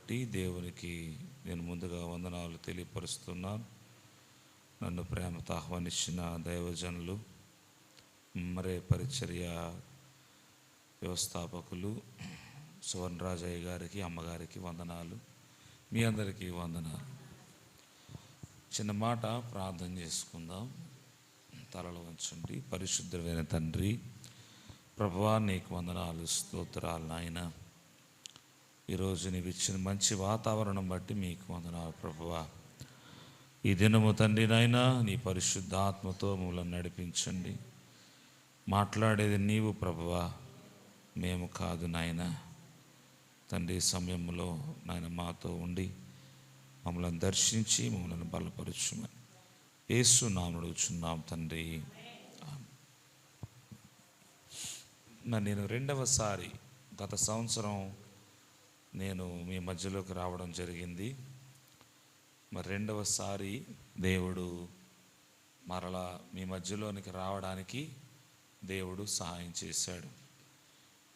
బట్టి దేవునికి నేను ముందుగా వందనాలు తెలియపరుస్తున్నాను. నన్ను ప్రేమతో ఆహ్వానించిన దైవజనులు, మరే పరిచర్య వ్యవస్థాపకులు సువర్ణరాజయ్య గారికి, అమ్మగారికి వందనాలు. మీ అందరికీ వందనాలు. చిన్న మాట ప్రార్థన చేసుకుందాం. తలలో ఉంచండి. పరిశుద్ధమైన తండ్రి, ప్రభువా, నీకు వందనాలు, స్తోత్రాలు నాయన. ఈరోజు నీవు ఇచ్చిన మంచి వాతావరణం బట్టి మీకు వందనాలు ప్రభువా. ఈ దినము తండ్రి నాయన, నీ పరిశుద్ధాత్మతో మమ్మల్ని నడిపించండి. మాట్లాడేది నీవు ప్రభువా, మేము కాదు నాయన. తండ్రి, సమయంలో నాయన మాతో ఉండి మమ్మల్ని దర్శించి మమ్మల్ని బలపరచుమని యేసు నామమున అడుగుచున్నాం తండ్రి. మరి నేను రెండవసారి గత సంవత్సరం నేను మీ మధ్యలోకి రావడం జరిగింది. మరి రెండవసారి దేవుడు మరలా మీ మధ్యలోనికి రావడానికి దేవుడు సహాయం చేశాడు.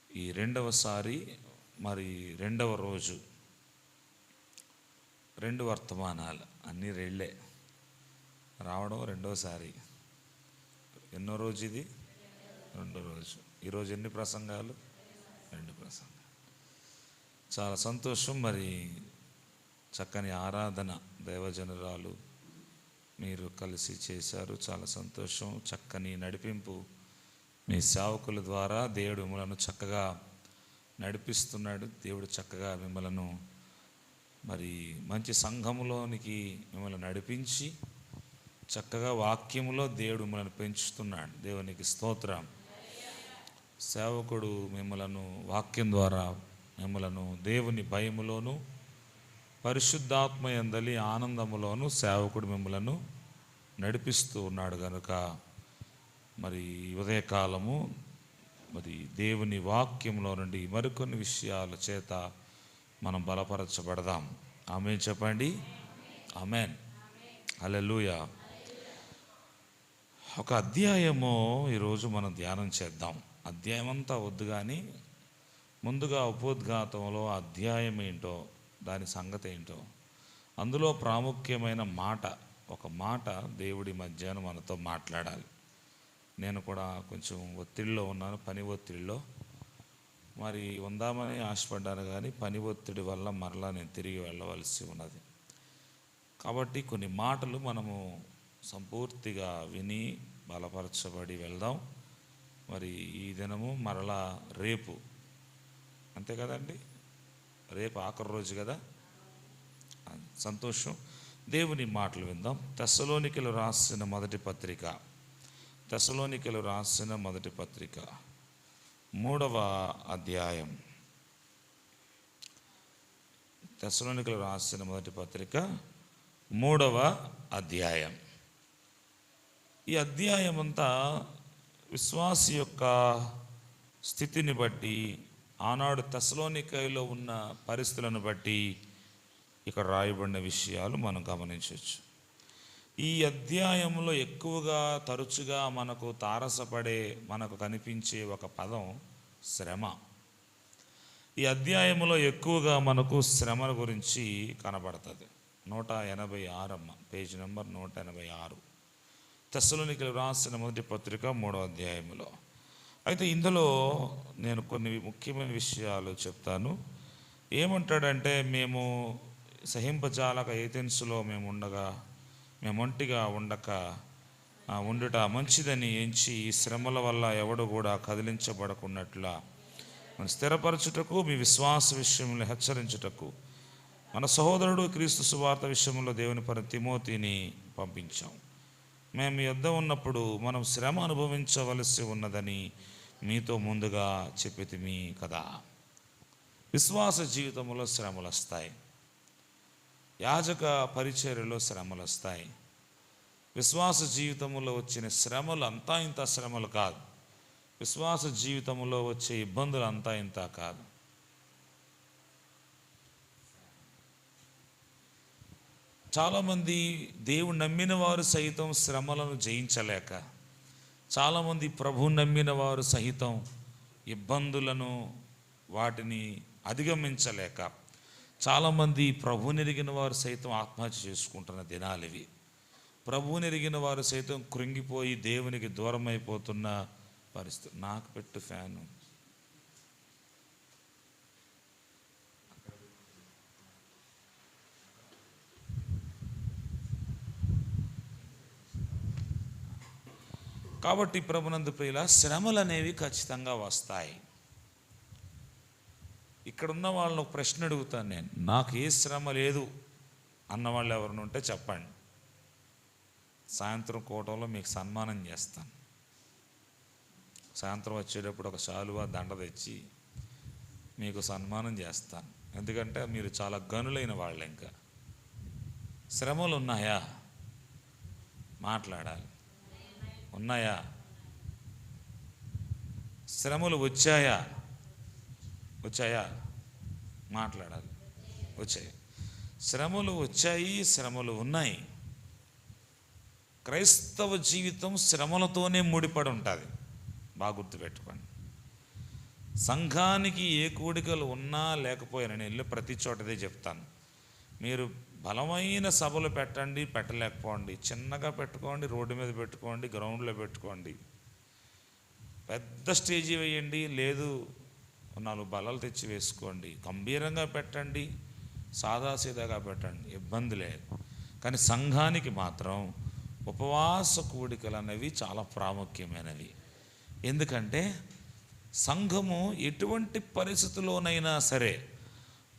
ఈ రెండవసారి మరి రెండవ రోజు, రెండు వర్తమానాలు అన్నీ రెళ్ళే రావడం. రెండోసారి ఎన్నో రోజు ఇది? రెండో రోజు. ఈరోజు ఎన్ని ప్రసంగాలు? 2 ప్రసంగాలు. చాలా సంతోషం. మరి చక్కని ఆరాధన దైవజనురాలు మీరు కలిసి చేశారు. చాలా సంతోషం. చక్కని నడిపింపు మీ సేవకుల ద్వారా దేవుడు మిమ్మలను చక్కగా నడిపిస్తున్నాడు. దేవుడు చక్కగా మిమ్మలను మరి మంచి సంఘములోనికి మిమ్మల్ని నడిపించి చక్కగా వాక్యములో దేవుడు మిమ్మల్ని పెంచుతున్నాడు. దేవునికి స్తోత్రం. సేవకుడు మిమ్మలను వాక్యం ద్వారా మిమ్మలను దేవుని భయములోను పరిశుద్ధాత్మ యందలి ఆనందములోను సేవకుడు మిమ్మలను నడిపిస్తూ ఉన్నాడు. కనుక మరి ఉదయకాలము మరి దేవుని వాక్యంలో నుండి మరికొన్ని విషయాల చేత మనం బలపరచబడదాం. ఆమేన్ చెప్పండి. ఆమేన్. హల్లెలూయా. ఒక అధ్యాయము ఈరోజు మనం ధ్యానం చేద్దాం. అధ్యాయం అంతా వద్దు, కానీ ముందుగా ఉపోద్ఘాతంలో అధ్యాయం ఏంటో, దాని సంగతి ఏంటో, అందులో ప్రాముఖ్యమైన మాట, ఒక మాట దేవుడి మధ్యాహ్నం మనతో మాట్లాడాలి. నేను కూడా కొంచెం ఒత్తిడిలో ఉన్నాను, పని ఒత్తిడిలో. మరి ఉందామని ఆశపడ్డాను, కానీ పని ఒత్తిడి వల్ల మరలా నేను తిరిగి వెళ్ళవలసి ఉన్నది. కాబట్టి కొన్ని మాటలు మనము సంపూర్తిగా విని బలపరచబడి వెళ్దాం. మరి ఈ దినము మరలా రేపు, అంతే కదండి, రేపు ఆఖరి రోజు కదా. సంతోషం. దేవుని మాటలు విందాం. తెస్సలోనికలు రాసిన మొదటి పత్రిక, తెస్సలోనికలు రాసిన మొదటి పత్రిక 3వ అధ్యాయం. తెస్సలోనికలు రాసిన మొదటి పత్రిక 3వ అధ్యాయం. ఈ అధ్యాయం అంతా విశ్వాసి యొక్క స్థితిని బట్టి, ఆనాడు తెస్సలోనికలో ఉన్న పరిస్థితులను బట్టి ఇక్కడ రాయబడిన విషయాలు మనం గమనించవచ్చు. ఈ అధ్యాయంలో ఎక్కువగా తరచుగా మనకు తారసపడే, మనకు కనిపించే ఒక పదం శ్రమ. ఈ అధ్యాయంలో ఎక్కువగా మనకు శ్రమ గురించి కనబడుతుంది. 186 పేజ్ నెంబర్ 186, తెస్సలోనికలు రాసిన మొదటి పత్రిక 3వ అధ్యాయంలో. అయితే ఇందులో నేను కొన్ని ముఖ్యమైన విషయాలు చెప్తాను. ఏమంటాడంటే, మేము సహింపజాలక ఏథెన్సులో మేము ఒంటిగా ఉండుట మంచిదని ఎంచి ఈ శ్రమల వల్ల ఎవడు కూడా కదిలించబడకున్నట్లా మన స్థిరపరచుటకు, మీ విశ్వాస విషయంలో హెచ్చరించుటకు మన సహోదరుడు క్రీస్తు సువార్త విషయంలో దేవుని పని తిమోతిని పంపించాం. మేము మీ యొద్ద ఉన్నప్పుడు మనం శ్రమ అనుభవించవలసి ఉన్నదని మీతో ముందుగా చెప్పితిమి కదా. విశ్వాస జీవితంలో శ్రమలు వస్తాయి. యాజక పరిచర్యలో శ్రమలు వస్తాయి. విశ్వాస జీవితంలో వచ్చిన శ్రమలు అంతా ఇంత శ్రమలు కాదు. విశ్వాస జీవితంలో వచ్చే ఇబ్బందులు అంతా ఇంత కాదు. చాలామంది దేవుడు నమ్మిన వారు సైతం శ్రమలను జయించలేక, చాలామంది ప్రభు నమ్మిన వారు సహితం ఇబ్బందులను వాటిని అధిగమించలేక చాలామంది ప్రభువునెరిగిన వారు సైతం ఆత్మహత్య చేసుకుంటున్న దినాలు ఇవి. ప్రభువునెరిగిన వారు సైతం కృంగిపోయి దేవునికి దూరం అయిపోతున్న పరిస్థితి. నాకు పెట్టు ఫ్యాను. కాబట్టి ప్రభునందు ప్రియుల, శ్రమలు అనేవి ఖచ్చితంగా వస్తాయి. ఇక్కడున్న వాళ్ళని ఒక ప్రశ్న అడుగుతాను నేను. నాకు ఏ శ్రమ లేదు అన్నవాళ్ళు ఎవరిని ఉంటే చెప్పండి. సాయంత్రం కోటంలో మీకు సన్మానం చేస్తాను. సాయంత్రం వచ్చేటప్పుడు ఒక శాలువా దండ తెచ్చి మీకు సన్మానం చేస్తాను. ఎందుకంటే మీరు చాలా గనులైన వాళ్ళు. ఇంకా శ్రమలు ఉన్నాయా? మాట్లాడాలి. ఉన్నాయా? శ్రమలు వచ్చాయా? మాట్లాడాలి. వచ్చాయి. శ్రమలు వచ్చాయి, శ్రమలు ఉన్నాయి. క్రైస్తవ జీవితం శ్రమలతోనే ముడిపడి ఉంటుంది. బాగా గుర్తుపెట్టుకోండి. సంఘానికి ఏ కూడికలు ఉన్నా లేకపోయినా నేను వెళ్ళి ప్రతి చోటదే చెప్తాను. మీరు బలమైన సభలు పెట్టండి, పెట్టలేకపోండి, చిన్నగా పెట్టుకోండి, రోడ్డు మీద పెట్టుకోండి, గ్రౌండ్లో పెట్టుకోండి, పెద్ద స్టేజీ వేయండి, లేదు 4 బల్లలు తెచ్చి వేసుకోండి, గంభీరంగా పెట్టండి, సాదాసీదాగా పెట్టండి, ఇబ్బంది లేదు. కానీ సంఘానికి మాత్రం ఉపవాస కూడికలు అనేవి చాలా ప్రాముఖ్యమైనవి. ఎందుకంటే సంఘము ఎటువంటి పరిస్థితుల్లోనైనా సరే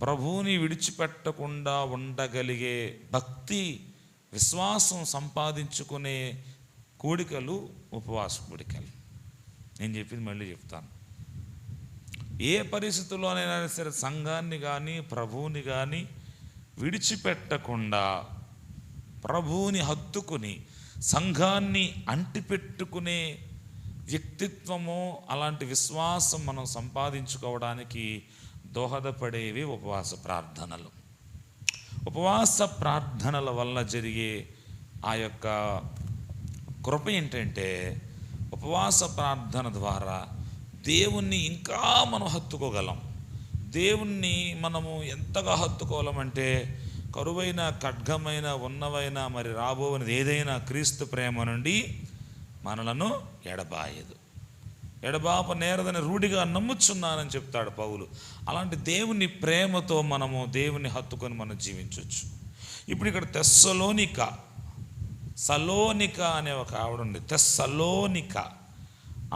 ప్రభువుని విడిచిపెట్టకుండా ఉండగలిగే భక్తి, విశ్వాసం సంపాదించుకునే కూడికలు ఉపవాస కూడికలు. నేను చెప్పింది మళ్ళీ చెప్తాను. ఏ పరిస్థితుల్లోనైనా సరే సంఘాన్ని కానీ ప్రభువుని కానీ విడిచిపెట్టకుండా ప్రభువుని హత్తుకుని సంఘాన్ని అంటిపెట్టుకునే వ్యక్తిత్వము, అలాంటి విశ్వాసం మనం సంపాదించుకోవడానికి దోహదపడేవి ఉపవాస ప్రార్థనలు. ఉపవాస ప్రార్థనల వల్ల జరిగే ఆ యొక్క కృప ఏంటంటే, ఉపవాస ప్రార్థన ద్వారా దేవుణ్ణి ఇంకా మనం హత్తుకోగలం. దేవుణ్ణి మనము ఎంతగా హత్తుకోగలమంటే, కరువైన, ఖడ్గమైన, ఉన్నవైన, మరి రాబోవనిది ఏదైనా క్రీస్తు ప్రేమ నుండి మనలను ఎడబాయదు. ఎడబాప నేరదని రూఢిగా నమ్ముచున్నానని చెప్తాడు పౌలు. అలాంటి దేవుని ప్రేమతో మనము దేవుని హత్తుకొని మనం జీవించవచ్చు. ఇప్పుడు ఇక్కడ సలోనిక అనే ఒక ఆవిడ ఉంది. తెస్సలోనిక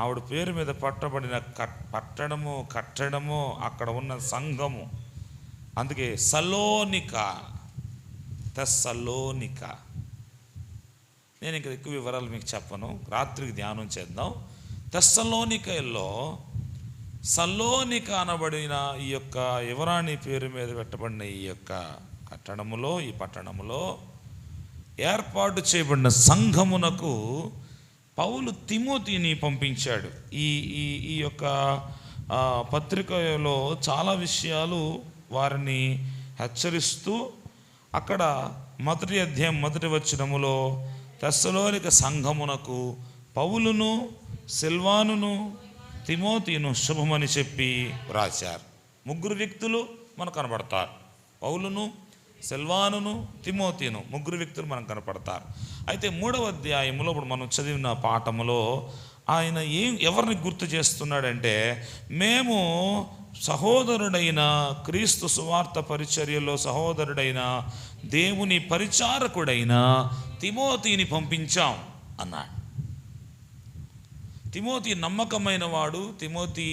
ఆవిడ పేరు మీద పట్టబడిన పట్టణము, కట్టడము, అక్కడ ఉన్న సంఘము. అందుకే తెస్సలోనిక. నేను ఇంకా ఎక్కువ వివరాలు మీకు చెప్పను, రాత్రికి ధ్యానం చేద్దాం. తెస్సలోనికలో సలోనిక అనబడిన ఈ యొక్క యువరాణి పేరు మీద పెట్టబడిన ఈ యొక్క కట్టడములో, ఈ పట్టణములో ఏర్పాటు చేయబడిన సంఘమునకు పౌలు తిమోతిని పంపించాడు. ఈ యొక్క పత్రికలో చాలా విషయాలు వారిని హెచ్చరిస్తూ, అక్కడ 1వ అధ్యాయం 1వ వచనములో తెస్సలోనిక సంఘమునకు పౌలును, సిల్వానును, తిమోతిను శుభమని చెప్పి రాశారు. 3 వ్యక్తులు మనకు కనపడతారు. పౌలును, సిల్వానును, తిమోతిను 3 వ్యక్తులు మనకు కనపడతారు. అయితే 3వ అధ్యాయంలో ఇప్పుడు మనం చదివిన పాఠములో ఆయన ఎవరిని గుర్తు చేస్తున్నాడంటే, మేము సహోదరుడైన క్రీస్తు సువార్త పరిచర్యలో సహోదరుడైన దేవుని పరిచారకుడైన తిమోతిని పంపించాం అన్నాడు. తిమోతి నమ్మకమైన వాడు. తిమోతి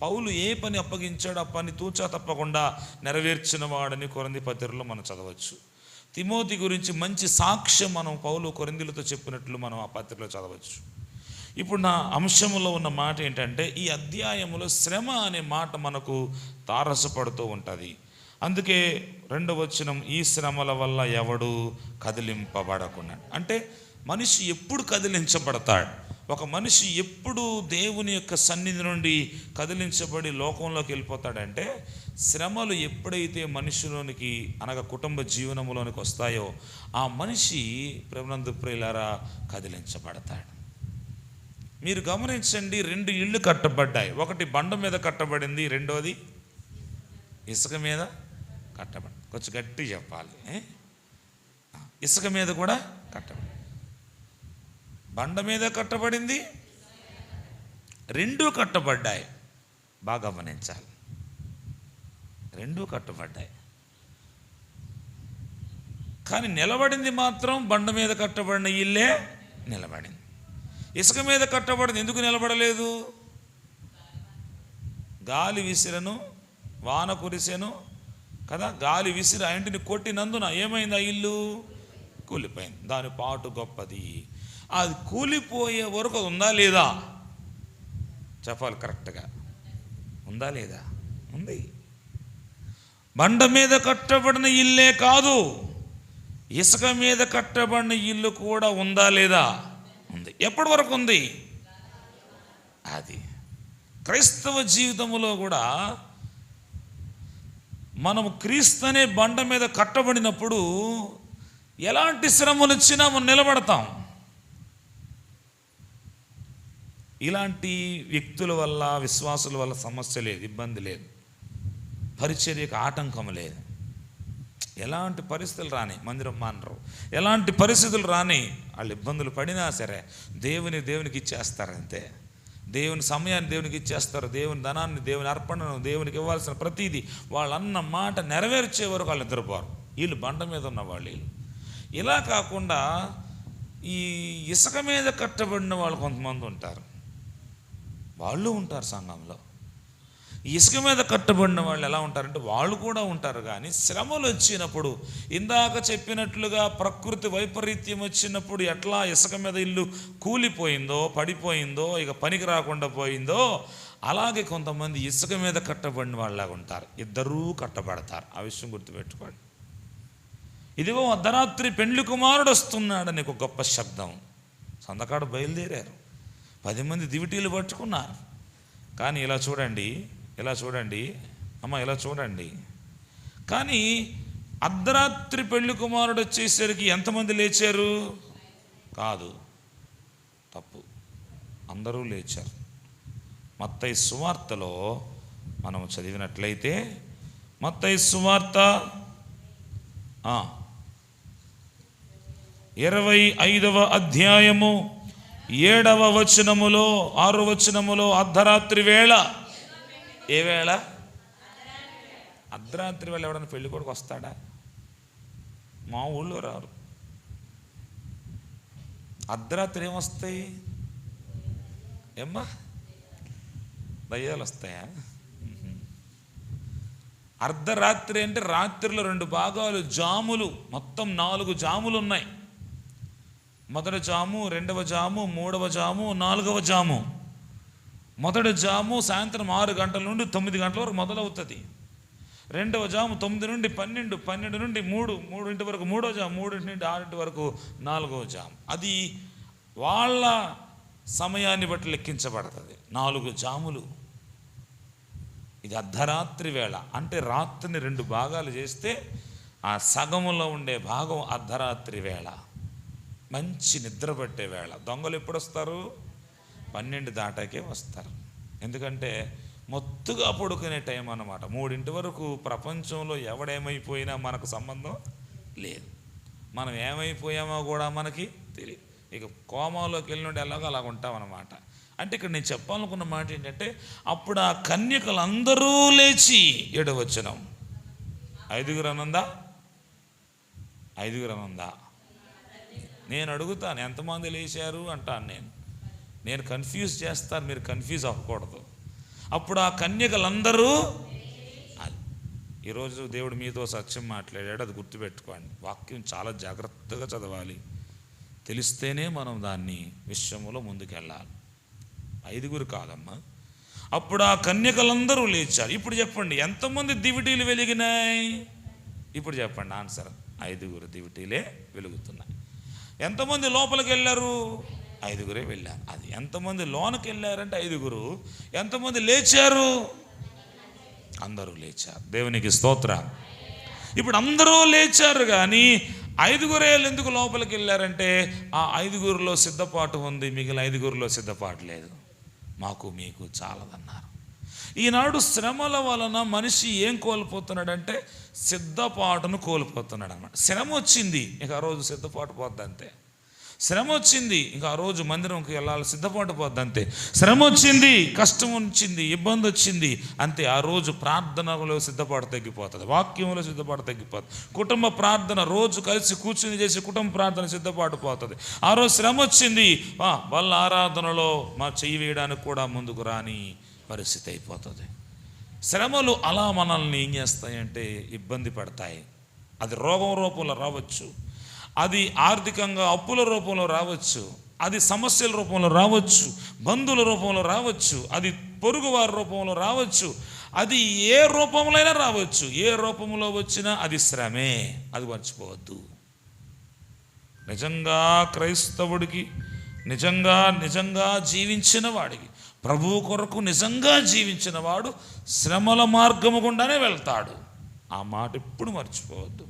పౌలు ఏ పని అప్పగించాడో ఆ పని తూచా తప్పకుండా నెరవేర్చిన వాడని కొరింథీ పత్రికలో మనం చదవచ్చు. తిమోతి గురించి మంచి సాక్ష్యం మనం పౌలు కొరింథీలతో చెప్పినట్లు మనం ఆ పత్రికలో చదవచ్చు. ఇప్పుడు నా అంశంలో ఉన్న మాట ఏంటంటే, ఈ అధ్యాయములో శ్రమ అనే మాట మనకు తారసపడుతూ ఉంటుంది. అందుకే 2వ వచనం, ఈ శ్రమల వల్ల ఎవడు కదిలింపబడకుండా. అంటే మనిషి ఎప్పుడు కదిలించబడతాడు? ఒక మనిషి ఎప్పుడు దేవుని యొక్క సన్నిధి నుండి కదిలించబడి లోకంలోకి వెళ్ళిపోతాడంటే, శ్రమలు ఎప్పుడైతే మనిషిలోనికి, అనగా కుటుంబ జీవనంలోనికి వస్తాయో ఆ మనిషి ప్రభునందు ప్రియులారా కదిలించబడతాడు. మీరు గమనించండి, 2 ఇళ్ళు కట్టబడ్డాయి. ఒకటి బండ మీద కట్టబడింది, రెండోది ఇసుక మీద కట్టబడి. కొంచెం గట్టి చెప్పాలి. ఇసుక మీద కూడా కట్టబడి, బండ మీద కట్టబడింది, రెండూ కట్టబడ్డాయి. బాగా గమనించాలి, రెండూ కట్టబడ్డాయి. కానీ నిలబడింది మాత్రం బండ మీద కట్టబడిన ఇల్లే నిలబడింది. ఇసుక మీద కట్టబడింది ఎందుకు నిలబడలేదు? గాలి విసిరను, వాన కురిసెను కదా, గాలి విసిరి ఆ ఇంటిని కొట్టినందున ఏమైంది? ఆ ఇల్లు కూలిపోయింది. దాని పాటు గొప్పది. అది కూలిపోయే వరకు అది ఉందా లేదా చెప్పాలి కరెక్ట్గా. ఉందా లేదా? ఉంది. బండ మీద కట్టబడిన ఇల్లే కాదు, ఇసుక మీద కట్టబడిన ఇల్లు కూడా ఉందా లేదా? ఉంది. ఎప్పటి వరకు ఉంది? అది క్రైస్తవ జీవితంలో కూడా మనము క్రీస్తు అనే బండ మీద కట్టబడినప్పుడు ఎలాంటి శ్రమలు వచ్చినా మనం నిలబడతాం. ఇలాంటి వ్యక్తుల వల్ల, విశ్వాసుల వల్ల సమస్య లేదు, ఇబ్బంది లేదు, పరిచర్యకు ఆటంకం లేదు. ఎలాంటి పరిస్థితులు రాని, మందిరం మానరు, ఎలాంటి పరిస్థితులు రాని, వాళ్ళు ఇబ్బందులు పడినా సరే దేవునికి ఇచ్చేస్తారంతే. దేవుని సమయాన్ని దేవునికి ఇచ్చేస్తారు. దేవుని ధనాన్ని, దేవుని అర్పణను, దేవునికి ఇవ్వాల్సిన ప్రతిదీ వాళ్ళన్న మాట నెరవేర్చే వరకు వాళ్ళు నిద్రపోరు. వీళ్ళు బండ మీద ఉన్న వాళ్ళు. ఇలా కాకుండా ఈ ఇసుక మీద కట్టబడిన వాళ్ళు కొంతమంది ఉంటారు, వాళ్ళు ఉంటారు సంఘంలో. ఇసుక మీద కట్టబడిన వాళ్ళు ఎలా ఉంటారంటే వాళ్ళు కూడా ఉంటారు, కానీ శ్రమలు వచ్చినప్పుడు, ఇందాక చెప్పినట్లుగా ప్రకృతి వైపరీత్యం వచ్చినప్పుడు ఎట్లా ఇసుక మీద ఇల్లు కూలిపోయిందో, పడిపోయిందో, ఇక పనికి రాకుండా పోయిందో, అలాగే కొంతమంది ఇసుక మీద కట్టబడిన వాళ్ళలాగా ఉంటారు. ఇద్దరూ కట్టబడతారు. ఆ విషయం గుర్తుపెట్టుకోండి. ఇదిగో అర్ధరాత్రి పెండ్లి కుమారుడు వస్తున్నాడని ఒక గొప్ప శబ్దం. సందకాడ బయలుదేరారు, 10 మంది దివిటీలు పట్టుకున్నారు. కానీ ఇలా చూడండి, ఇలా చూడండి అమ్మ, ఇలా చూడండి. కానీ అర్ధరాత్రి పెళ్లి కుమారుడు వచ్చేసరికి ఎంతమంది లేచారు? కాదు, తప్పు, అందరూ లేచారు. మత్తయి సువార్తలో మనం చదివినట్లయితే, మత్తయి సువార్త 25వ అధ్యాయము 7వ వచనములో, 6వ వచనములో అర్ధరాత్రి వేళ. ఏ వేళ? అర్ధరాత్రి వేళ. ఎవడన్నా పెళ్లి కొడుకు వస్తాడా? మా ఊళ్ళో రారు. అర్ధరాత్రి ఏమొస్తాయి? ఏమ్మా, దయ్యాలు వస్తాయా? అర్ధరాత్రి అంటే రాత్రిలో 2 భాగాలు, జాములు, మొత్తం 4 జాములు ఉన్నాయి. మొదటి జాము, 2వ జాము, 3వ జాము, 4వ జాము. మొదటి జాము సాయంత్రం 6 గంటల నుండి 9 గంటల వరకు మొదలవుతుంది. 2వ జాము 9 నుండి 12, 12 నుండి 3 వరకు 3వ జాము, 3 నుండి 6 వరకు 4వ జాము. అది వాళ్ళ సమయాన్ని బట్టి లెక్కించబడుతుంది. 4 జాములు. ఇది అర్ధరాత్రి వేళ. అంటే రాత్రిని 2 భాగాలు చేస్తే ఆ సగములో ఉండే భాగం అర్ధరాత్రి వేళ, మంచి నిద్ర పట్టే వేళ. దొంగలు ఎప్పుడు వస్తారు? 12 దాటాకే వస్తారు. ఎందుకంటే మొత్తుగా పడుకునే టైం అన్నమాట. 3 వరకు ప్రపంచంలో ఎవడేమైపోయినా మనకు సంబంధం లేదు. మనం ఏమైపోయామో కూడా మనకి తెలియదు. ఇక కోమాలోకి వెళ్ళినట్టు ఎలాగో అలాగ ఉంటామన్నమాట. అంటే ఇక్కడ నేను చెప్పాలనుకున్న మాట ఏంటంటే, అప్పుడు ఆ కన్యకలందరూ లేచి, 7వ వచనం, 5 అనందా? 5 అనందా? నేను అడుగుతాను, ఎంతమంది లేచారు అంటాను. నేను కన్ఫ్యూజ్ చేస్తాను, మీరు కన్ఫ్యూజ్ అవ్వకూడదు. అప్పుడు ఆ కన్యకలందరూ. ఈరోజు దేవుడు మీతో సత్యం మాట్లాడాడు, అది గుర్తుపెట్టుకోండి. వాక్యం చాలా జాగ్రత్తగా చదవాలి, తెలిస్తేనే మనం దాన్ని విషయంలో ముందుకెళ్ళాలి. 5 కాదమ్మా. అప్పుడు ఆ కన్యకలందరూ లేచారు. ఇప్పుడు చెప్పండి, ఎంతమంది దివిటీలు వెలిగినాయి? ఇప్పుడు చెప్పండి ఆన్సర్. 5 దివిటీలే వెలుగుతున్నాయి. ఎంతమంది లోపలికి వెళ్ళారు? 5 వెళ్ళారు. అది ఎంతమంది లోనకి వెళ్ళారంటే 5. ఎంతమంది లేచారు? అందరూ లేచారు. దేవునికి స్తోత్రం. ఇప్పుడు అందరూ లేచారు, కానీ 5 ఎందుకు లోపలికి వెళ్ళారంటే, ఆ 5లో సిద్ధపాటు ఉంది, మిగిలిన 5లో సిద్ధపాటు లేదు. మాకు మీకు చాలదన్నారు. ఈనాడు శ్రమల వలన మనిషి ఏం కోల్పోతున్నాడంటే సిద్ధపాటును కోల్పోతున్నాడు అన్నమాట. శ్రమ వచ్చింది, ఇక ఆ రోజు సిద్ధపాటు పోద్ది అంతే. శ్రమ వచ్చింది, ఇంకా ఆ రోజు మందిరంకి వెళ్ళాలి, సిద్ధపాటు పోద్ది అంతే. శ్రమ వచ్చింది, కష్టం వచ్చింది, ఇబ్బంది వచ్చింది అంతే, ఆ రోజు ప్రార్థనలో సిద్ధపాటు తగ్గిపోతుంది, వాక్యంలో సిద్ధపాటు తగ్గిపోతుంది, కుటుంబ ప్రార్థన రోజు కలిసి కూర్చుని చేసి కుటుంబ ప్రార్థన సిద్ధపాటు పోతుంది. ఆ రోజు శ్రమ వచ్చింది, వాళ్ళ ఆరాధనలో మా చెయ్యి వేయడానికి కూడా ముందుకు రాని పరిస్థితి అయిపోతుంది. శ్రమలు అలా మనల్ని ఏం చేస్తాయంటే ఇబ్బంది పడతాయి. అది రోగం రూపంలో రావచ్చు, అది ఆర్థికంగా అప్పుల రూపంలో రావచ్చు, అది సమస్యల రూపంలో రావచ్చు, బంధువుల రూపంలో రావచ్చు, అది పొరుగువారి రూపంలో రావచ్చు, అది ఏ రూపంలో అయినా రావచ్చు. ఏ రూపంలో వచ్చినా అది శ్రమే, అది మర్చిపోవద్దు. నిజంగా క్రైస్తవుడికి, నిజంగా జీవించిన వాడికి, ప్రభువు కొరకు నిజంగా జీవించిన వాడు శ్రమల మార్గము గుండానే వెళ్తాడు. ఆ మాట ఎప్పుడు మర్చిపోవద్దు.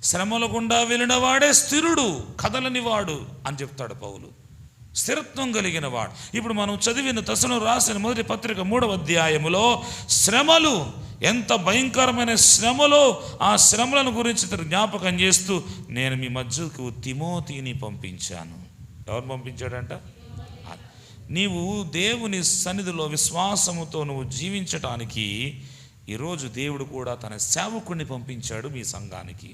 శ్రమల గుండా వెళ్ళిన వాడే స్థిరుడు, కదలని వాడు అని చెప్తాడు పౌలు. స్థిరత్వం కలిగిన వాడు. ఇప్పుడు మనం చదివిన తెస్సలోనికీయులకు రాసిన మొదటి పత్రిక 3వ అధ్యాయములో శ్రమలు, ఎంత భయంకరమైన శ్రమలో, ఆ శ్రమలను గురించి జ్ఞాపకం చేస్తూ, నేను మీ మధ్యకు తిమోతిని పంపించాను. ఎవరు పంపించాడంట? నీవు దేవుని సన్నిధిలో విశ్వాసముతో నువ్వు జీవించటానికి ఈరోజు దేవుడు కూడా తన సేవకుడిని పంపించాడు మీ సంఘానికి,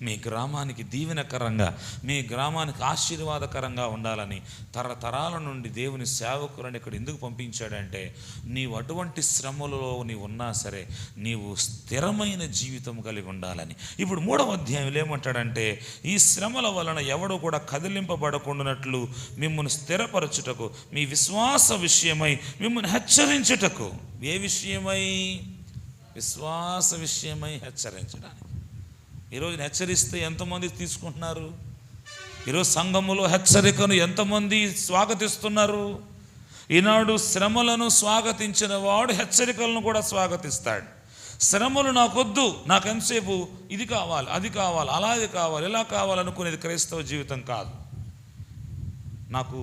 మీ గ్రామానికి దీవెనకరంగా, మీ గ్రామానికి ఆశీర్వాదకరంగా ఉండాలని తరతరాల నుండి దేవుని సేవకులను ఇక్కడ ఎందుకు పంపించాడంటే, నీవు అటువంటి శ్రమలలో నీవు ఉన్నా సరే నీవు స్థిరమైన జీవితం కలిగి ఉండాలని. ఇప్పుడు 3వ అధ్యాయంలో ఏమంటాడంటే, ఈ శ్రమల వలన ఎవడు కూడా కదిలింపబడకుండానట్లు మిమ్మల్ని స్థిరపరచుటకు, మీ విశ్వాస విషయమై మిమ్మల్ని హెచ్చరించుటకు. ఏ విషయమై? విశ్వాస విషయమై హెచ్చరించడానికి. ఈరోజు హెచ్చరిస్తే ఎంతమంది తీసుకుంటున్నారు? ఈరోజు సంఘములో హెచ్చరికను ఎంతమంది స్వాగతిస్తున్నారు? ఈనాడు శ్రమలను స్వాగతించిన వాడు హెచ్చరికలను కూడా స్వాగతిస్తాడు. శ్రమలు నాకొద్దు, నాకు ఎంతసేపు ఇది కావాలి, అది కావాలి, అలాగే కావాలి, ఇలా కావాలనుకునేది క్రైస్తవ జీవితం కాదు. నాకు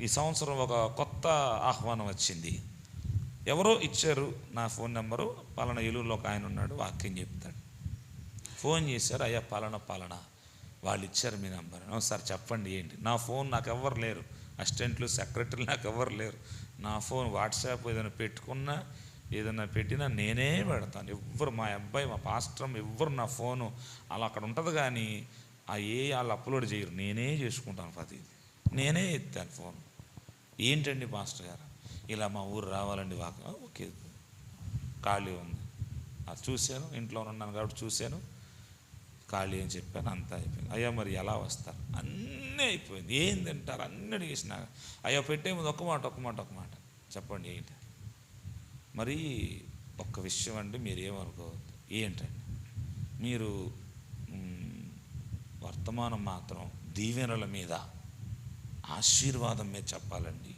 ఈ సంవత్సరం ఒక కొత్త ఆహ్వానం వచ్చింది. ఎవరో ఇచ్చారు నా ఫోన్ నెంబరు, పలానా ఏలూరులో ఒక ఆయన ఉన్నాడు, వాక్యం చెప్తాడు. ఫోన్ చేశారు, అయ్యా పలానా వాళ్ళు ఇచ్చారు మీ నెంబర్. సార్ చెప్పండి ఏంటి? నా ఫోన్ నాకు ఎవ్వరు లేరు, అసిస్టెంట్లు సెక్రటరీలు నాకు ఎవ్వరు లేరు. నా ఫోన్ వాట్సాప్ ఏదైనా పెట్టుకున్నా, ఏదైనా పెట్టినా నేనే పెడతాను. ఎవ్వరు, మా అబ్బాయి, మా పాస్టర్ ఎవ్వరు నా ఫోను అలా అక్కడ ఉంటుంది కానీ వాళ్ళు అప్లోడ్ చేయరు, నేనే చేసుకుంటాను. ప్రతిదీ నేనే ఎత్తాను ఫోన్. ఏంటండి పాస్టర్ గారు, ఇలా మా ఊరు రావాలండి ఓకే ఖాళీ ఉంది, అది చూశాను, ఇంట్లో ఉన్నాను కాబట్టి చూశాను, ఖాళీ అని చెప్పాను, అంతా అయిపోయింది. అయ్యా మరి ఎలా వస్తారు? అన్నీ అయిపోయింది. ఏం తింటారు? అన్నీ అడిగేసిన. అయ్యా పెట్టే ముందు ఒక మాట చెప్పండి ఏంటి? మరి ఒక్క విషయం అండి, మీరు ఏమనుకోవద్దు. ఏంటండి? మీరు వర్తమానం మాత్రం దీవెనల మీద, ఆశీర్వాదం మీద చెప్పాలండి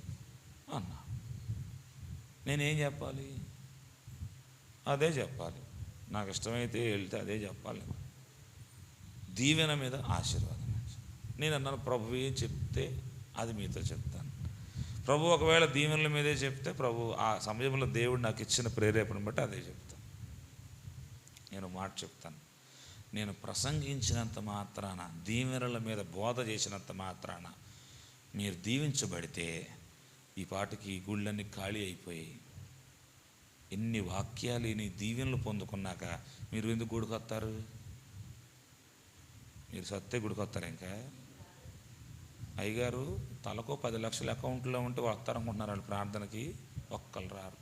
అన్నా. నేనేం చెప్పాలి? అదే చెప్పాలి. నాకు ఇష్టమైతే వెళ్తే అదే చెప్పాలి. దీవెన మీద, ఆశీర్వాదం మీద. నేను అన్నాను, ప్రభు ఏం చెప్తే అది మీతో చెప్తాను. ప్రభు ఒకవేళ దీవెనల మీదే చెప్తే, ప్రభు ఆ సమయంలో దేవుడు నాకు ఇచ్చిన ప్రేరేపణ బట్టి అదే చెప్తాను. నేను మాట చెప్తాను, నేను ప్రసంగించినంత మాత్రాన, దీవెనల మీద బోధ చేసినంత మాత్రాన మీరు దీవించబడితే ఈ పాటికి గుళ్ళన్నీ ఖాళీ అయిపోయాయి. ఎన్ని వాక్యాలు, ఎన్ని దీవెనలు పొందుకున్నాక మీరు ఎందుకు గుడికొస్తారు? మీరు సత్తే గుడికొస్తారు. ఇంకా అయ్యగారు తలకు 10 లక్షల అకౌంట్లో ఉంటే వస్తారనుకుంటున్నారు వాళ్ళు ప్రార్థనకి, ఒక్కరు రారు.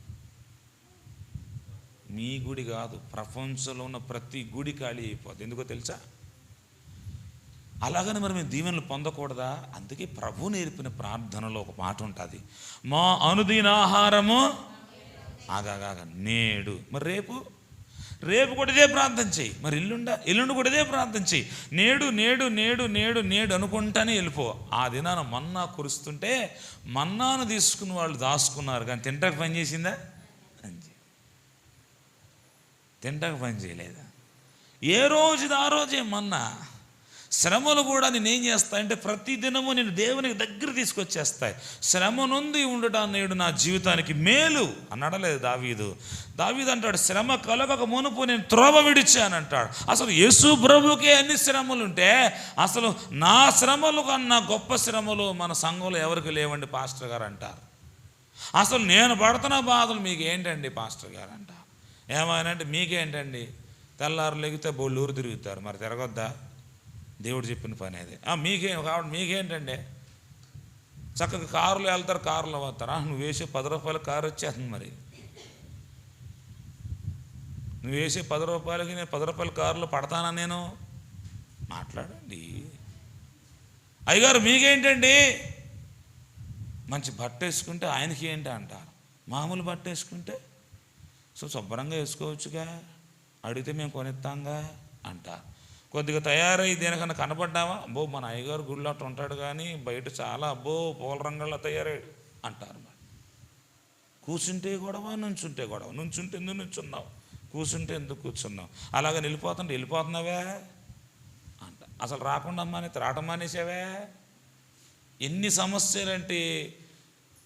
మీ గుడి కాదు, ప్రపంచంలో ఉన్న ప్రతి గుడి ఖాళీ అయిపోద్ది. ఎందుకో తెలుసా? అలాగని మరి మేము దీవెనలు పొందకూడదా? అందుకే ప్రభు నేర్పిన ప్రార్థనలో ఒక మాట ఉంటుంది, మా అనుదిన ఆహారము ఆగాగా నేడు. మరి రేపు కూడా ఇదే ప్రార్థన చేయి. మరి ఎల్లుండి కూడా ఇదే ప్రార్థన చేయి. నేడు నేడు నేడు నేడు నేడు అనుకుంటానే వెళ్ళిపో. ఆ దినాన మన్నా కురుస్తుంటే మన్నాను తీసుకుని వాళ్ళు దాచుకున్నారు, కానీ తింటాక పని చేసిందా? తింటాక పని చేయలేదా? ఏ రోజుది ఆ రోజే మన్నా. శ్రమలు కూడా నేనేం చేస్తాయంటే ప్రతిదినము నేను దేవునికి దగ్గర తీసుకొచ్చేస్తాయి. శ్రమ నొంది ఉండటం నేడు నా జీవితానికి మేలు అన్నాడలేదు దావీదు. దావీదు అంటాడు, శ్రమ కలగక మునుపు నేను త్రోవ విడిచానంటాడు. అసలు యేసు ప్రభుకే అన్ని శ్రమలు ఉంటే అసలు నా శ్రమలు కన్నా గొప్ప శ్రమలు మన సంఘంలో ఎవరికి లేవండి పాస్టర్ గారు అంటారు. అసలు నేను పడుతున్న బాధలు మీకు ఏంటండి పాస్టర్ గారు అంటారు. ఏమైనా మీకేంటండి, తెల్లారు లెగితే బొళ్ళూరు తిరుగుతారు, మరి తిరగొద్దా? దేవుడు చెప్పిన పని అది. కాబట్టి మీకేంటండి, చక్కగా కారులో వెళ్తారు, కారులో పోతారా? నువ్వు వేసే 10 రూపాయల కారు వచ్చేస్తుంది. మరి నువ్వు వేసే 10 రూపాయలకి నేను 10 రూపాయల కారులో పడతానా? నేను మాట్లాడండి. అయ్యగారు మీకేంటండి, మంచి బట్ట వేసుకుంటే ఆయనకి ఏంటి అంటారు. మామూలు బట్ట వేసుకుంటే శుభ్రంగా వేసుకోవచ్చుగా, అడిగితే మేము కొనిస్తాంగా అంటారు. కొద్దిగా తయారై దేనికన్నా కనపడ్డావా, అబ్బో మన అయ్యగారు గుడిలో అట్లా ఉంటాడు కానీ బయట చాలా అబ్బో పూల రంగుల్లో తయారయ్యాడు అంటారు. మరి కూర్చుంటే గొడవ, నుంచుంటే గొడవ. నుంచుంటే ఎందుకు నుంచున్నావు, కూర్చుంటే ఎందుకు కూర్చున్నావు, అలాగే వెళ్ళిపోతున్నావే అంట. అసలు రాకుండా రావటం మానేసావే. ఎన్ని సమస్యలంటే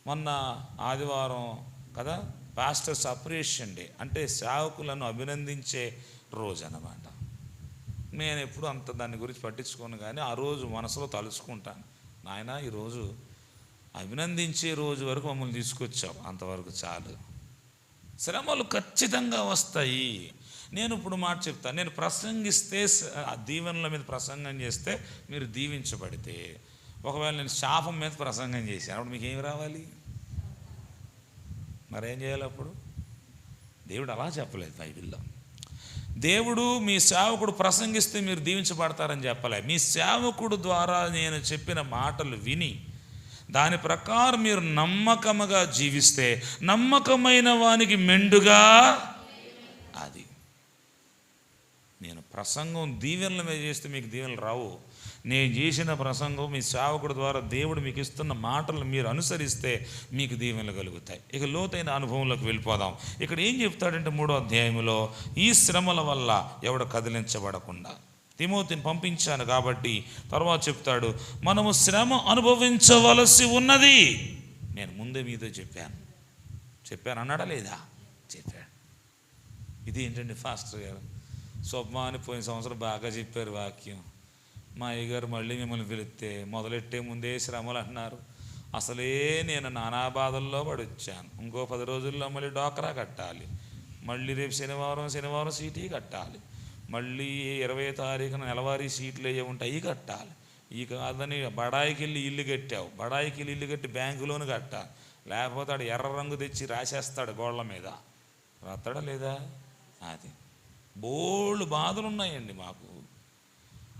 మొన్న ఆదివారం కదా పాస్టర్స్ అప్రిషియేషన్ డే, అంటే సేవకులను అభినందించే రోజు అన్నమాట. నేను ఎప్పుడు అంత దాని గురించి పట్టించుకోను, కానీ ఆ రోజు మనసులో తలుచుకుంటాను, నాయన ఈరోజు అభినందించే రోజు వరకు మమ్మల్ని తీసుకొచ్చావు, అంతవరకు చాలు. శ్రమలు ఖచ్చితంగా వస్తాయి. నేను ఇప్పుడు మాట చెప్తాను, నేను ప్రసంగిస్తే దీవెనల మీద ప్రసంగం చేస్తే మీరు దీవించబడితే, ఒకవేళ నేను శాపం మీద ప్రసంగం చేశాను అప్పుడు మీకు ఏమి రావాలి? మరేం చేయాలి అప్పుడు? దేవుడు అలా చెప్పలేదు బైబిల్లో. దేవుడు మీ సేవకుడు ప్రసంగిస్తే మీరు దీవించబడతారని చెప్పలే. మీ సేవకుడు ద్వారా నేను చెప్పిన మాటలు విని దాని ప్రకారం మీరు నమ్మకముగా జీవిస్తే నమ్మకమైన వానికి మెండుగా అది. నేను ప్రసంగం దీవెనల మీద చేస్తే మీకు దీవెనలు రావు. నేను చేసిన ప్రసంగం మీ సేవకుడు ద్వారా దేవుడు మీకు ఇస్తున్న మాటలు మీరు అనుసరిస్తే మీకు దీవెనలు కలుగుతాయి. ఇక లోతైన అనుభవంలోకి వెళ్ళిపోదాం. ఇక్కడ ఏం చెప్తాడంటే 3వ అధ్యాయంలో, ఈ శ్రమల వల్ల ఎవడు కదిలించబడకుండా తిమోతిని పంపించాను కాబట్టి తర్వాత చెప్తాడు, మనము శ్రమ అనుభవించవలసి ఉన్నది. నేను ముందే మీతో చెప్పాను అన్నాడా లేదా? చెప్పాడు. ఇది ఏంటండి పాస్టర్ గారు, స్వప్నాన్ని పోయిన సంవత్సరం బాగా చెప్పారు వాక్యం. మా అయ్యగారు మళ్ళీ మిమ్మల్ని పిలిస్తే మొదలెట్టే ముందే శ్రమలు అంటున్నారు. అసలే నేను నానా బాధల్లో పడి వచ్చాను. ఇంకో 10 రోజుల్లో మళ్ళీ డోక్రా కట్టాలి, మళ్ళీ రేపు శనివారం సీటీ కట్టాలి, మళ్ళీ 20వ తారీఖున నెలవారీ సీట్లు అయ్యే ఉంటాయి కట్టాలి. ఈ కాదని బడాయికి వెళ్ళి ఇల్లు కట్టావు, బడాయికి వెళ్ళి ఇల్లు కట్టి బ్యాంకు లోన్ కట్టాలి, లేకపోతే ఆడు ఎర్ర రంగు తెచ్చి రాసేస్తాడు గోళ్ళ మీద, రాస్తాడా లేదా? అది బోల్డ్ బాధలు ఉన్నాయండి మాకు.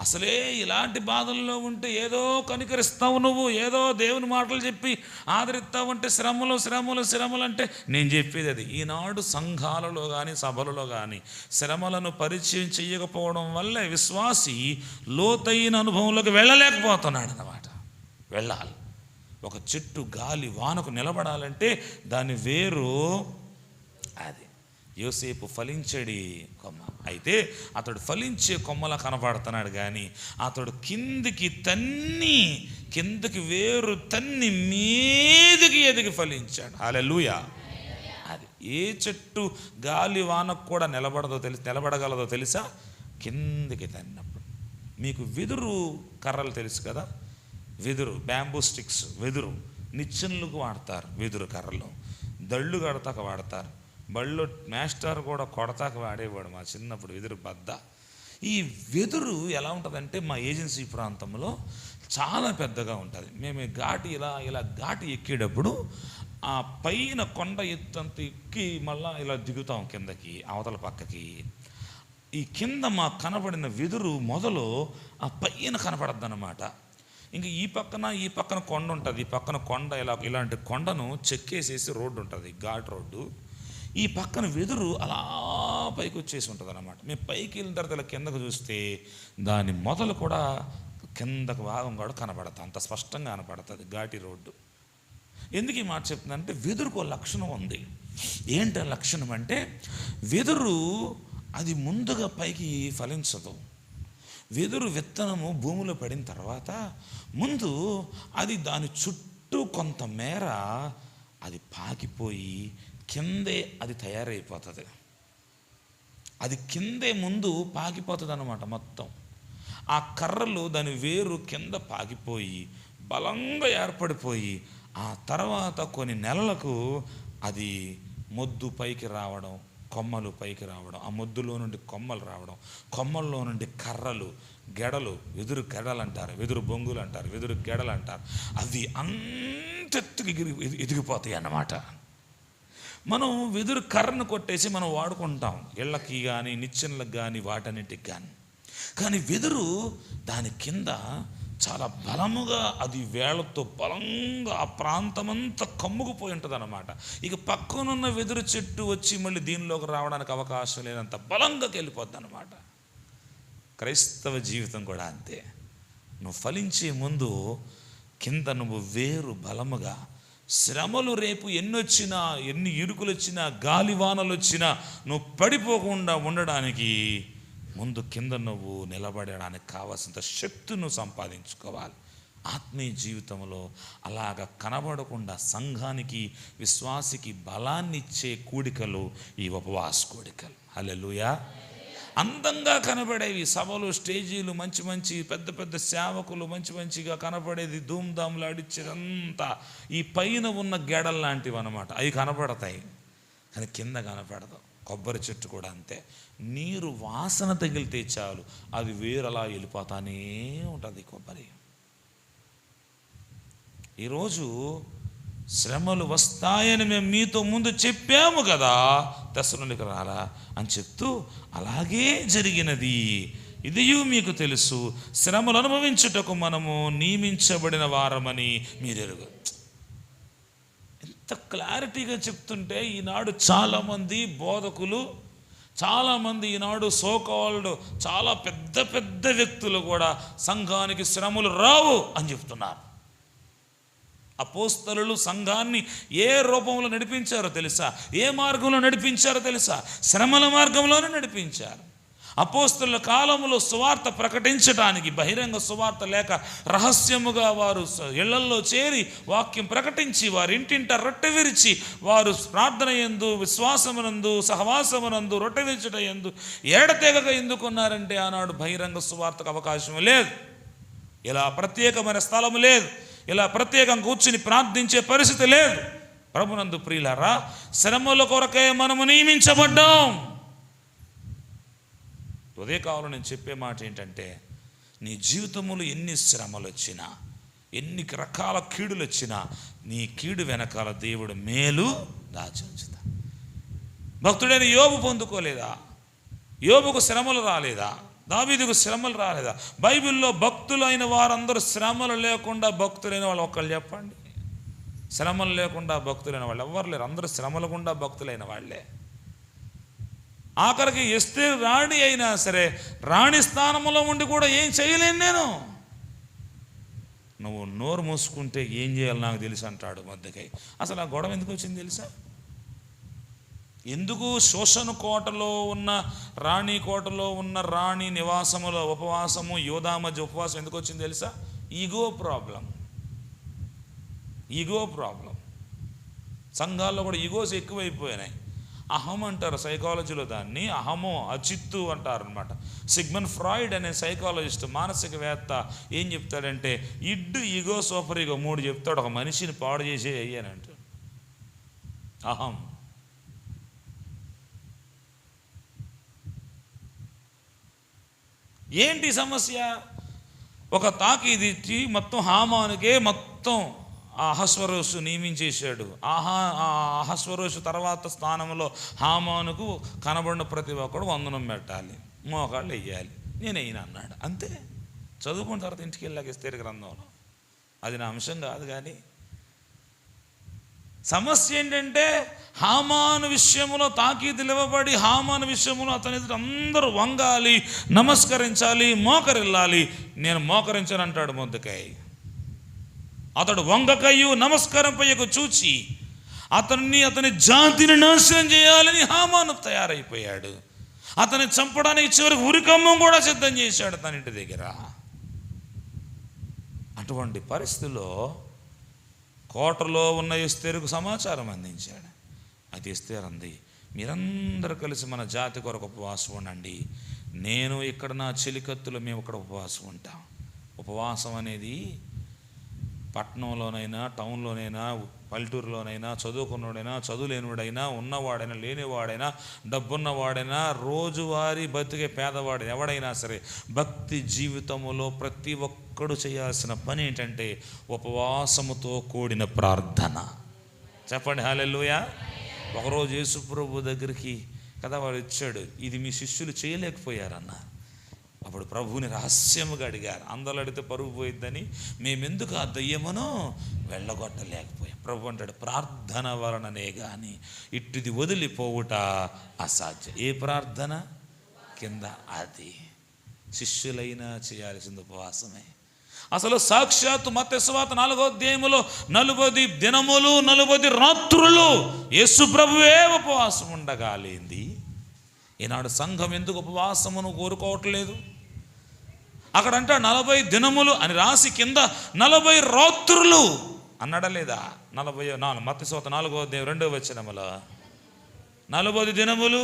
అసలే ఇలాంటి బాధల్లో ఉంటే ఏదో కనికరిస్తావు నువ్వు, ఏదో దేవుని మాటలు చెప్పి ఆదరిస్తావంటే శ్రమలు అంటే నేను చెప్పేది అది. ఈనాడు సంఘాలలో కానీ సభలలో కానీ శ్రమలను పరిచయం చేయకపోవడం వల్ల విశ్వాసి లోతైన అనుభవంలోకి వెళ్ళలేకపోతున్నాడు అన్నమాట. వెళ్ళాలి. ఒక చెట్టు గాలి వానకు నిలబడాలంటే దాని వేరు అది. యోసేపు ఫలించడి కొమ్మ అయితే అతడు ఫలించే కొమ్మలా కనబడుతున్నాడు, కానీ అతడు కిందకి వేరు తన్ని మీదికి ఎదిగి ఫలించాడు. హల్లెలూయా. అది ఏ చెట్టు గాలి వానకు కూడా నిలబడగలదో తెలుసా? కిందికి తన్నప్పుడు. మీకు వెదురు కర్రలు తెలుసు కదా, వెదురు బ్యాంబూ స్టిక్స్, వెదురు నిచ్చెనలకు వాడతారు, వెదురు కర్రలు దళ్ళు కడతాక వాడతారు, బళ్ళు మాస్టర్ కూడా కొడతాక వాడేవాడు మా చిన్నప్పుడు వెదురు బద్ద. ఈ వెదురు ఎలా ఉంటుందంటే మా ఏజెన్సీ ప్రాంతంలో చాలా పెద్దగా ఉంటుంది. మేము ఇలా ఘాటి ఎక్కేటప్పుడు ఆ పైన కొండ ఎత్తంత ఎక్కి మళ్ళీ ఇలా దిగుతాం కిందకి అవతల పక్కకి. ఈ కింద మాకు కనబడిన వెదురు మొదలు ఆ పైన కనపడద్దు అన్నమాట. ఇంక ఈ పక్కన కొండ ఉంటుంది, ఈ పక్కన కొండ ఇలాంటి కొండను చెక్కేసేసి రోడ్డు ఉంటుంది, ఘాట్ రోడ్డు. ఈ పక్కన వెదురు అలా పైకి వచ్చేసి ఉంటుంది అన్నమాట. మేము పైకి వెళ్ళిన తర్వాత ఇలా కిందకు చూస్తే దాని మొదలు కూడా కిందకు భాగం కూడా కనపడుతుంది, అంత స్పష్టంగా కనపడుతుంది ఘాటి రోడ్డు. ఎందుకు ఈ మాట చెప్తుందంటే వెదురుకు ఒక లక్షణం ఉంది. ఏంటి లక్షణం అంటే, వెదురు అది ముందుగా పైకి ఫలించదు. వెదురు విత్తనము భూమిలో పడిన తర్వాత ముందు అది దాని చుట్టూ కొంత మేర అది పాకిపోయి కిందే అది తయారైపోతుంది. అది కిందే ముందు పాకిపోతుంది అన్నమాట మొత్తం. ఆ కర్రలు దాని వేరు కింద పాకిపోయి బలంగా ఏర్పడిపోయి ఆ తర్వాత కొన్ని నెలలకు అది మొద్దు పైకి రావడం, కొమ్మలు పైకి రావడం, ఆ మొద్దులో నుండి కొమ్మలు రావడం, కొమ్మల్లో నుండి కర్రలు, గెడలు, వెదురు గెడలు అంటారు, వెదురు బొంగులు అంటారు, వెదురు గెడలు అంటారు, అవి అంతెత్తుకు ఎదిగిపోతాయి అన్నమాట. మనం వెదురు కర్రను కొట్టేసి మనం వాడుకుంటాం ఇళ్ళకి కానీ నిచ్చెనలకు కానీ వాటన్నిటికి కానీ. కానీ వెదురు దాని కింద చాలా బలముగా అది వేళ్లతో బలంగా ఆ ప్రాంతమంతా కమ్ముకుపోయి ఉంటుంది అన్నమాట. ఇక పక్కనున్న వెదురు చెట్టు వచ్చి మళ్ళీ దీనిలోకి రావడానికి అవకాశం లేనంత బలంగా వెళ్ళిపోద్ది అన్నమాట. క్రైస్తవ జీవితం కూడా అంతే. నువ్వు ఫలించే ముందు కింద నువ్వు వేరు బలముగా, శ్రమలు రేపు ఎన్నొచ్చినా, ఎన్ని ఇరుకులు వచ్చినా, గాలివానలు వచ్చినా నువ్వు పడిపోకుండా ఉండడానికి ముందు కింద నువ్వు నిలబడడానికి కావాల్సినంత శక్తిని సంపాదించుకోవాలి. ఆత్మీయ జీవితంలో అలాగ కనబడకుండా సంఘానికి, విశ్వాసికి బలాన్ని ఇచ్చే కూడికలు ఈ ఉపవాస కూడికలు. హల్లెలూయా. అందంగా కనబడేవి సభలు, స్టేజీలు, మంచి మంచి పెద్ద పెద్ద సేవకులు మంచి మంచిగా కనపడేది, ధూమ్ధాములు ఆడిచ్చేదంతా ఈ పైన ఉన్న గెడలు లాంటివి అన్నమాట. అవి కనపడతాయి కానీ కింద కనపడదు. కొబ్బరి చెట్టు కూడా అంతే. నీరు వాసన తగిలితే చాలు అది వేరలా వెళ్ళిపోతానే ఉంటుంది కొబ్బరి. ఈరోజు శ్రమలు వస్తాయని మేము మీతో ముందు చెప్పాము కదా, తెస్సలోనికీయులకు రాలా అని చెప్తూ అలాగే జరిగినది, ఇదియు మీకు తెలుసు, శ్రమలు అనుభవించుటకు మనము నియమించబడిన వారమని మీరెరుగు. ఎంత క్లారిటీగా చెప్తుంటే ఈనాడు చాలామంది బోధకులు, చాలామంది ఈనాడు సోకాల్డ్ చాలా పెద్ద పెద్ద వ్యక్తులు కూడా సంఘానికి శ్రమలు రావు అని చెప్తున్నారు. అపోస్తలులు సంఘాన్ని ఏ రూపంలో నడిపించారో తెలుసా? ఏ మార్గంలో నడిపించారో తెలుసా? శ్రమల మార్గంలోనే నడిపించారు. అపోస్తలుల కాలంలో సువార్త ప్రకటించడానికి, బహిరంగ సువార్త లేక రహస్యముగా వారు ఇళ్లల్లో చేరి వాక్యం ప్రకటించి, వారి ఇంటింట రొట్టె విరిచి, వారు ప్రార్థన యందు, విశ్వాసమునందు, సహవాసమునందు, రొట్టె విరుచుట యందు ఏడతెగక ఎందుకున్నారంటే ఆనాడు బహిరంగ సువార్తకు అవకాశం లేదు, ఇలా ప్రత్యేకమైన స్థలము లేదు, ఇలా ప్రత్యేకంగా కూర్చుని ప్రార్థించే పరిస్థితి లేదు. ప్రభునందు ప్రియులారా, శ్రమల కొరకే మనము నియమించబడ్డాం. ఉదయకాలంలో నేను చెప్పే మాట ఏంటంటే, నీ జీవితంలో ఎన్ని శ్రమలు వచ్చినా, ఎన్ని రకాల కీడులు వచ్చినా, నీ కీడు వెనకాల దేవుడు మేలు దాచి ఉంచుతా. భక్తుడైన యోబు పొందుకోలేదా? యోబుకు శ్రమలు రాలేదా? దావీదుకు శ్రమలు రాలేదా? బైబిల్లో భక్తులైన వారందరూ శ్రమలు లేకుండా భక్తులైన వాళ్ళు ఒకళ్ళు చెప్పండి. శ్రమలు లేకుండా భక్తులైన వాళ్ళు ఎవరు లేరు. అందరూ శ్రమలు గుండా భక్తులైన వాళ్ళే. ఆఖరికి ఎస్తేరు రాణి అయినా సరే రాణి స్థానంలో ఉండి కూడా ఏం చేయలేను నేను. నువ్వు నోరు మూసుకుంటే ఏం చేయాలి నాకు తెలుసు అంటాడు మధ్యకై. అసలు ఆ గొడవ ఎందుకు వచ్చింది తెలుసా? ఎందుకు శోషణ కోటలో ఉన్న రాణి కోటలో ఉన్న రాణి నివాసములో ఉపవాసము, యోధా మధ్య ఉపవాసం ఎందుకు వచ్చింది తెలుసా? Ego problem. Ego problem. సంఘాల్లో కూడా ఈగోస్ ఎక్కువైపోయినాయి. అహం అంటారు సైకాలజీలో దాన్ని. అహము, అచిత్తు అంటారు అనమాట. సిగ్మండ్ ఫ్రాయిడ్ అనే సైకాలజిస్ట్, మానసికవేత్త ఏం చెప్తాడంటే, ఇడ్, ఈగో, సూపర్ ఈగో 3 చెప్తాడు. ఒక మనిషిని పాడు చేసే అయ్యానంట అహం. ఏంటి సమస్య? ఒక తాకీదు ఇచ్చి మొత్తం హామానుకే మొత్తం అహస్వరోషు నియమించేశాడు. అహస్వరోషు తర్వాత స్థానంలో హామానుకు కనబడిన ప్రతి ఒక్కడు వందనం పెట్టాలి, మోకాళ్ళు వెయ్యాలి. నేను అయినా అన్నాడు. అంతే. చదువుకున్న తర్వాత ఇంటికి వెళ్ళాక ఎస్తేరు గ్రంథంలో అది నా అంశం కాదు. కానీ సమస్య ఏంటంటే, హామాను విషయంలో తాకీదులు ఇవ్వబడి హామాను విషయంలో అతని అందరూ వంగాలి, నమస్కరించాలి, మోకరిల్లాలి. నేను మోకరించనంటాడు మొర్దెకై. అతడు వంగకయ్యు నమస్కారంపయ్యకు చూచి అతని జాతిని నాశనం చేయాలని హామాను తయారైపోయాడు. అతన్ని చంపడానికి చివరికి ఉరికమ్మం కూడా సిద్ధం చేశాడు తన ఇంటి దగ్గర. అటువంటి పరిస్థితుల్లో కోటలో ఉన్న ఎస్తేరుకు సమాచారం అందించాడు. అది ఎస్తేరు అంది, మీరందరూ కలిసి మన జాతి కొరకు ఉపవాసం ఉండండి, నేను ఇక్కడ నా చెలికత్తులు మేము ఇక్కడ ఉపవాసం ఉంటాం. ఉపవాసం అనేది పట్టణంలోనైనా టౌన్లోనైనా పల్లెటూరులోనైనా చదువుకున్నవాడైనా చదువు లేనివాడైనా ఉన్నవాడైనా లేనివాడైనా డబ్బున్నవాడైనా రోజువారీ బతికే పేదవాడు ఎవడైనా సరే భక్తి జీవితంలో ప్రతి ఒక్కడు చేయాల్సిన పని ఏంటంటే ఉపవాసముతో కూడిన ప్రార్థన. చెప్పండి హల్లెలూయా. ఒకరోజు యేసు ప్రభు దగ్గరికి కదా వాడు ఇచ్చాడు, ఇది మీ శిష్యులు చేయలేకపోయారన్న. అప్పుడు ప్రభువుని రహస్యముగా అడిగారు. అందరూ అడిగితే పరుగు పోయిద్దని మేమెందుకు ఆ దయ్యమును వెళ్ళగొట్టలేకపోయాం. ప్రభు అంటాడు, ప్రార్థన వలననే కానీ ఇట్టుది వదిలిపోవుట అసాధ్యం. ఏ ప్రార్థన కింద అది శిష్యులైనా చేయాల్సింది ఉపవాసమే. అసలు సాక్షాత్తు మత్తయి సువార్త 4వ అధ్యాయములో 40 దినములు 40 రాత్రులు యేసు ప్రభువే ఉపవాసం ఉండగాలేంది. ఈనాడు సంఘం ఎందుకు ఉపవాసమును కోరుకోవట్లేదు? అక్కడ అంటే 40 దినములు అని రాసి కింద 40 రాత్రులు అన్నాడా లేదా? 44 మత్తయి సువార్త 4వ అధ్యాయం 2వ వచనములో 40 దినములు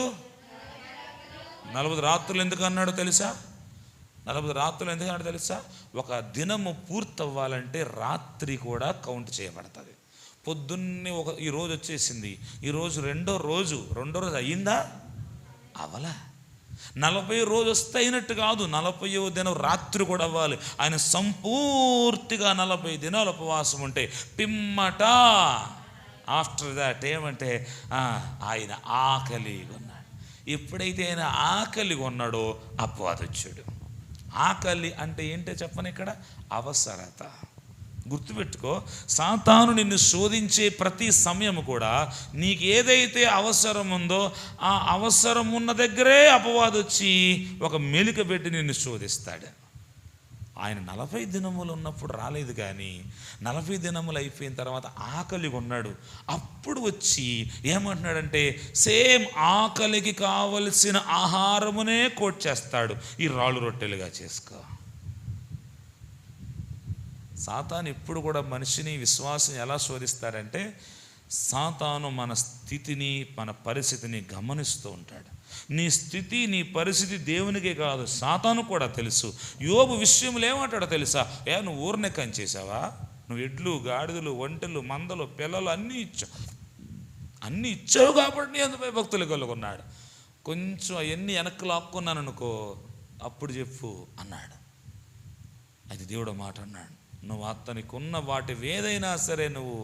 40 రాత్రులు ఎందుకు అన్నాడో తెలుసా? 40 రాత్రులు ఎందుకు అన్నాడో తెలుసా? ఒక దినము పూర్తవ్వాలంటే రాత్రి కూడా కౌంట్ చేయబడుతుంది. పొద్దున్నే ఈరోజు వచ్చేసింది, ఈరోజు రెండో రోజు అయ్యిందా? అవలా. 40 రోజు వస్తే అయినట్టు కాదు, 40వ దినం రాత్రి కూడా అవ్వాలి. ఆయన సంపూర్తిగా 40 దినాలు ఉపవాసం ఉంటే పిమ్మట ఆఫ్టర్ దాట్ ఏమంటే ఆయన ఆకలి కొన్నాడు. ఎప్పుడైతే ఆయన ఆకలి కొన్నాడో అపవాదొచ్చాడు. ఆకలి అంటే ఏంటో చెప్పని ఇక్కడ అవసరత. గుర్తుపెట్టుకో, సాతాను నిన్ను శోధించే ప్రతి సమయం కూడా నీకు ఏదైతే అవసరం ఉందో ఆ అవసరం ఉన్న దగ్గరే అపవాదొచ్చి ఒక మెలిక పెట్టి నిన్ను శోధిస్తాడు. ఆయన 40 దినములు ఉన్నప్పుడు రాలేదు, కానీ 40 దినములు అయిపోయిన తర్వాత ఆకలి కొన్నాడు. అప్పుడు వచ్చి ఏమంటున్నాడంటే సేమ్ ఆకలికి కావలసిన ఆహారమునే కోట్ చేస్తాడు, ఈ రాళ్ళు రొట్టెలుగా చేసుకో. సాతాను ఎప్పుడు కూడా మనిషిని విశ్వాసం ఎలా శోధిస్తాడంటే సాతాను మన స్థితిని మన పరిస్థితిని గమనిస్తూ ఉంటాడు. నీ స్థితి నీ పరిస్థితి దేవునికే కాదు సాతాను కూడా తెలుసు. యోబు విషయంలో ఏమంటాడో తెలుసా? నువ్వు ఊరినే కంచేసావా? నువ్వు ఎడ్లు గాడిదలు ఒంటెలు మందలు పిల్లలు అన్నీ ఇచ్చావు కాబట్టి నీ అందుపై భక్తులు కలుగున్నాడు. కొంచెం అవన్నీ వెనక్కి లాక్కున్నాను అనుకో అప్పుడు చెప్పు అన్నాడు. అది దేవుడు మాట అన్నాడు. నువ్వు అతనికి ఉన్న వాటి ఏదైనా సరే నువ్వు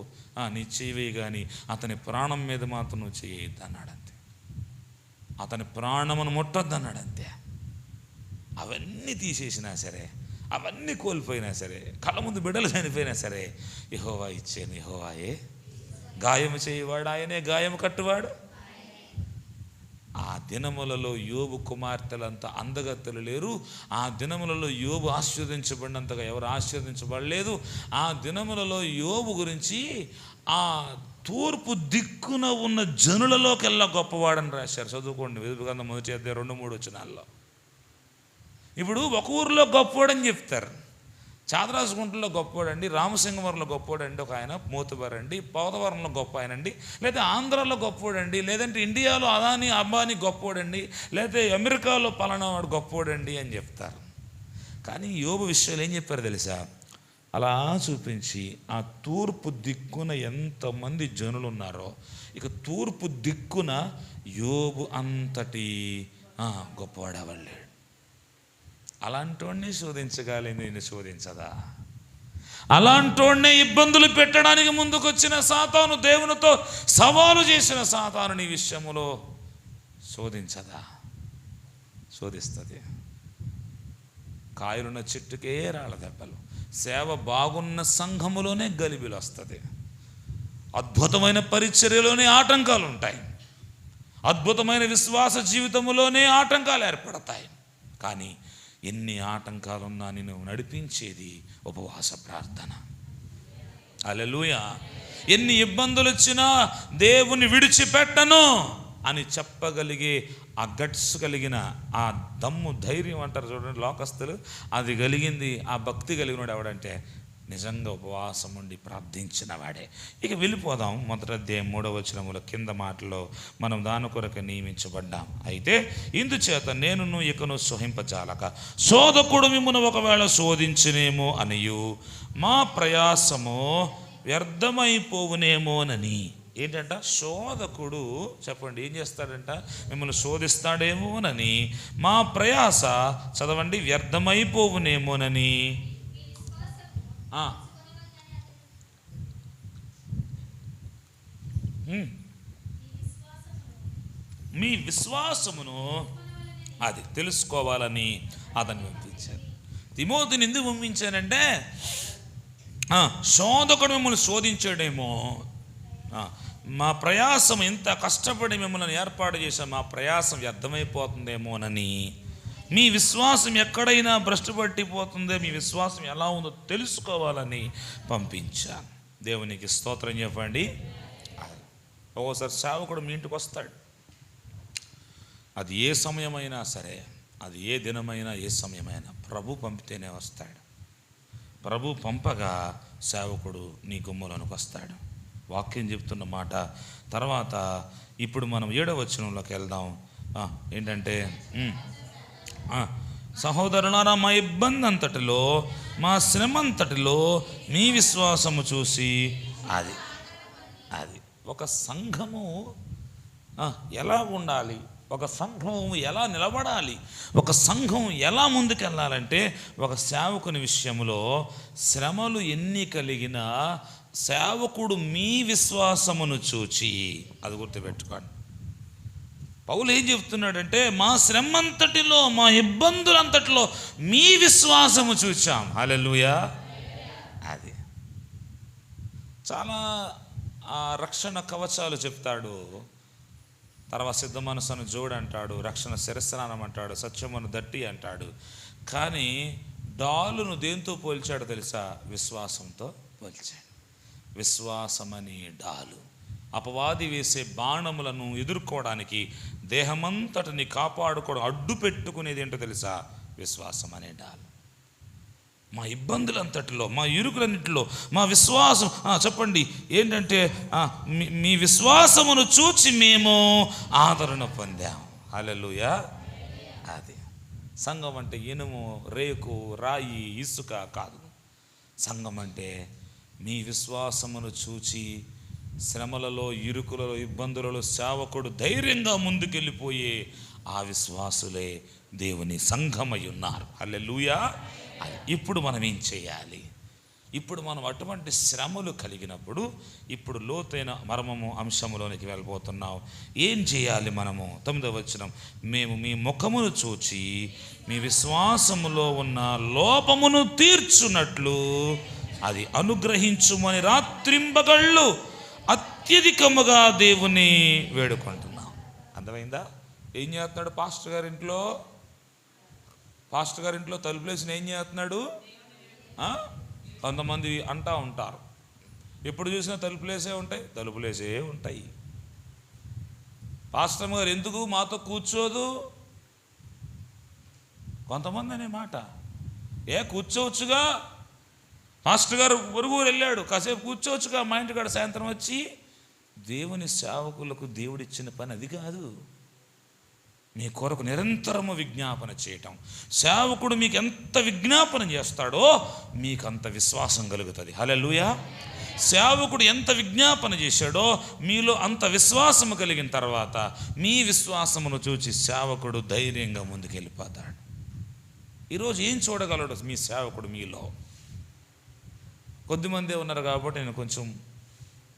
నీ చెయ్యి కానీ అతని ప్రాణం మీద మాత్రం నువ్వు చేయొద్దు అన్నాడు. అంతే, అతని ప్రాణమును ముట్టొద్దు అన్నాడు. అంతే. అవన్నీ తీసేసినా సరే, అవన్నీ కోల్పోయినా సరే, కళ్ళ ముందు బిడ్డలు చనిపోయినా సరే, యెహోవా ఇచ్చేను యెహోవాయే, గాయము చేయవాడు ఆయనే, గాయము కట్టువాడు. ఆ దినములలో యోబు కుమార్తెలంతా అందగత్తెలు లేరు. ఆ దినములలో యోబు ఆశీర్వదించబడినంతగా ఎవరు ఆశీర్వదించబడలేదు. ఆ దినములలో యోబు గురించి ఆ తూర్పు దిక్కున ఉన్న జనులలోకెల్లా గొప్పవాడని రాశారు. చదువుకోండి, విధులు గ్రంథం 1వ అధ్యాయం 2-3 వచనాల్లో. ఇప్పుడు ఒక ఊరిలో గొప్పవాడని చెప్తారు. చాదరాజగుంటలో గొప్పవాడండి, రామసింగవరంలో గొప్పవాడండి ఒక ఆయన, మోతుబారండి, పోతవరంలో గొప్ప ఆయనండి, లేదా ఆంధ్రాలో గొప్పవాడండి, లేదంటే ఇండియాలో అదాని అంబానీ గొప్పవాడండి, లేదా అమెరికాలో పలానా వాడు గొప్పవాడండి అని చెప్తారు. కానీ యోబు విషయాలు ఏం చెప్పారు తెలుసా? అలా చూపించి ఆ తూర్పు దిక్కున ఎంతమంది జనులు ఉన్నారో ఇక తూర్పు దిక్కున యోబు అంతటి గొప్పవాడవలేడు. అలాంటోడిని శోధించగలిగింది, నిన్ను శోధించదా? అలాంటోడినే ఇబ్బందులు పెట్టడానికి ముందుకొచ్చిన సాతాను, దేవునితో సవాలు చేసిన సాతాను నీ విషయములో శోధించదా? శోధిస్తుంది. కాయలున్న చెట్టుకే రాళ్ళ దెబ్బలు. సేవ బాగున్న సంఘములోనే గలిబిలు వస్తుంది. అద్భుతమైన పరిచర్యలోనే ఆటంకాలు ఉంటాయి. అద్భుతమైన విశ్వాస జీవితంలోనే ఆటంకాలు ఏర్పడతాయి. కానీ ఎన్ని ఆటంకాలున్నా నిన్ను నడిపించేది ఉపవాస ప్రార్థన. హల్లెలూయా. ఎన్ని ఇబ్బందులు వచ్చినా దేవుని విడిచిపెట్టను అని చెప్పగలిగే ఆ గట్స్ కలిగిన ఆ దమ్ము ధైర్యం అంటారు చూడండి లోకస్తులు, అది కలిగింది ఆ భక్తి కలిగినవాడు ఎవడంటే నిజంగా ఉపవాసం ఉండి ప్రార్థించిన వాడే. ఇక వెళ్ళిపోదాం. మొదటి అధ్యాయం 3వ వచనముల కింద మాటలో మనం దాని కొరకు నియమించబడ్డాం. అయితే ఇందుచేత నేనును ఇకను సహింపజాలక శోధకుడు మిమ్మును ఒకవేళ శోధించునేమో అనియు మా ప్రయాసము వ్యర్థమైపోవునేమోనని. ఏంటంట? శోధకుడు చెప్పండి ఏం చేస్తాడంట? మిమ్మల్ని శోధిస్తాడేమోనని మా ప్రయాస చదవండి వ్యర్థమైపోవునేమోనని. మీ విశ్వాసమును అది తెలుసుకోవాలని అతన్ని పంపించారు. తిమోతిని ఎందుకు పంపించానంటే శోధకుడు మిమ్మల్ని శోధించాడేమో, మా ప్రయాసం ఎంత కష్టపడి మిమ్మల్ని ఏర్పాటు చేశాం, మా ప్రయాసం వ్యర్థమైపోతుందేమోనని, మీ విశ్వాసం ఎక్కడైనా భ్రష్టుపట్టిపోతుందో, మీ విశ్వాసం ఎలా ఉందో తెలుసుకోవాలని పంపించాను. దేవునికి స్తోత్రం చెప్పండి. ఒక్కోసారి సేవకుడు మీ ఇంటికి వస్తాడు. అది ఏ సమయమైనా సరే, అది ఏ దినమైనా ఏ సమయమైనా ప్రభు పంపితేనే వస్తాడు. ప్రభు పంపగా సేవకుడు నీ గుమ్మలోనికి వస్తాడు. వాక్యం చెప్తున్న మాట. తర్వాత ఇప్పుడు మనం 7వ వచనంలోకి వెళ్దాం. ఏంటంటే సహోదరులారా, మా ఇబ్బంది అంతటిలో, మా శ్రమంతటిలో మీ విశ్వాసము చూసి అది ఒక సంఘము ఎలా ఉండాలి, ఒక సంఘం ఎలా నిలబడాలి, ఒక సంఘం ఎలా ముందుకెళ్ళాలంటే ఒక సేవకుని విషయంలో శ్రమలు ఎన్ని కలిగినా సేవకుడు మీ విశ్వాసమును చూచి, అది గుర్తుపెట్టుకోండి. పౌలు ఏం చెప్తున్నాడంటే మా శ్రమంతటిలో, మా ఇబ్బందులంతటిలో మీ విశ్వాసము చూచాం. హల్లెలూయా. అది చాలా రక్షణ కవచాలు చెప్తాడు. తర్వాత సిద్ధ మనసును జోడు అంటాడు, రక్షణ శిరస్నానం అంటాడు, సత్యమును దట్టి అంటాడు. కానీ డాలును దేంతో పోల్చాడు తెలుసా? విశ్వాసంతో పోల్చాడు. విశ్వాసమని డాలు అపవాది వేసే బాణములను ఎదుర్కోవడానికి, దేహమంతటిని కాపాడుకోవడం, అడ్డు పెట్టుకునేది ఏంటో తెలుసా? విశ్వాసం అనే డాలు. మా ఇబ్బందులంతటిలో, మా ఇరుకులన్నింటిలో మా విశ్వాసం చెప్పండి ఏంటంటే మీ విశ్వాసమును చూచి మేము ఆదరణ పొందాం. హల్లెలూయా. అది సంఘం అంటే ఇనుము, రేకు, రాయి, ఇసుక కాదు. సంఘం అంటే మీ విశ్వాసమును చూచి శ్రమలలో, ఇరుకులలో, ఇబ్బందులలో సేవకుడు ధైర్యంగా ముందుకెళ్ళిపోయే ఆ విశ్వాసులే దేవుని సంఘమై ఉన్నారు. హల్లెలూయా. ఇప్పుడు మనం ఏం చేయాలి? ఇప్పుడు మనం అటువంటి శ్రమలు కలిగినప్పుడు ఇప్పుడు లోతైన మర్మము అంశములోనికి వెళ్ళిపోతున్నాం. ఏం చేయాలి మనము? 9వ వచనం, మేము మీ ముఖమును చూచి మీ విశ్వాసములో ఉన్న లోపమును తీర్చున్నట్లు అది అనుగ్రహించుమని రాత్రింబగళ్ళు అత్యధికముగా దేవుని వేడుకుంటున్నాం. అర్థమైందా? ఏం చేస్తున్నాడు పాస్టర్ గారింట్లో తలుపులేసిన ఏం చేస్తున్నాడు? కొంతమంది అంటూ ఉంటారు, ఎప్పుడు చూసినా తలుపులేసే ఉంటాయి. పాస్టర్ గారు ఎందుకు మాతో కూర్చోదు? కొంతమంది అనే మాట. కూర్చోవచ్చుగా, పాస్టర్ గారు పొరుగురు వెళ్ళాడు, కాసేపు కూర్చోవచ్చుగా, మా ఇంటికాడ సాయంత్రం వచ్చి. దేవుని సేవకులకు దేవుడిచ్చిన పని అది కాదు. మీ కొరకు నిరంతరము విజ్ఞాపన చేయటం. సేవకుడు మీకు ఎంత విజ్ఞాపన చేస్తాడో మీకు అంత విశ్వాసం కలుగుతుంది. హల్లెలూయా. సేవకుడు ఎంత విజ్ఞాపన చేశాడో మీలో అంత విశ్వాసము కలిగిన తర్వాత మీ విశ్వాసమును చూచి సేవకుడు ధైర్యంగా ముందుకెళ్ళిపోతాడు. ఈరోజు ఏం చూడగలడు మీ సేవకుడు మీలో? కొద్దిమందే ఉన్నారు కాబట్టి నేను కొంచెం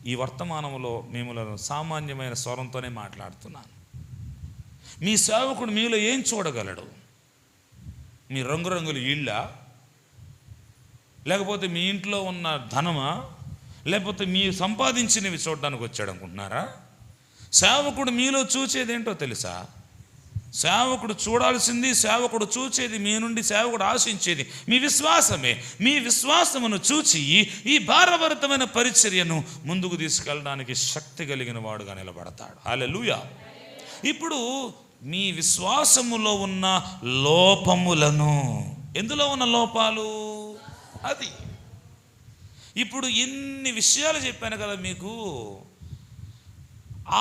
ఈ వర్తమానంలో మిమ్మల్ని సామాన్యమైన స్వరంతోనే మాట్లాడుతున్నాను. మీ సేవకుడు మీలో ఏం చూడగలడు? మీ రంగురంగుల ఇళ్ళ, లేకపోతే మీ ఇంట్లో ఉన్న ధనమా, లేకపోతే మీ సంపాదించినవి చూడడానికి వచ్చాడు అనుకుంటున్నారా? సేవకుడు మీలో చూచేదేంటో తెలుసా? సేవకుడు చూడాల్సింది, సేవకుడు చూచేది, మీ నుండి సేవకుడు ఆశించేది మీ విశ్వాసమే. మీ విశ్వాసమును చూచి ఈ భారభరితమైన పరిచర్యను ముందుకు తీసుకెళ్ళడానికి శక్తి కలిగిన వాడుగా నిలబడతాడు. హల్లెలూయా. ఇప్పుడు మీ విశ్వాసములో ఉన్న లోపములను, ఎందులో ఉన్న లోపాలు అది. ఇప్పుడు ఎన్ని విషయాలు చెప్పాను కదా మీకు.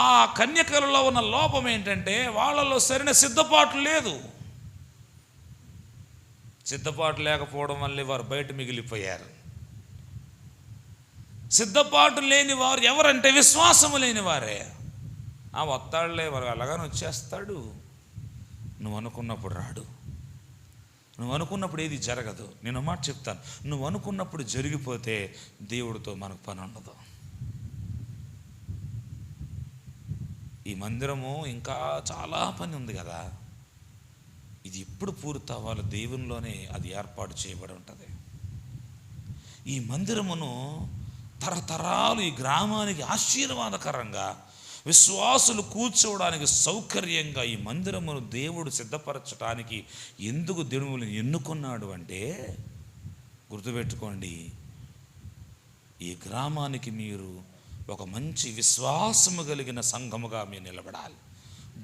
ఆ కన్యకలలో ఉన్న లోపం ఏంటంటే వాళ్ళలో సరైన సిద్ధపాటు లేదు. సిద్ధపాటు లేకపోవడం వల్లే వారు బయట మిగిలిపోయారు. సిద్ధపాటు లేని వారు ఎవరంటే విశ్వాసము లేని వారే. వస్తాడులే, వారు అలాగానే వచ్చేస్తాడు. నువ్వు అనుకున్నప్పుడు రాడు. నువ్వు అనుకున్నప్పుడు ఏది జరగదు. నేను మాట చెప్తాను, నువ్వు అనుకున్నప్పుడు జరిగిపోతే దేవుడితో మనకు పని ఉండదు. ఈ మందిరము ఇంకా చాలా పని ఉంది కదా. ఇది ఎప్పుడు పూర్తి అవ్వాలి? దేవునిలోనే అది ఏర్పాటు చేయబడి ఉంటుంది. ఈ మందిరమును తరతరాలు ఈ గ్రామానికి ఆశీర్వాదకరంగా, విశ్వాసులు కూర్చోవడానికి సౌకర్యంగా ఈ మందిరమును దేవుడు సిద్ధపరచడానికి ఎందుకు దేవుని ఎన్నుకున్నాడు అంటే, గుర్తుపెట్టుకోండి, ఈ గ్రామానికి మీరు ఒక మంచి విశ్వాసము కలిగిన సంఘముగా మీరు నిలబడాలి.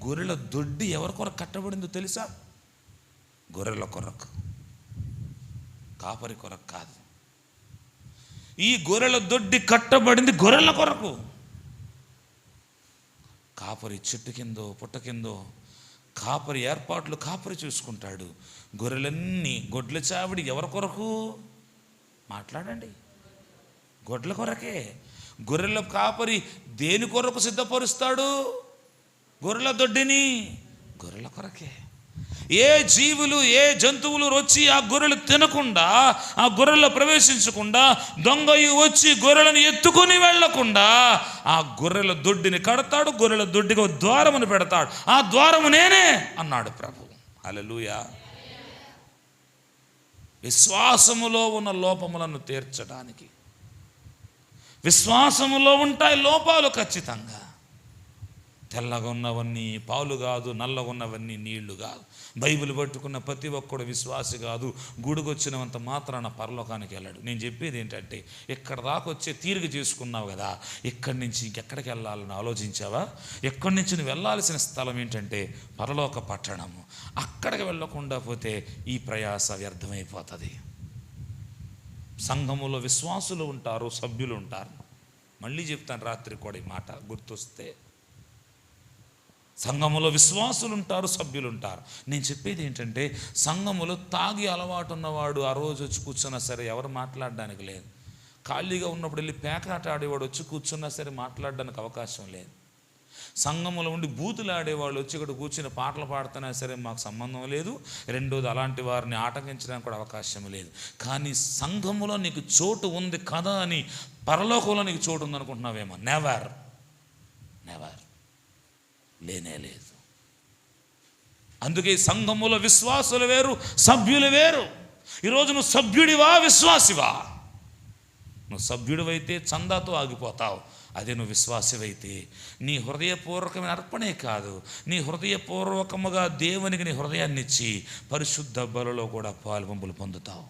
గొర్రెల దొడ్డి ఎవరి కొరకు కట్టబడిందో తెలుసా? గొర్రెల కొరకు, కాపరి కొరకు కాదు. ఈ గొర్రెల దొడ్డి కట్టబడింది గొర్రెల కొరకు. కాపరి చెట్టు కిందో పుట్ట కిందో కాపరి ఏర్పాట్లు కాపరి చూసుకుంటాడు. గొర్రెలన్నీ, గొడ్ల చావిడి ఎవరి కొరకు? మాట్లాడండి, గొడ్ల కొరకే. గొర్రెల కాపరి దేని కొరకు సిద్ధపరుస్తాడు? గొర్రెల దొడ్డిని గొర్రెల కొరకే. ఏ జీవులు, ఏ జంతువులు వచ్చి ఆ గొర్రెలు తినకుండా, ఆ గొర్రెల్లో ప్రవేశించకుండా, దొంగయు వచ్చి గొర్రెలను ఎత్తుకొని వెళ్లకుండా ఆ గొర్రెల దొడ్డిని కడతాడు. గొర్రెల దొడ్డికి ఒక ద్వారమును పెడతాడు. ఆ ద్వారము నేనే అన్నాడు ప్రభు. హల్లెలూయా. విశ్వాసములో ఉన్న లోపములను తీర్చడానికి. విశ్వాసములో ఉంటాయి లోపాలు ఖచ్చితంగా. తెల్లగా ఉన్నవన్నీ పాలు కాదు, నల్లగా ఉన్నవన్నీ నీళ్లు కాదు. బైబిల్ పట్టుకున్న ప్రతి ఒక్కడు విశ్వాసి కాదు. గూడుకొచ్చినంత మాత్రాన పరలోకానికి వెళ్ళాడు. నేను చెప్పేది ఏంటంటే, ఇక్కడ దాకా వచ్చే తీరిక చేసుకున్నావు కదా, ఇక్కడి నుంచి ఇంకెక్కడికి వెళ్ళాలని ఆలోచించావా? ఎక్కడి నుంచి నువ్వు వెళ్ళాల్సిన స్థలం ఏంటంటే పరలోక పట్టణము. అక్కడికి వెళ్ళకుండా పోతే ఈ ప్రయాస వ్యర్థమైపోతుంది. సంఘములో విశ్వాసులు ఉంటారు, సభ్యులు ఉంటారు. మళ్ళీ చెప్తాను రాత్రి కూడా ఈ మాట గుర్తొస్తే. సంఘములో విశ్వాసులు ఉంటారు, సభ్యులు ఉంటారు. నేను చెప్పేది ఏంటంటే, సంఘములో తాగి అలవాటు ఉన్నవాడు ఆ రోజు వచ్చి కూర్చున్నా సరే ఎవరు మాట్లాడడానికి లేదు. ఖాళీగా ఉన్నప్పుడు వెళ్ళి పేకాట ఆడేవాడు వచ్చి కూర్చున్నా సరే మాట్లాడడానికి అవకాశం లేదు. సంఘములో ఉండి బూతులు ఆడేవాళ్ళు వచ్చి ఇక్కడ కూర్చుని పాటలు పాడుతున్నా సరే మాకు సంబంధం లేదు. రెండోది, అలాంటి వారిని ఆటంకించడానికి కూడా అవకాశం లేదు. కానీ సంఘములో నీకు చోటు ఉంది కదా అని పరలోకంలో నీకు చోటు ఉందనుకుంటున్నావేమో. నెవర్ నెవర్, లేనే లేదు. అందుకే సంఘములో విశ్వాసులు వేరు, సభ్యులు వేరు. ఈరోజు నువ్వు సభ్యుడివా, విశ్వాసివా? నువ్వు సభ్యుడివైతే చందాతో ఆగిపోతావు. అదే నువ్వు విశ్వాసివైతే నీ హృదయపూర్వకమైన అర్పణే కాదు, నీ హృదయపూర్వకముగా దేవునికి నీ హృదయాన్ని ఇచ్చి పరిశుద్ధ బలులో కూడా పాలుపంపులు పొందుతావు.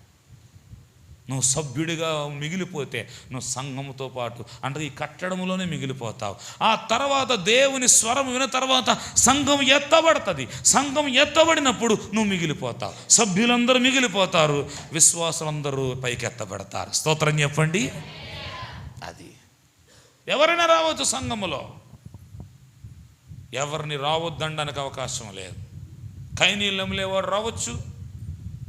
నువ్వు సభ్యుడిగా మిగిలిపోతే నువ్వు సంఘముతో పాటు అంటే ఈ కట్టడంలోనే మిగిలిపోతావు. ఆ తర్వాత దేవుని స్వరం విన్న తర్వాత సంఘం ఎత్తబడుతుంది. సంఘం ఎత్తబడినప్పుడు నువ్వు మిగిలిపోతావు. సభ్యులందరూ మిగిలిపోతారు, విశ్వాసులందరూ పైకెత్తబడతారు. స్తోత్రం చెప్పండి. అది ఎవరైనా రావచ్చు సంఘములో, ఎవరిని రావద్దనడానికి అవకాశం లేదు. కైనీళ్ళంలేవాడు రావచ్చు,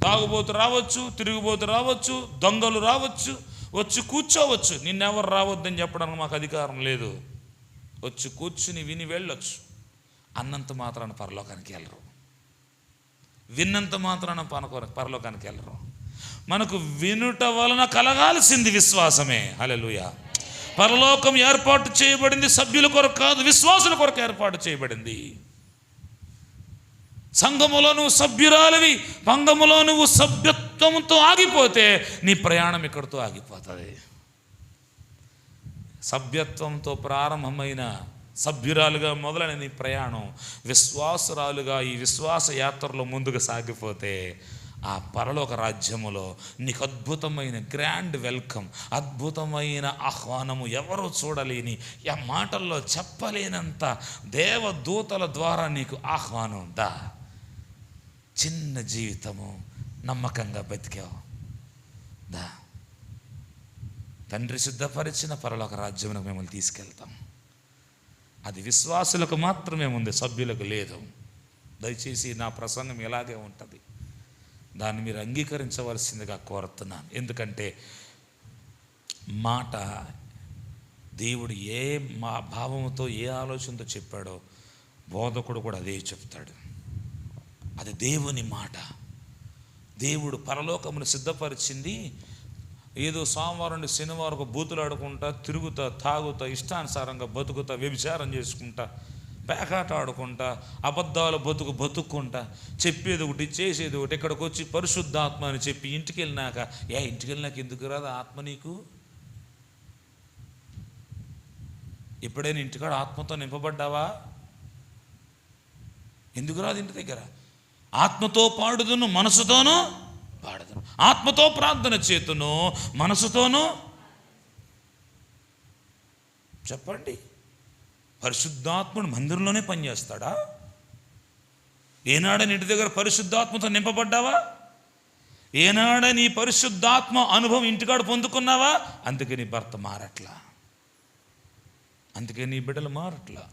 తాగుబోతు రావచ్చు, తిరుగుబోతు రావచ్చు, దొంగలు రావచ్చు, వచ్చి కూర్చోవచ్చు. నిన్నెవరు రావద్దని చెప్పడానికి మాకు అధికారం లేదు. వచ్చి కూర్చుని విని వెళ్ళొచ్చు. అన్నంత మాత్రాన పరలోకానికి వెళ్ళరు, విన్నంత మాత్రాన పరలోకానికి వెళ్ళరు. మనకు వినుట వలన కలగాల్సింది విశ్వాసమే. హల్లెలూయా. పరలోకం ఏర్పాటు చేయబడింది సభ్యుల కొరకు కాదు, విశ్వాసుల కొరకు ఏర్పాటు చేయబడింది. సంఘములో నువ్వు సభ్యురాలివి, పంగములో నువ్వు సభ్యత్వంతో ఆగిపోతే నీ ప్రయాణం ఇక్కడితో ఆగిపోతుంది. సభ్యత్వంతో ప్రారంభమైన సభ్యురాలుగా మొదలైన నీ ప్రయాణం విశ్వాసురాలుగా ఈ విశ్వాస యాత్రలో ముందుకు సాగిపోతే ఆ పరలోక రాజ్యములో నీకు అద్భుతమైన గ్రాండ్ వెల్కమ్, అద్భుతమైన ఆహ్వానము, ఎవరో చూడలేని, ఆ మాటల్లో చెప్పలేనంత దేవదూతల ద్వారా నీకు ఆహ్వానం. దా, చిన్న జీవితము, నమ్మకంగా బతికావు, దా, తండ్రి సిద్ధపరిచిన పరలోక రాజ్యమునకు మిమ్మల్ని తీసుకెళ్తాం. అది విశ్వాసులకు మాత్రమే ఉంది, సభ్యులకు లేదు. దయచేసి నా ప్రసంగం ఇలాగే ఉంటుంది, దాన్ని మీరు అంగీకరించవలసిందిగా కోరుతున్నాను. ఎందుకంటే మాట దేవుడు ఏ భావంతో, ఏ ఆలోచనతో చెప్పాడో బోధకుడు కూడా అదే చెప్తాడు. అది దేవుని మాట. దేవుడు పరలోకమును సిద్ధపరిచింది ఏదో సోమవారం నుండి శనివారం బూతులు ఆడుకుంటా, తిరుగుతా, తాగుతా, ఇష్టానుసారంగా బతుకుతా, వ్యభిచారం చేసుకుంటా, పేకాట ఆడుకుంటా, అబద్ధాలు బతుక్కుంటా, చెప్పేది ఒకటి చేసేది ఒకటి. ఇక్కడికి వచ్చి పరిశుద్ధాత్మ అని చెప్పి ఇంటికి వెళ్ళినాక, ఇంటికి వెళ్ళినాక ఎందుకు రాదు ఆత్మ నీకు? ఎప్పుడైనా ఇంటికాడ ఆత్మతో నింపబడ్డావా? ఎందుకు రాదు ఇంటి దగ్గర? ఆత్మతో పాడుదును, మనసుతోనూ పాడుదును. ఆత్మతో ప్రార్థన చేతును, మనసుతోనూ. చెప్పండి, పరిశుద్ధాత్ముడు మందిరంలోనే పనిచేస్తాడా? ఏనాడని ఇంటి దగ్గర పరిశుద్ధాత్మతో నింపబడ్డావా? ఏనాడని నీ పరిశుద్ధాత్మ అనుభవం ఇంటికాడ పొందుకున్నావా? అందుకే నీ భర్త మారట్లా, అందుకే నీ బిడ్డలు మారట్లా,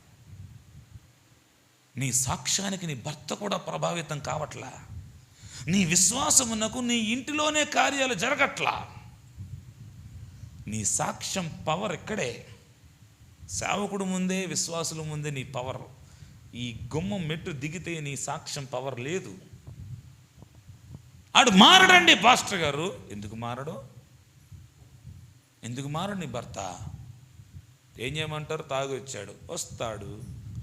నీ సాక్ష్యానికి నీ భర్త కూడా ప్రభావితం కావట్లా, నీ విశ్వాసమునకు నీ ఇంటిలోనే కార్యాలు జరగట్లా. నీ సాక్ష్యం పవర్ ఇక్కడే, సేవకుడు ముందే, విశ్వాసుల ముందే నీ పవర్. ఈ గుమ్మం మెట్టు దిగితే నీ సాక్ష్యం పవర్ లేదు. ఆడు మారడండి పాస్టర్ గారు. ఎందుకు మారడు? ఎందుకు మారడు నీ భర్త? ఏం చేయమంటారు? తాగొచ్చాడు, వస్తాడు,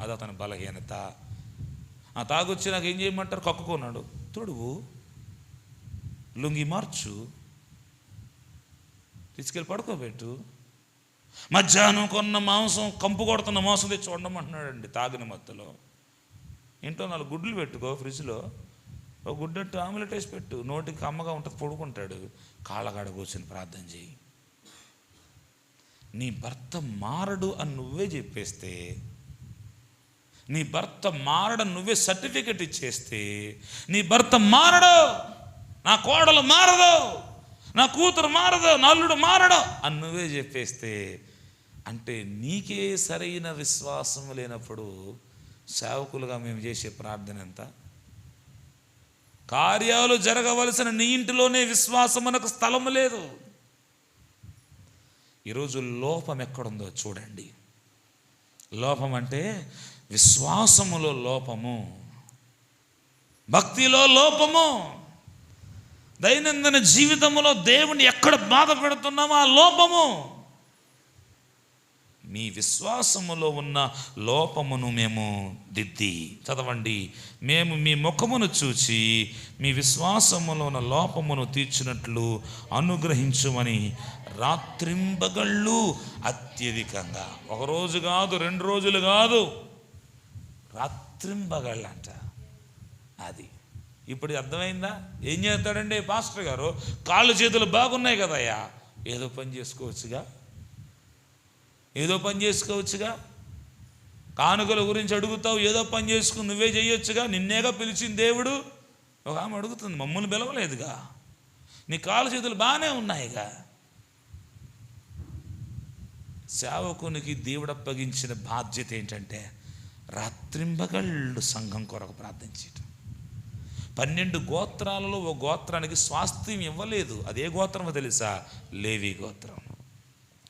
అది అతని బలహీనత. ఆ తాగొచ్చి నాకు ఏం చేయమంటారు? కక్కుకున్నాడు, తొడువు, లుంగి మార్చు, తీసుకెళ్ళి పడుకోబెట్టు. మధ్యాహ్నం కొన్న మాంసం, కంపు కొడుతున్న మాంసం తెచ్చి వండమంటున్నాడండి తాగిన మత్తులో. ఇంట్లో 4 గుడ్లు పెట్టుకో, ఫ్రిడ్జ్లో ఒక గుడ్డట్టు ఆమ్లెట్ వేసి పెట్టు, నోటికి అమ్మగా ఉంటుంది, పడుకుంటాడు. కాళ్ళగాడ కూర్చొని ప్రార్థన చేయి. నీ భర్త మారడు అని నువ్వే చెప్పేస్తే, నీ భర్త మారడం నువ్వే సర్టిఫికెట్ ఇచ్చేస్తే, నీ భర్త మారడు, నా కోడలు మారదు, నా కూతురు మారదు, నా అల్లుడు మారడు అని నువ్వే చెప్పేస్తే, అంటే నీకే సరైన విశ్వాసం లేనప్పుడు సేవకులుగా మేము చేసే ప్రార్థన ఎంత? కార్యాలు జరగవలసిన నీ ఇంటిలోనే విశ్వాసమునకు స్థలము లేదు. ఈరోజు లోపం ఎక్కడుందో చూడండి. లోపం అంటే విశ్వాసములో లోపము, భక్తిలో లోపము, దైనందిన జీవితంలో దేవుని ఎక్కడ బాధ పెడుతున్నామో ఆ లోపము. మీ విశ్వాసములో ఉన్న లోపమును మేము దిద్ది, చదవండి, మేము మీ ముఖమును చూచి మీ విశ్వాసములో ఉన్న లోపమును తీర్చినట్లు అనుగ్రహించుమని రాత్రింబగళ్ళు అత్యధికంగా, 1 రోజు కాదు, 2 రోజులు కాదు, రాత్రింబగళ్ళు అంట. అది ఇప్పుడు అర్థమైందా? ఏం చేస్తాడండి పాస్టర్ గారు? కాళ్ళు చేతులు బాగున్నాయి కదయ్యా, ఏదో పని చేసుకోవచ్చుగా, ఏదో పని చేసుకోవచ్చుగా. కానుకల గురించి అడుగుతావు, ఏదో పని చేసుకుని నువ్వే చేయొచ్చుగా, నిన్నేగా పిలిచింది దేవుడు. ఒక ఆమె అడుగుతుంది, మమ్మల్ని పిలవలేదుగా, నీ కాళ్ళు చేతులు బాగానే ఉన్నాయిగా. సేవకునికి దేవుడు అప్పగించిన బాధ్యత ఏంటంటే రాత్రింబగళ్ళు సంఘం కొరకు ప్రార్థించటం. 12 గోత్రాలలో ఒక గోత్రానికి స్వాస్థ్యం ఇవ్వలేదు. అదే గోత్రమో తెలుసా? లేవి గోత్రం.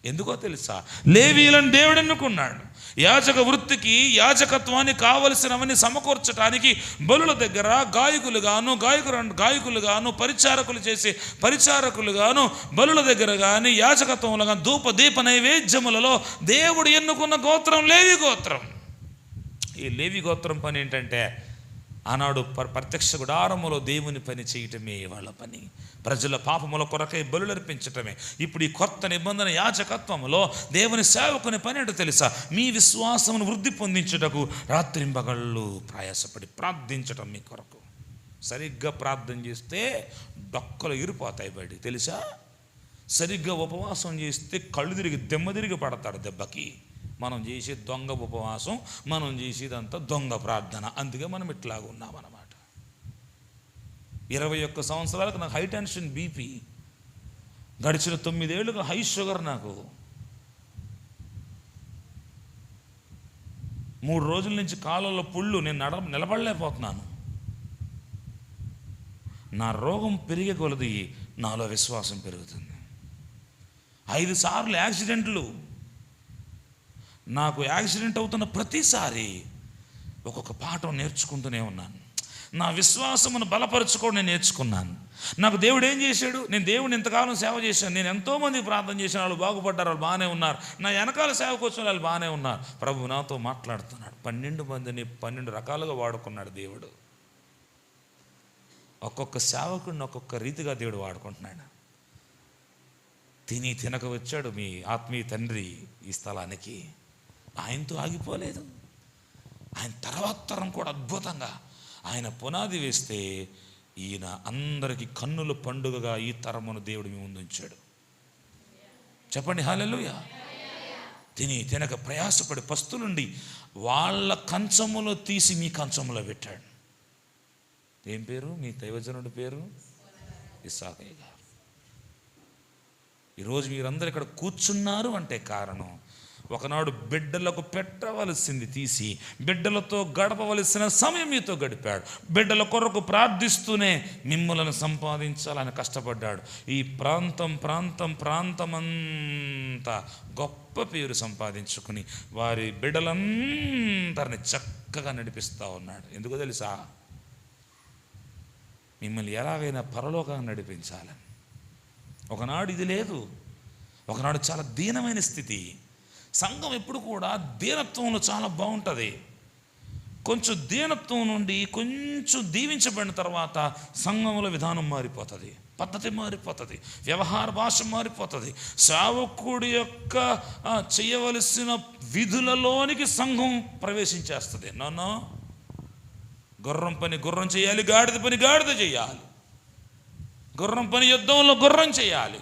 ఎందుకో తెలుసా? లేవీలను దేవుడు ఎన్నుకున్నాడు. యాజక వృత్తికి, యాజకత్వానికి కావలసినవన్నీ సమకూర్చడానికి బలుల దగ్గర గాయకులు గాను, పరిచారకులు చేసే పరిచారకులు గాను, బలుల దగ్గర కానీ, యాజకత్వంలో కానీ, ధూప దీప నైవేద్యములలో దేవుడు ఎన్నుకున్న గోత్రం లేవి గోత్రం. ఈ లేవి గోత్రం పని ఏంటంటే, ఆనాడు ప్రత్యక్ష గుడారములో దేవుని పని చేయటమే వాళ్ళ పని. ప్రజల పాపముల కొరకై బలులర్పించటమే. ఇప్పుడు ఈ కొత్త నిబంధన యాజకత్వములో దేవుని సేవకుని పని ఏంటో తెలుసా? మీ విశ్వాసమును వృద్ధి పొందించుటకు రాత్రింబగళ్ళు ప్రయాసపడి ప్రార్థించటం మీ కొరకు. సరిగ్గా ప్రార్థన చేస్తే డొక్కలు ఎగిరిపోతాయి బయటికి, తెలుసా? సరిగ్గా ఉపవాసం చేస్తే కళ్ళు తిరిగి దెమ్మ తిరిగి పడతాడు దెబ్బకి. మనం చేసే దొంగ ఉపవాసం, మనం చేసేదంతా దొంగ ప్రార్థన. అందుకే మనం ఇట్లాగా ఉన్నామన్నమాట. 21 సంవత్సరాలకు నాకు హై టెన్షన్, బీపీ. గడిచిన 9 ఏళ్ళుగా హై షుగర్. నాకు 3 రోజుల నుంచి కాళ్ళల్లో పుళ్ళు, నేను నిలబడలేకపోతున్నాను. నా రోగం పెరిగే కొలది నాలో విశ్వాసం పెరుగుతుంది. 5 సార్లు యాక్సిడెంట్లు. నాకు యాక్సిడెంట్ అవుతున్న ప్రతిసారి ఒక్కొక్క పాఠం నేర్చుకుంటూనే ఉన్నాను. నా విశ్వాసమును బలపరుచుకోవడం నేను నేర్చుకున్నాను. నాకు దేవుడు ఏం చేశాడు? నేను దేవుడిని ఇంతకాలం సేవ చేశాను. నేను ఎంతోమందికి ప్రార్థన చేశాను, వాళ్ళు బాగుపడ్డారు, వాళ్ళు బాగానే ఉన్నారు. నా వెనకాల సేవకు వచ్చిన వాళ్ళు బాగానే ఉన్నారు. ప్రభు నాతో మాట్లాడుతున్నాడు. 12 మందిని 12 రకాలుగా వాడుకున్నాడు దేవుడు. ఒక్కొక్క సేవకుడిని ఒక్కొక్క రీతిగా దేవుడు వాడుకుంటున్నాడు. తిని తినక వచ్చాడు మీ ఆత్మీయ తండ్రి ఈ స్థలానికి. ఆయనతో ఆగిపోలేదు. ఆయన తర్వాత తరం కూడా అద్భుతంగా ఆయన పునాది వేస్తే ఈయన అందరికీ కన్నుల పండుగగా ఈ తరమును దేవుడు మీ ముందు ఉంచాడు. చెప్పండి హల్లెలూయా. తిని తినక ప్రయాసపడి పస్తులుండి వాళ్ళ కంచములో తీసి మీ కంచములో పెట్టాడు. ఏం పేరు? మీ దైవజనుడి పేరు ఇస్సాకయ్య గారు. ఈరోజు మీరందరూ ఇక్కడ కూర్చున్నారు అంటే కారణం, ఒకనాడు బిడ్డలకు పెట్టవలసింది తీసి బిడ్డలతో గడపవలసిన సమయం మీతో గడిపాడు. బిడ్డల కొరకు ప్రార్థిస్తూనే మిమ్మల్ని సంపాదించాలని కష్టపడ్డాడు. ఈ ప్రాంతమంతా గొప్ప పేరు సంపాదించుకుని వారి బిడ్డలందరినీ చక్కగా నడిపిస్తూ ఉన్నాడు. ఎందుకో తెలుసా? మిమ్మల్ని ఎలాగైనా పరలోకంగా నడిపించాలని. ఒకనాడు ఇది లేదు, ఒకనాడు చాలా దీనమైన స్థితి. సంఘం ఎప్పుడు కూడా దీనత్వంలో చాలా బాగుంటుంది. కొంచెం దీనత్వం నుండి కొంచెం దీవించబడిన తర్వాత సంఘంలో విధానం మారిపోతుంది, పద్ధతి మారిపోతుంది, వ్యవహార భాష మారిపోతుంది. సేవకుడి యొక్క చేయవలసిన విధులలోనికి సంఘం ప్రవేశించేస్తుంది. నన్ను గుర్రం పని గుర్రం చేయాలి, గాడిద పని గాడిద చేయాలి. గుర్రం పని యుద్ధంలో గుర్రం చేయాలి.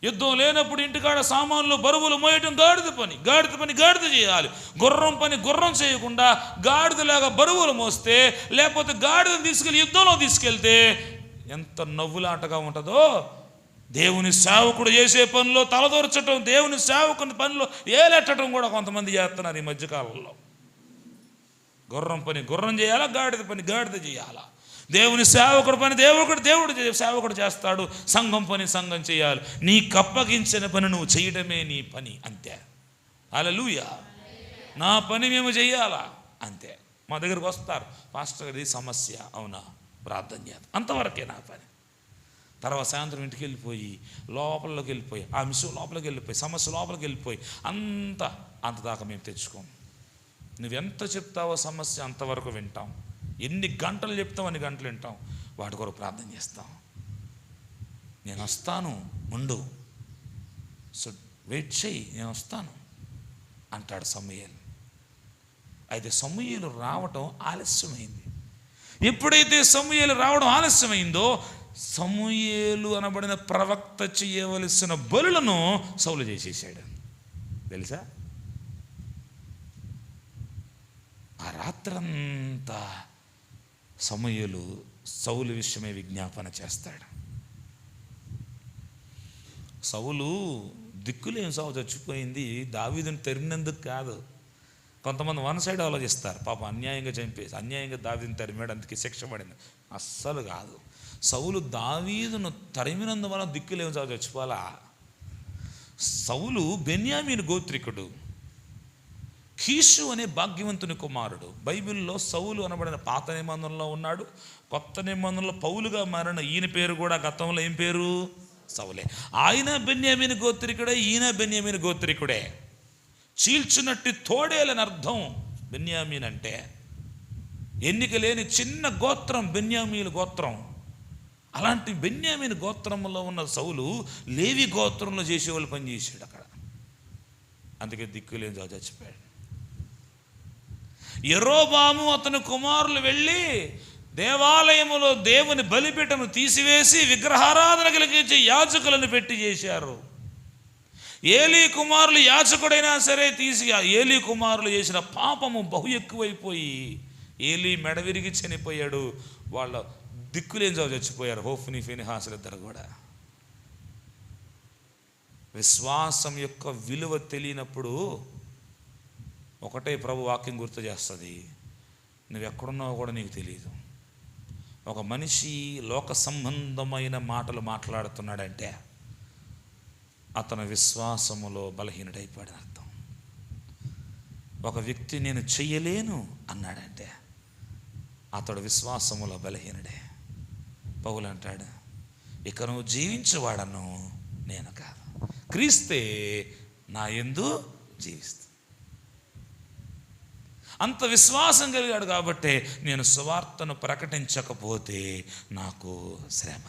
యుద్ధం లేనప్పుడు ఇంటికాడ సామాన్లు బరువులు మోయటం గాడిద పని, గాడిద పని గాడిద చేయాలి. గుర్రం పని గుర్రం చేయకుండా గాడిదలాగా బరువులు మోస్తే, లేకపోతే గాడిదను తీసుకెళ్ళి యుద్ధంలో తీసుకెళ్తే ఎంత నవ్వులాటగా ఉంటుందో. దేవుని సేవకుడు చేసే పనిలో తలదూర్చటం, దేవుని సేవకుని పనిలో ఏలెట్టడం కూడా కొంతమంది చేస్తున్నారు ఈ మధ్యకాలంలో. గుర్రం పని గుర్రం చేయాలా, గాడిద పని గాడిద చేయాలా. దేవుని సేవకుడు పని దేవుడు సేవకుడు చేస్తాడు, సంఘం పని సంఘం చేయాలి. నీకు అప్పగించిన పని నువ్వు చేయడమే నీ పని, అంతే. హల్లెలూయా. నా పని మేము చేయాలా, అంతే. మా దగ్గరకు వస్తారు, పాస్టర్ గారి సమస్య, అవునా, ప్రార్థన చేయాలి, అంతవరకే నా పని. తర్వాత సాయంత్రం ఇంటికి వెళ్ళిపోయి లోపలికి వెళ్ళిపోయి ఆ మిషన్ లోపలికి వెళ్ళిపోయి సమస్య లోపలికి వెళ్ళిపోయి అంతదాకా మేము తెచ్చుకోము. నువ్వెంత చెప్తావో సమస్య అంతవరకు వింటాం. ఎన్ని గంటలు చెప్తావు అన్ని గంటలు వింటాం. వాటి కొరకు ప్రార్థన చేస్తాం. నేను వస్తాను, ఉండు, సో వెయిట్ చేయి, నేను వస్తాను అంటాడు సమూయేలు. అయితే సమూయేలు రావటం ఆలస్యమైంది. ఎప్పుడైతే సమూయేలు రావడం ఆలస్యమైందో, సమూయేలు అనబడిన ప్రవక్త చేయవలసిన బలులను సౌలు చేసేసాడు. తెలుసా? ఆ రాత్రంతా సమూయేలు సౌలు విషయమే విజ్ఞాపన చేస్తాడు. సౌలు దిక్కులేని సావు చచ్చిపోయింది దావీదుని తరిమినందుకు కాదు. కొంతమంది వన్ సైడ్ ఆలోచిస్తారు, పాప అన్యాయంగా చంపేసి అన్యాయంగా దావీదుని తరిమాడు అందుకే శిక్ష పడింది. అస్సలు కాదు. సౌలు దావీదును తరిమినందువల్ల దిక్కులేని సావు చచ్చిపోవాలా? సౌలు బెన్యామీను గోత్రికుడు, కీషు అనే భాగ్యవంతుని కుమారుడు. బైబిల్లో సౌలు అనబడిన పాత నిబంధనలో ఉన్నాడు, కొత్త నిబంధనలో పౌలుగా మారిన ఈయన పేరు కూడా గతంలో ఏం పేరు? సౌలే. ఆయన బెన్యామీను గోత్రికుడే, ఈయన బెన్యామీను గోత్రికుడే. చీల్చునట్టి తోడేలని అర్థం బెన్యామీన్ అంటే. ఎన్నిక లేని చిన్న గోత్రం బెన్యామీను గోత్రం. అలాంటి బెన్యామీను గోత్రంలో ఉన్న సౌలు లేవి గోత్రంలో చేసేవాళ్ళు పనిచేసాడు అక్కడ. అందుకే దిక్కులేని చచ్చిపోయాడు. యెరోబాము అతని కుమారులు వెళ్ళి దేవాలయములో దేవుని బలిపీఠను తీసివేసి విగ్రహారాధన కలిగించే యాజకులను పెట్టి చేశారు. ఏలీ కుమారులు యాజకుడైనా సరే తీసి ఏలీ కుమారులు చేసిన పాపము బహు ఎక్కువైపోయి ఏలీ మెడ విరిగి చనిపోయాడు. వాళ్ళ దిక్కులేని చచ్చిపోయారు. హోఫ్ని ఫీనెహాసులు ఇద్దరు కూడా. విశ్వాసం యొక్క విలువ తెలియనప్పుడు ఒకటే ప్రభు వాక్యం గుర్తు చేస్తుంది, నువ్వు ఎక్కడున్నావో కూడా నీకు తెలియదు. ఒక మనిషి లోక సంబంధమైన మాటలు మాట్లాడుతున్నాడంటే అతను విశ్వాసములో బలహీనుడైపోయాడని అర్థం. ఒక వ్యక్తి నేను చెయ్యలేను అన్నాడంటే అతడు విశ్వాసములో బలహీనుడే. పౌలు అంటాడు, ఇక నువ్వు జీవించేవాడను నేను కాదు, క్రీస్తే నా యందు జీవిస్తా. అంత విశ్వాసం కలిగాడు కాబట్టి నేను సువార్తను ప్రకటించకపోతే నాకు శ్రమ.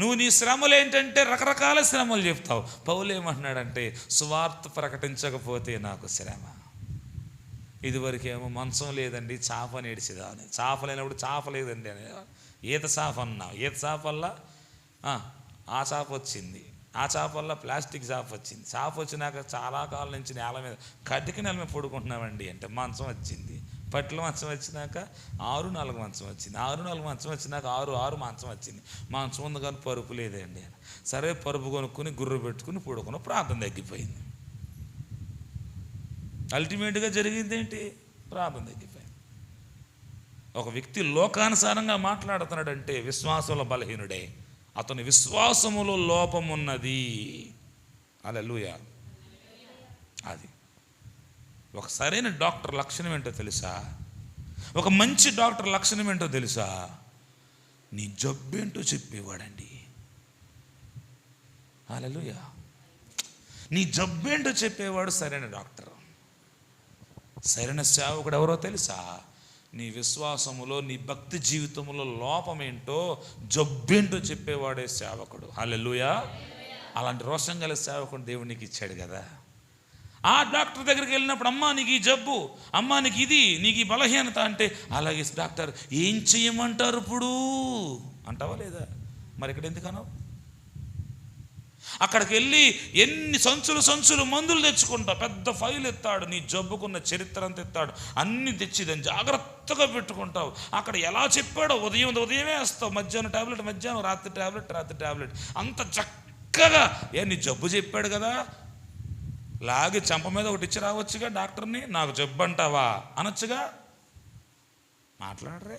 నువ్వు నీ శ్రమలు ఏంటంటే రకరకాల శ్రమలు చెప్తావు. పౌలు ఏమంటున్నాడంటే సువార్త ప్రకటించకపోతే నాకు శ్రమ. ఇదివరకేమో మంచం లేదండి చాప నేడిచిదా అని, చాప లేనప్పుడు చాప లేదండి అని ఈత చాప అన్నావు. ఈత చాప వల్ల ఆ చాప వచ్చింది, ఆ చాప వల్ల ప్లాస్టిక్ చాప వచ్చింది. చాప వచ్చినాక చాలా కాలం నుంచి నేల మీద కటిక నేల మీద పడుకుంటున్నామండి అంటే మంచం వచ్చింది. పట్ల మంచం వచ్చినాక 6-4 మంచం వచ్చింది. 6-4 మంచం వచ్చినాక 6-6 మంచం వచ్చింది. మంచం ఉంది కానీ పరుపు లేదండి. సరే పరుపు కొనుక్కొని గుర్రు పెట్టుకుని పడుకున్న ప్రార్థన తగ్గిపోయింది. అల్టిమేట్గా జరిగింది ఏంటి? ప్రార్థన తగ్గిపోయింది. ఒక వ్యక్తి లోకానుసారంగా మాట్లాడుతున్నాడంటే విశ్వాసంలో బలహీనుడే. అతని విశ్వాసములో లోపమున్నది. హల్లెలూయా. అది ఒక సరైన డాక్టర్ లక్షణం ఏంటో తెలుసా? ఒక మంచి డాక్టర్ లక్షణం ఏంటో తెలుసా? నీ జబ్బేంటో చెప్పేవాడండి. హల్లెలూయా. నీ జబ్బేంటో చెప్పేవాడు సరైన డాక్టర్. సరైన సేవకుడు ఎవరో తెలుసా? నీ విశ్వాసములో నీ భక్తి జీవితంలో లోపమేంటో జబ్బేంటో చెప్పేవాడే సేవకుడు. హల్లెలూయా. అలాంటి రోషం గల సేవకుడు దేవుడు నీకు ఇచ్చాడు కదా. ఆ డాక్టర్ దగ్గరికి వెళ్ళినప్పుడు అమ్మా నీకు ఈ జబ్బు, అమ్మా నీకు ఇది, నీకు ఈ బలహీనత అంటే అలాగే డాక్టర్ ఏం చెయ్యమంటారు ఇప్పుడు అంటావా లేదా? మరి ఇక్కడ ఎందుకనో? అక్కడికి వెళ్ళి ఎన్ని సంచులు మందులు తెచ్చుకుంటా, పెద్ద ఫైల్ ఎత్తాడు, నీ జబ్బుకున్న చరిత్ర అంతా ఎత్తాడు, అన్ని తెచ్చి దాన్ని జాగ్రత్తగా పెట్టుకుంటావు. అక్కడ ఎలా చెప్పాడో ఉదయమే వేస్తావు, మధ్యాహ్నం టాబ్లెట్ మధ్యాహ్నం, రాత్రి టాబ్లెట్ అంత చక్కగా. నీ జబ్బు చెప్పాడు కదా, లాగి చెంప మీద ఒకటి ఇచ్చి రావచ్చుగా డాక్టర్ని. నాకు జబ్బు అంటావా అనొచ్చుగా. మాట్లాడరే.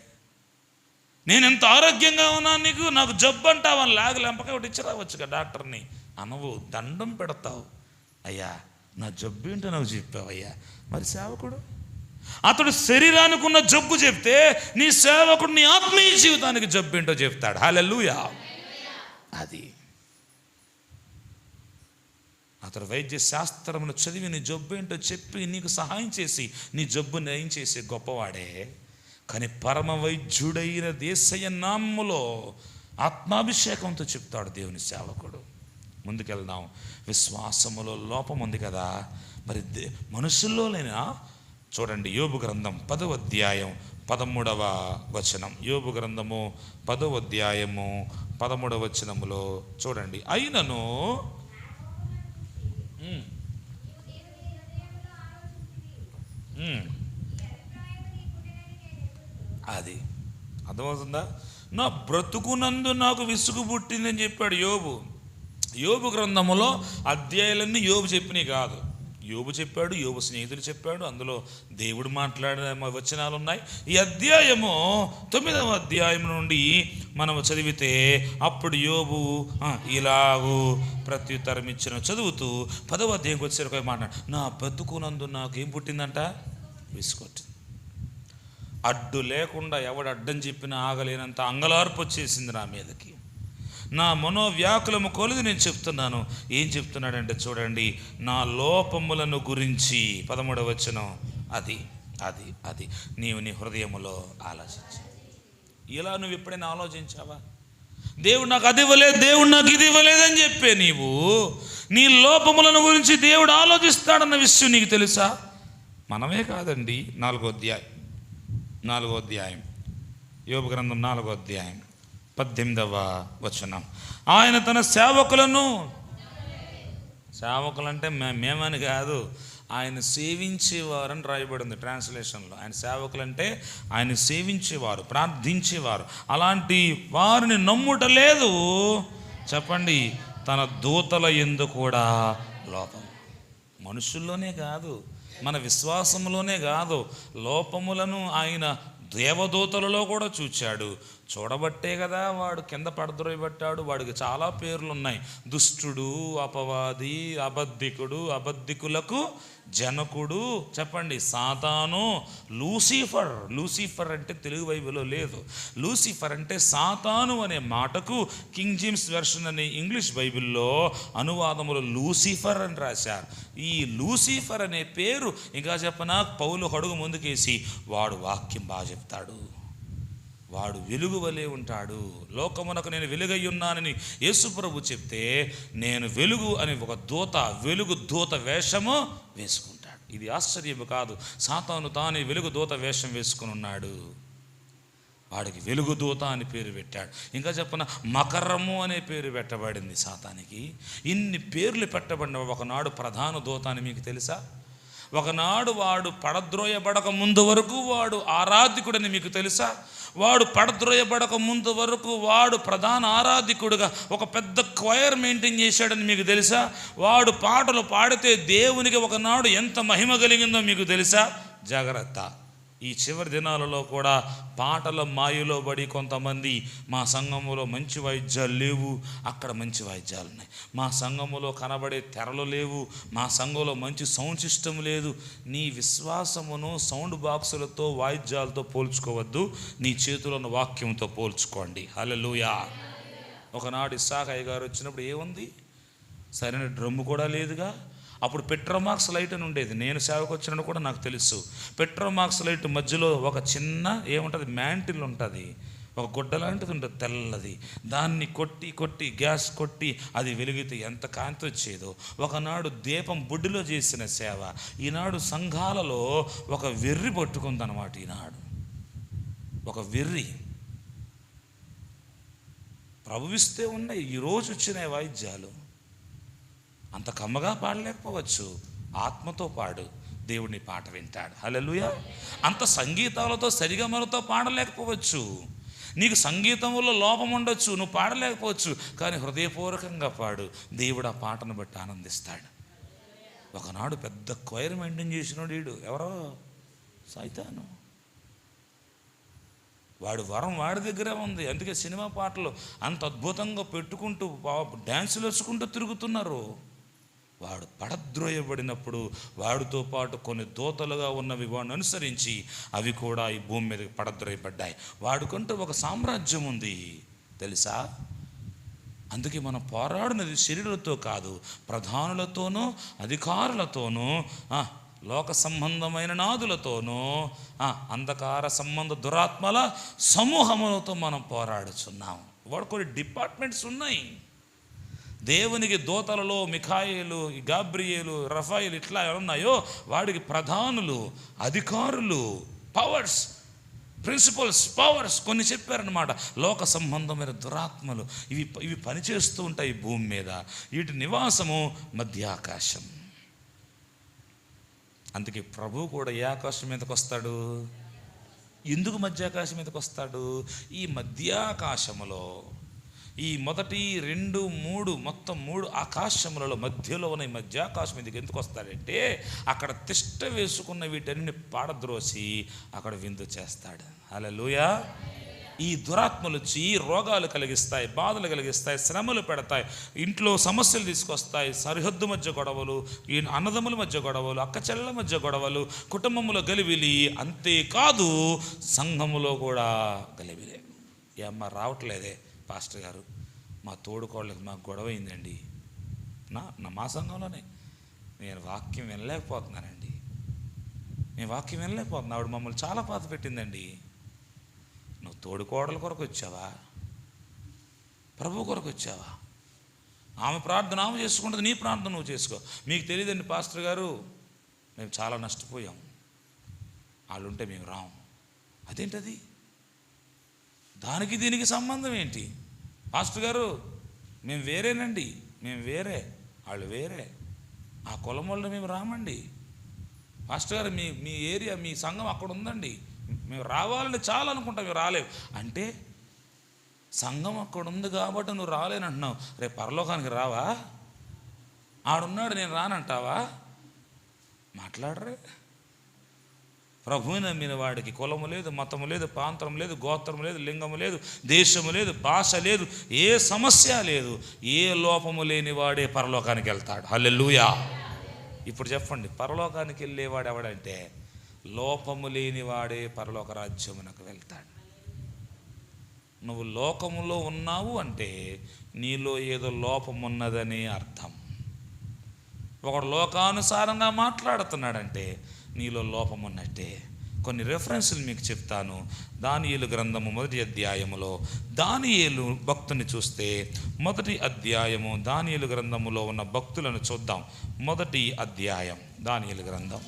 నేను ఎంత ఆరోగ్యంగా ఉన్నాను, నీకు నాకు జబ్బు అంటావా అని లాగి లెంపగా ఒకటి ఇచ్చి రావచ్చుగా డాక్టర్ని. అనవు, దండం పెడతావు. అయ్యా నా జబ్బు ఏంటో నాకు చెప్పావయ్యా. మరి సేవకుడు అతడు శరీరానికి ఉన్న జబ్బు చెప్తే నీ సేవకుడు నీ ఆత్మీయ జీవితానికి జబ్బు ఏంటో చెప్తాడు. హల్లెలూయా. అది అతడు వైద్య శాస్త్రమును చదివి నీ జబ్బు ఏంటో చెప్పి నీకు సహాయం చేసి నీ జబ్బు నయం చేసే గొప్పవాడే. కానీ పరమ వైద్యుడైన యేసయ్య నామములో ఆత్మాభిషేకంతో చెప్తాడు దేవుని సేవకుడు. ముందుకెళ్దాం. విశ్వాసములో లోపం ఉంది కదా, మరి మనుషుల్లో లేనా? చూడండి యోబు గ్రంథం 10వ అధ్యాయం 13వ వచనం. యోబు గ్రంథము 10వ అధ్యాయము 13వ వచనములో చూడండి. అయినను అది అర్థమవుతుందా? నా బ్రతుకునందు నాకు విసుగు పుట్టిందని చెప్పాడు యోబు. యోబు గ్రంథములో అధ్యాయాలన్నీ యోబు చెప్పినవి కాదు. యోబు చెప్పాడు, యోబు స్నేహితులు చెప్పాడు, అందులో దేవుడు మాట్లాడిన వచనాలు ఉన్నాయి. ఈ అధ్యాయము 9వ అధ్యాయం నుండి మనం చదివితే అప్పుడు యోబు ఇలాగూ ప్రత్యుత్తరం ఇచ్చిన చదువుతూ 10వ అధ్యాయంకి వచ్చేసరికి మాట్లాడు, నా బతుకునందు నాకు ఏం పుట్టిందంట? విసుగొట్టింది. అడ్డు లేకుండా ఎవడు అడ్డం చెప్పినా ఆగలేనంత అంగలార్పు వచ్చేసింది నా మీదకి. నా మనోవ్యాకులము కొలిది నేను చెప్తున్నాను. ఏం చెప్తున్నాడంటే చూడండి, నా లోపములను గురించి 13వ వచనం. అది అది అది నీవు నీ హృదయములో ఆలోచించు. ఇలా నువ్వు ఎప్పుడైనా ఆలోచించావా? దేవుడు నాకు అది ఇవ్వలేదు, దేవుడు నాకు ఇది ఇవ్వలేదని చెప్పే నీవు నీ లోపములను గురించి దేవుడు ఆలోచిస్తాడన్న విషయం నీకు తెలుసా? మనమే కాదండి. 4వ అధ్యాయం యోబు గ్రంథం 4వ అధ్యాయం 18వ వచనం. ఆయన తన సేవకులంటే మేమని కాదు, ఆయన సేవించేవారని రాయబడింది ట్రాన్స్లేషన్లో. ఆయన సేవకులంటే ఆయన సేవించేవారు, ప్రార్థించేవారు. అలాంటి వారిని నమ్ముట లేదు. చెప్పండి, తన దూతల యందు కూడా లోపం. మనుషుల్లోనే కాదు, మన విశ్వాసంలోనే కాదు, లోపములను ఆయన దేవదూతలలో కూడా చూచాడు. చూడబట్టే కదా వాడు కింద పడద్రోయబట్టాడు. వాడికి చాలా పేర్లు ఉన్నాయి: దుష్టుడు, అపవాది, అబద్ధికుడు, అబద్ధికులకు జనకుడు. చెప్పండి, సాతాను, లూసిఫర్. లూసిఫర్ అంటే తెలుగు బైబిల్లో లేదు. లూసిఫర్ అంటే సాతాను అనే మాటకు కింగ్ జేమ్స్ వెర్షన్ అనే ఇంగ్లీష్ బైబిల్లో అనువాదములో లూసిఫర్ అని రాశారు. ఈ లూసిఫర్ అనే పేరు ఇంకా చెప్పనా, పౌలు అడుగు ముందుకేసి వాడు వాక్యం బాగా చెప్తాడు, వాడు వెలుగు వలె ఉంటాడు, లోకమునకు నేను వెలుగై ఉన్నానని యేసుప్రభు చెప్తే, నేను వెలుగు అని ఒక దూత, వెలుగు దూత వేషము వేసుకుంటాడు. ఇది ఆశ్చర్యము కాదు. సాతాను తానే వెలుగు దూత వేషం వేసుకుని ఉన్నాడు. వాడికి వెలుగు దూత అని పేరు పెట్టాడు. ఇంకా చెప్పన, మకరము అనే పేరు పెట్టబడింది సాతానికి. ఇన్ని పేర్లు పెట్టబడిన ఒకనాడు ప్రధాన దూత అని మీకు తెలుసా? ఒకనాడు వాడు పడద్రోయబడక ముందు వరకు వాడు ఆరాధికుడని మీకు తెలుసా? వాడు పడద్రోయబడక ముందు వరకు వాడు ప్రధాన ఆరాధికుడుగా ఒక పెద్ద క్వైర్ మెయింటైన్ చేశాడని మీకు తెలుసా? వాడు పాటలు పాడితే దేవునికి ఒకనాడు ఎంత మహిమ కలిగిందో మీకు తెలుసా? జాగ్రత్త. ఈ చివరి దినాలలో కూడా పాటల మాయలో పడి కొంతమంది, మా సంఘములో మంచి వాయిద్యాలు లేవు, అక్కడ మంచి వాయిద్యాలు ఉన్నాయి, మా సంఘములో కనబడే తెరలు లేవు, మా సంఘంలో మంచి సౌండ్ సిస్టమ్ లేదు. నీ విశ్వాసమును సౌండ్ బాక్సులతో, వాయిద్యాలతో పోల్చుకోవద్దు, నీ చేతిలో ఉన్న వాక్యంతో పోల్చుకోండి. హల్లెలూయా. ఒకనాడు ఇస్సాకయ్య గారు వచ్చినప్పుడు ఏముంది? సరైన డ్రమ్ము కూడా లేదుగా. అప్పుడు పెట్రోమాక్స్ లైట్ అని ఉండేది. నేను సేవకు వచ్చినప్పుడు కూడా నాకు తెలుసు. పెట్రోమాక్స్ లైట్ మధ్యలో ఒక చిన్న ఏముంటుంది, మ్యాంటిల్ ఉంటుంది, ఒక గుడ్డ లాంటిది ఉంటుంది తెల్లది. దాన్ని కొట్టి కొట్టి గ్యాస్ కొట్టి అది వెలిగితే ఎంత కాంతి వచ్చేదో. ఒకనాడు దీపం బుడ్డిలో చేసిన సేవ ఈనాడు సంఘాలలో ఒక వెర్రి పట్టుకుందనమాట. ఈనాడు ఒక వెర్రి ప్రభువిస్తే ఉన్నాయి. ఈరోజు వచ్చిన వాయిద్యాలు అంత కమ్మగా పాడలేకపోవచ్చు, ఆత్మతో పాడు, దేవుడిని పాట వింటాడు. హల్లెలూయా. అంత సంగీతాలతో సరిగమలతో పాడలేకపోవచ్చు, నీకు సంగీతంలో లోపం ఉండొచ్చు, నువ్వు పాడలేకపోవచ్చు, కానీ హృదయపూర్వకంగా పాడు, దేవుడు ఆ పాటను బట్టి ఆనందిస్తాడు. ఒకనాడు పెద్ద క్వైర్ మెయింటైన్ చేసినాడు వీడు. ఎవరో సైతాను. వాడు వరం వాడి దగ్గరే ఉంది. అందుకే సినిమా పాటలు అంత అద్భుతంగా పెట్టుకుంటూ డ్యాన్సులు వేసుకుంటూ తిరుగుతున్నారు. వాడు పడద్రోయబడినప్పుడు వాడితో పాటు కొన్ని దూతలుగా ఉన్నవి వాడిని అనుసరించి అవి కూడా ఈ భూమి మీద పడద్రోయబడ్డాయి. వాడికంటూ ఒక సామ్రాజ్యం ఉంది తెలుసా? అందుకే మనం పోరాడినది శరీరులతో కాదు, ప్రధానులతోనూ అధికారులతోనూ లోక సంబంధమైన నాదులతోనూ అంధకార సంబంధ దురాత్మల సమూహములతో మనం పోరాడుచున్నాం. వాడు కొన్ని డిపార్ట్మెంట్స్ ఉన్నాయి. దేవునికి దూతలలో మిఖాయేలు, గాబ్రియేలు, రఫాయిలు ఇట్లా ఉన్నాయో వాడికి ప్రధానులు, అధికారులు, పవర్స్, ప్రిన్సిపల్స్, పవర్స్ కొన్ని చెప్పారనమాట. లోక సంబంధమైన దురాత్మలు ఇవి పనిచేస్తూ ఉంటాయి భూమి మీద. వీటి నివాసము మధ్యాకాశం. అందుకే ప్రభు కూడా ఏ ఆకాశం మీదకి వస్తాడు? ఎందుకు మధ్యాకాశం మీదకి వస్తాడు? ఈ మధ్యాకాశములో ఈ మొదటి 2, 3 మొత్తం 3 ఆకాశములలో మధ్యలో ఉన్న ఈ మధ్యాకాశం మీదకి ఎందుకు వస్తాడంటే అక్కడ తిష్ట వేసుకున్న వీటన్ని పాడద్రోసి అక్కడ విందు చేస్తాడు. హల్లెలూయా. ఈ దురాత్మలు వచ్చి రోగాలు కలిగిస్తాయి, బాధలు కలిగిస్తాయి, శ్రమలు పెడతాయి, ఇంట్లో సమస్యలు తీసుకొస్తాయి, సరిహద్దు మధ్య గొడవలు, ఈ అన్నదమ్ముల మధ్య గొడవలు, అక్కచెల్లెల మధ్య గొడవలు, కుటుంబంలో గలిబిలి, అంతేకాదు సంఘములో కూడా గలిబిలే. ఏ అమ్మ రావట్లేదే పాస్టర్ గారు, మా తోడుకోళ్ళకి మాకు గొడవ అయిందండి, మా సంఘంలోనే నేను వాక్యం వినలేకపోతున్నానండి, నేను వాక్యం వినలేకపోతున్నా, ఆవిడ మమ్మల్ని చాలా బాధ పెట్టిందండి. నువ్వు తోడుకోడల కొరకు వచ్చావా? ప్రభు కొరకు వచ్చావా? ఆమె ప్రార్థన ఆమె చేసుకుంటుంది, నీ ప్రార్థన నువ్వు చేసుకో. మీకు తెలియదండి పాస్టర్ గారు, మేము చాలా నష్టపోయాం, వాళ్ళు ఉంటే మేము రాము. అదేంటది? దానికి దీనికి సంబంధం ఏంటి? పాస్టర్ గారు మేము వేరేనండి, మేము వేరే, వాళ్ళు వేరే, ఆ కులం వాళ్ళు మేము రామండి. పాస్టర్ గారు మీ ఏరియా, మీ సంఘం అక్కడ ఉందండి, మేము రావాలని చాలా అనుకుంటాం, మేము రాలేవు అంటే సంఘం అక్కడ ఉంది కాబట్టి నువ్వు రాలేనంటున్నావు. రేపు పరలోకానికి రావా? ఆడున్నాడు నేను రానంటావా? మాట్లాడరే. ప్రభువుని నమ్మిన వాడికి కులము లేదు, మతము లేదు, ప్రాంతం లేదు, గోత్రము లేదు, లింగము లేదు, దేశము లేదు, భాష లేదు, ఏ సమస్య లేదు, ఏ లోపము లేని వాడే పరలోకానికి వెళ్తాడు. హల్లెలూయా. ఇప్పుడు చెప్పండి, పరలోకానికి వెళ్ళేవాడు ఎవడంటే లోపము లేని వాడే పరలోక రాజ్యమునకు వెళ్తాడు. నువ్వు లోకములో ఉన్నావు అంటే నీలో ఏదో లోపం ఉన్నదని అర్థం. ఒకడు లోకానుసారంగా మాట్లాడుతున్నాడంటే నీలో లోపం ఉన్నట్టే. కొన్ని రెఫరెన్సులు మీకు చెప్తాను. దానియేలు గ్రంథము 1వ అధ్యాయములో దానియేలు భక్తుని చూస్తే 1వ అధ్యాయము దానియేలు గ్రంథములో ఉన్న భక్తులను చూద్దాం. 1వ అధ్యాయం దానియేలు గ్రంథం,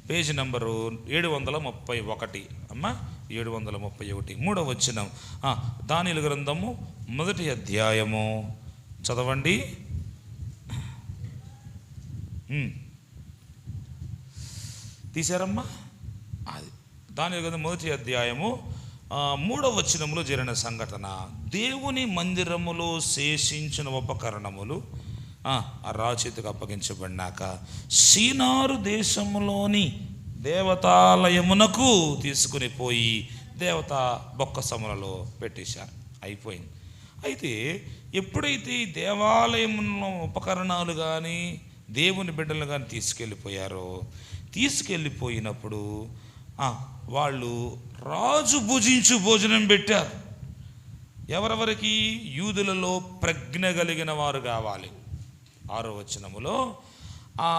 పేజీ నంబరు 731 అమ్మా, 731 3వ వచనం. దానియేలు గ్రంథము 1వ అధ్యాయము చదవండి. తీశారమ్మా? అది దానియేలు గ్రంథం 1వ అధ్యాయము 3వ వచనంలో జరిగిన సంఘటన. దేవుని మందిరములో శేషించిన ఉపకరణములు ఆ రాచేతికి అప్పగించబడినాక సీనారు దేశములోని దేవతాలయమునకు తీసుకుని పోయి దేవతా బొక్కసములలో పెట్టేశారు. అయిపోయింది. అయితే ఎప్పుడైతే ఈ దేవాలయంలో ఉపకరణాలు కానీ దేవుని బిడ్డలు కానీ తీసుకెళ్ళిపోయినప్పుడు వాళ్ళు రాజు భుజించు భోజనం పెట్టారు. ఎవరెవరికి? యూదులలో ప్రజ్ఞ కలిగిన వారు కావాలి. 6వ వచనములో ఆ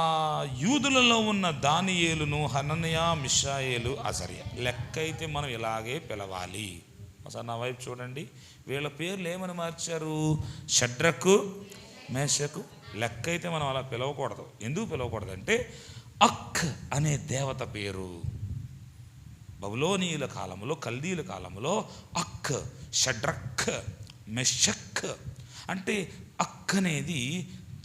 యూదులలో ఉన్న దానియేలును, హనన్యా, మిషాయేలు, అజర్యా లెక్క అయితే మనం ఇలాగే పిలవాలి. ఒకసారి నా వైపు చూడండి. వీళ్ళ పేర్లు ఏమని మార్చారు? షడ్రకు, మేషకు. లెక్క అయితే మనం అలా పిలవకూడదు. ఎందుకు పిలవకూడదు అంటే అక్ అనే దేవత పేరు బబులోనీయుల కాలంలో, కల్దీయుల కాలంలో అక్, షడ్రక్, మెషక్ అంటే అక్ అనేది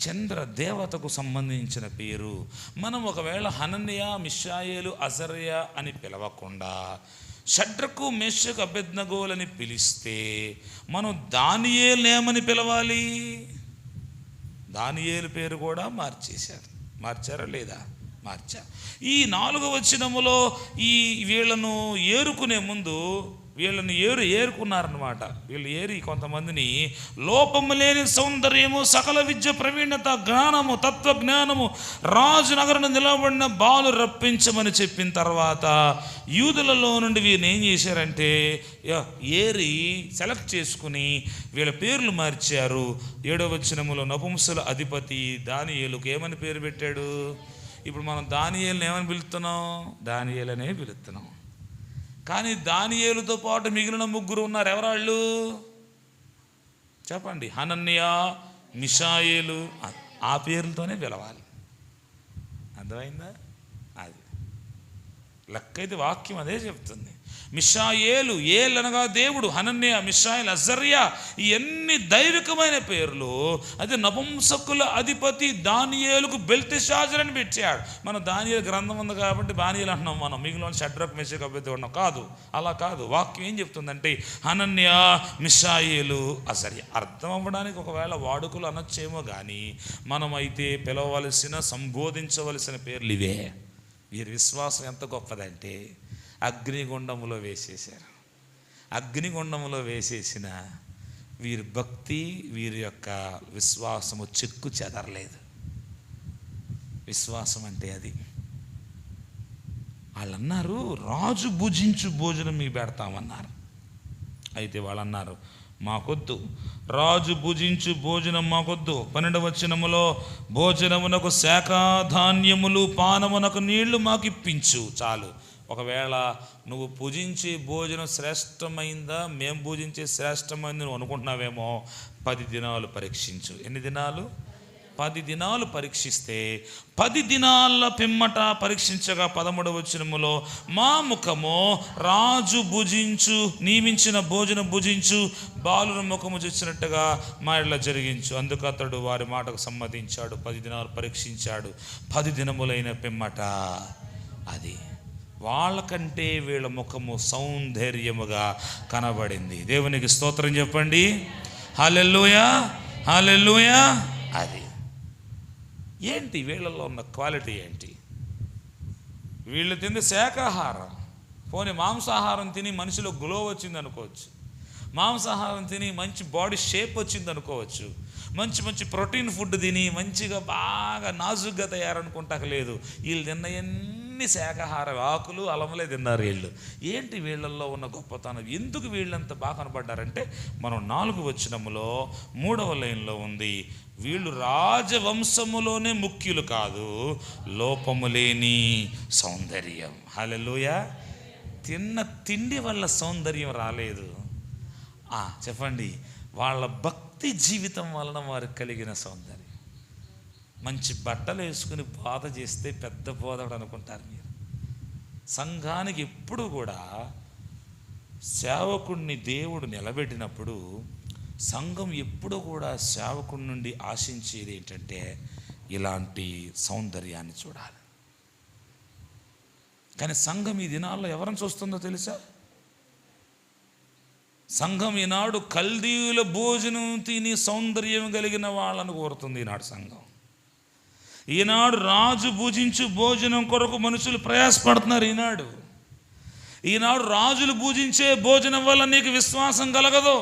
చంద్ర దేవతకు సంబంధించిన పేరు. మనం ఒకవేళ హనన్యా, మిషాయేలు, అజర్యా అని పిలవకుండా షడ్రకు, మేషకు, అబేద్నెగోలని పిలిస్తే మనం దానియేలు ఏమని పిలవాలి? దానియేలు పేరు కూడా మార్చేశారు. మార్చారా లేదా? మార్చారు. ఈ 4వ వచనములో ఈ వీళ్ళను ఏరుకునే ముందు వీళ్ళని ఏరుకున్నారనమాట. వీళ్ళు ఏరి కొంతమందిని లోపము లేని సౌందర్యము, సకల విద్య, ప్రవీణత, జ్ఞానము, తత్వజ్ఞానము, రాజు నగరను నిలబడిన బాలు రప్పించమని చెప్పిన తర్వాత యూదులలో నుండి వీరిని ఏం చేశారంటే ఏరి సెలెక్ట్ చేసుకుని వీళ్ళ పేర్లు మార్చారు. 7వ వచనములో నపుంసకుల అధిపతి దానియేలుకు ఏమని పేరు పెట్టాడు? ఇప్పుడు మనం దానియేలుని ఏమని పిలుస్తున్నాం? దానియేలు అనే పిలుస్తున్నాం. కానీ దానియేలుతో పాటు మిగిలిన 3 ఉన్నారు. ఎవరాళ్ళు చెప్పండి? హనన్యా, మిషాయేలు. ఆ పేర్లతోనే పిలవాలి. అర్థమైందా? అది లెక్క అయితే వాక్యం అదే చెప్తుంది. మిషాయేలు, ఏల్ అనగా దేవుడు, హనన్యా, మిషాయేల్, అజర్యా, ఇవన్నీ దైవికమైన పేర్లు. అది నపుంసకుల అధిపతి దానియేలుకు బెల్తెషాజర్ అని పెట్టాడు. మనం దానియేలు గ్రంథం ఉంది కాబట్టి దానియేలు అంటున్నాం. మనం మిగిలిన షడ్రకు, మేషకు, అబేద్నెగో ఉన్నాం. కాదు, అలా కాదు. వాక్యం ఏం చెప్తుందంటే హనన్యా, మిషాయేలు, అజర్యా. అర్థం అవ్వడానికి ఒకవేళ వాడుకలు అనొచ్చేమో కానీ మనమైతే పిలవవలసిన, సంబోధించవలసిన పేర్లు ఇవే. వీరి విశ్వాసం ఎంత గొప్పదంటే అగ్నిగుండములో వేసేశారు. అగ్నిగుండములో వేసేసిన వీరి భక్తి, వీరి యొక్క విశ్వాసము చెక్కు చెదరలేదు. విశ్వాసం అంటే అది. వాళ్ళు అన్నారు రాజు భుజించు భోజనం మీకు పెడతామన్నారు. అయితే వాళ్ళు అన్నారు మాకొద్దు, రాజు భుజించు భోజనం మాకొద్దు. 12వ వచనములో భోజనమునకు శాఖాధాన్యములు, పానమునకు నీళ్లు మాకు ఇప్పించు చాలు. ఒకవేళ నువ్వు పూజించే భోజనం శ్రేష్టమైందా, మేము పూజించే శ్రేష్టమైంది నువ్వు అనుకుంటున్నావేమో, 10 దినాలు పరీక్షించు. ఎన్ని దినాలు? 10 దినాలు పరీక్షిస్తే 10 దినాల పిమ్మట పరీక్షించగా 13వ వచనములో మా ముఖము రాజు నియమించిన భోజనం భుజించు బాలుని ముఖము చూసినట్టుగా మా ఇళ్ళ జరిగించు. అందుకు అతడు వారి మాటకు సమ్మతించాడు. 10 దినాలు పరీక్షించాడు. 10 దినములైన పిమ్మట అది వాళ్ళకంటే వీళ్ళ ముఖము సౌందర్యముగా కనబడింది. దేవునికి స్తోత్రం చెప్పండి. హల్లెలూయా, హల్లెలూయా. అది ఏంటి వీళ్ళలో ఉన్న క్వాలిటీ ఏంటి? వీళ్ళు తింది శాకాహారం, పోనీ మాంసాహారం తిని మనిషిలో గ్లో వచ్చింది అనుకోవచ్చు, మాంసాహారం తిని మంచి బాడీ షేప్ వచ్చింది అనుకోవచ్చు, మంచి మంచి ప్రోటీన్ ఫుడ్ తిని మంచిగా బాగా నాజుగ్గా తయారనుకుంటాక లేదు. వీళ్ళు తిన్నవన్నీ శాకాహార ఆకులు అలములే తిన్నారు వీళ్ళు. ఏంటి వీళ్ళల్లో ఉన్న గొప్పతనం? ఎందుకు వీళ్ళంత బాగా కనబడ్డారంటే మనం 4వ వచనములో 3వ లైన్లో ఉంది, వీళ్ళు రాజవంశములోనే ముఖ్యులు కాదు, లోపము లేని సౌందర్యం. హల్లెలూయా. తిన్న తిండి వల్ల సౌందర్యం రాలేదు. చెప్పండి, వాళ్ళ భక్తి జీవితం వలన వారికి కలిగిన సౌందర్యం. మంచి బట్టలు వేసుకుని బోధ చేస్తే పెద్ద బోధకుడు అనుకుంటారు మీరు. సంఘానికి ఎప్పుడు కూడా సేవకుడిని దేవుడు నిలబెట్టినప్పుడు సంఘం ఎప్పుడు కూడా సేవకుడి నుండి ఆశించేది ఏంటంటే ఇలాంటి సౌందర్యాన్ని చూడాలి. కానీ సంఘం ఈ దినాల్లో ఎవరిని చూస్తుందో తెలుసా? సంఘం ఈనాడు కల్దీయుల భోజనం తిని సౌందర్యం కలిగిన వాళ్ళను కోరుతుంది ఈనాడు సంఘం. ఈనాడు రాజు భుజించు భోజనం కొరకు మనుషులు ప్రయాసపడుతున్నారు. ఈనాడు రాజులు భుజించే భోజనం వల్ల నీకు విశ్వాసం కలగదు,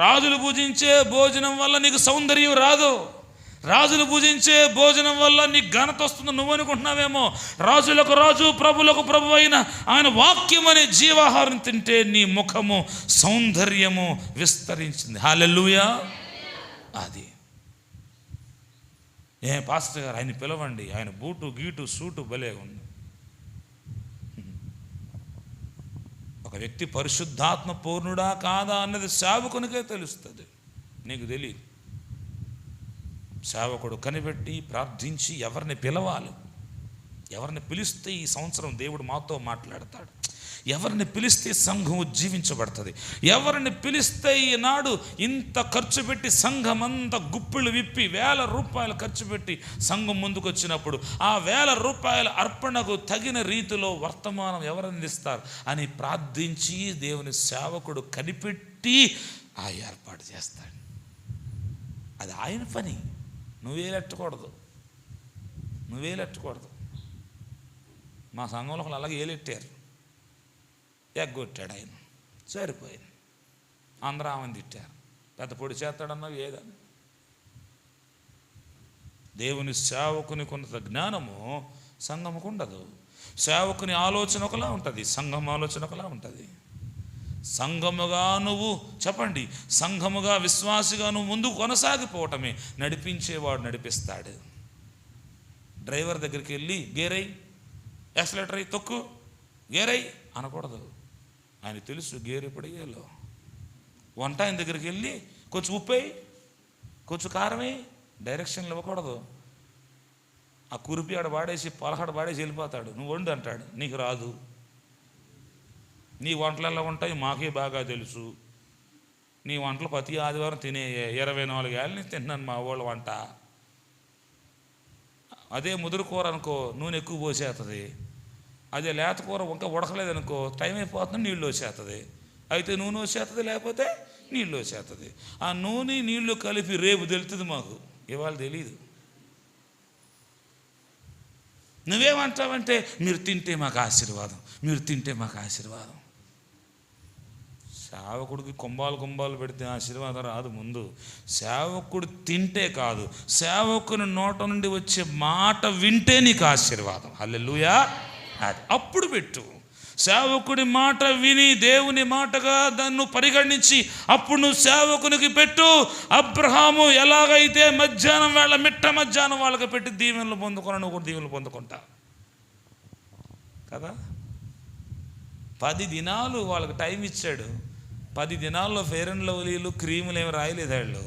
రాజులు భుజించే భోజనం వల్ల నీకు సౌందర్యం రాదు, రాజులు భుజించే భోజనం వల్ల నీకు ఘనత వస్తుందో నువ్వు అనుకుంటున్నావేమో. రాజులకు రాజు ప్రభులకు ప్రభు అయిన ఆయన వాక్యం అనే జీవాహారం తింటే నీ ముఖము సౌందర్యము విస్తరించింది. హల్లెలూయా. అది పాస్టర్ గారు ఆయన పిలవండి, ఆయన బూటు గీటు సూటు భలే ఉంది. ఒక వ్యక్తి పరిశుద్ధాత్మ పూర్ణుడా కాదా అన్నది సేవకునికే తెలుస్తుంది, నీకు తెలియదు. సేవకుడు కనిపెట్టి ప్రార్థించి ఎవరిని పిలవాలి, ఎవరిని పిలిస్తే ఈ సంవత్సరం దేవుడు మాతో మాట్లాడతాడు, ఎవరిని పిలిస్తే సంఘం ఉజ్జీవించబడుతుంది, ఎవరిని పిలిస్తే ఈనాడు ఇంత ఖర్చు పెట్టి సంఘం అంతా గుప్పిళ్ళు విప్పి 1000 రూపాయలు ఖర్చు పెట్టి సంఘం ముందుకు వచ్చినప్పుడు ఆ 1000 రూపాయల అర్పణకు తగిన రీతిలో వర్తమానం ఎవరు అందిస్తారు అని ప్రార్థించి దేవుని సేవకుడు కనిపెట్టి ఆ ఏర్పాటు చేస్తాడు. అది ఆయన పని, నువ్వేలెట్టకూడదు. మా సంఘంలో అలాగే ఏలెట్టారు, ఎగ్గొట్టాడు ఆయన, సరిపోయింది. అందరూ ఆమెను తిట్టారు, పెద్ద పొడి చేస్తాడన్నావు ఏదని. దేవుని సేవకుని కొంత జ్ఞానము సంఘముకు ఉండదు. సేవకుని ఆలోచన ఒకలా ఉంటుంది, సంఘం ఆలోచన ఒకలా ఉంటుంది. సంఘముగా నువ్వు చెప్పండి, సంఘముగా విశ్వాసిగా నువ్వు ముందుకు కొనసాగిపోవటమే నడిపించేవాడు నడిపిస్తాడు. డ్రైవర్ దగ్గరికి వెళ్ళి గేరై, యాక్సిలేటర్ అయ్యి తొక్కు, గేరై అనకూడదు. ఆయన తెలుసు గేరు ఎప్పుడు వేయాలో. వంట ఆయన దగ్గరికి వెళ్ళి కొంచెం ఉప్పై, కొంచెం కారమే, డైరెక్షన్లు ఇవ్వకూడదు. ఆ కురిపి ఆడ వాడేసి పలహాడ వాడేసి వెళ్ళిపోతాడు. నువ్వు వండు అంటాడు, నీకు రాదు. నీ వంటలు ఎలా ఉంటాయి మాకే బాగా తెలుసు. నీ వంటలు ప్రతి ఆదివారం తినే 24 ఏళ్ళని తిన్నాను మా వాళ్ళ వంట. అదే ముదురు కూర అనుకో నూనె ఎక్కువ పోసేస్తుంది, అదే లేత కూర ఇంకా ఉడకలేదనుకో టైం అయిపోతుంది నీళ్ళు వచ్చేస్తుంది. అయితే నూనె వచ్చేస్తుంది, లేకపోతే నీళ్ళు వచ్చేస్తుంది. ఆ నూనె నీళ్ళు కలిపి రేపు తెలుస్తుంది మాకు, ఇవాళ తెలీదు. నువ్వేమంటావంటే మీరు తింటే మాకు ఆశీర్వాదం, మీరు తింటే మాకు ఆశీర్వాదం. సేవకుడికి కుంభాలు పెడితే ఆశీర్వాదం రాదు. ముందు సేవకుడు తింటే కాదు, సేవకుని నోట నుండి వచ్చే మాట వింటే నీకు ఆశీర్వాదం. హల్లెలూయా. అది అప్పుడు పెట్టు. సేవకుడి మాట విని దేవుని మాటగా దాన్ని పరిగణించి అప్పుడు నువ్వు సేవకునికి పెట్టు. అబ్రహాము ఎలాగైతే మధ్యాహ్నం వేళ మధ్యాహ్నం వాళ్ళకి పెట్టి దీవెనలు పొందుకున్నా, నువ్వు కూడా దీవెనలు పొందుకుంటా కదా. 10 దినాలు వాళ్ళకి టైం ఇచ్చాడు. 10 దినాల్లో ఫెయిర్ అండ్ లవ్లీలు క్రీములు ఏమి రాయలేదు వాళ్ళు.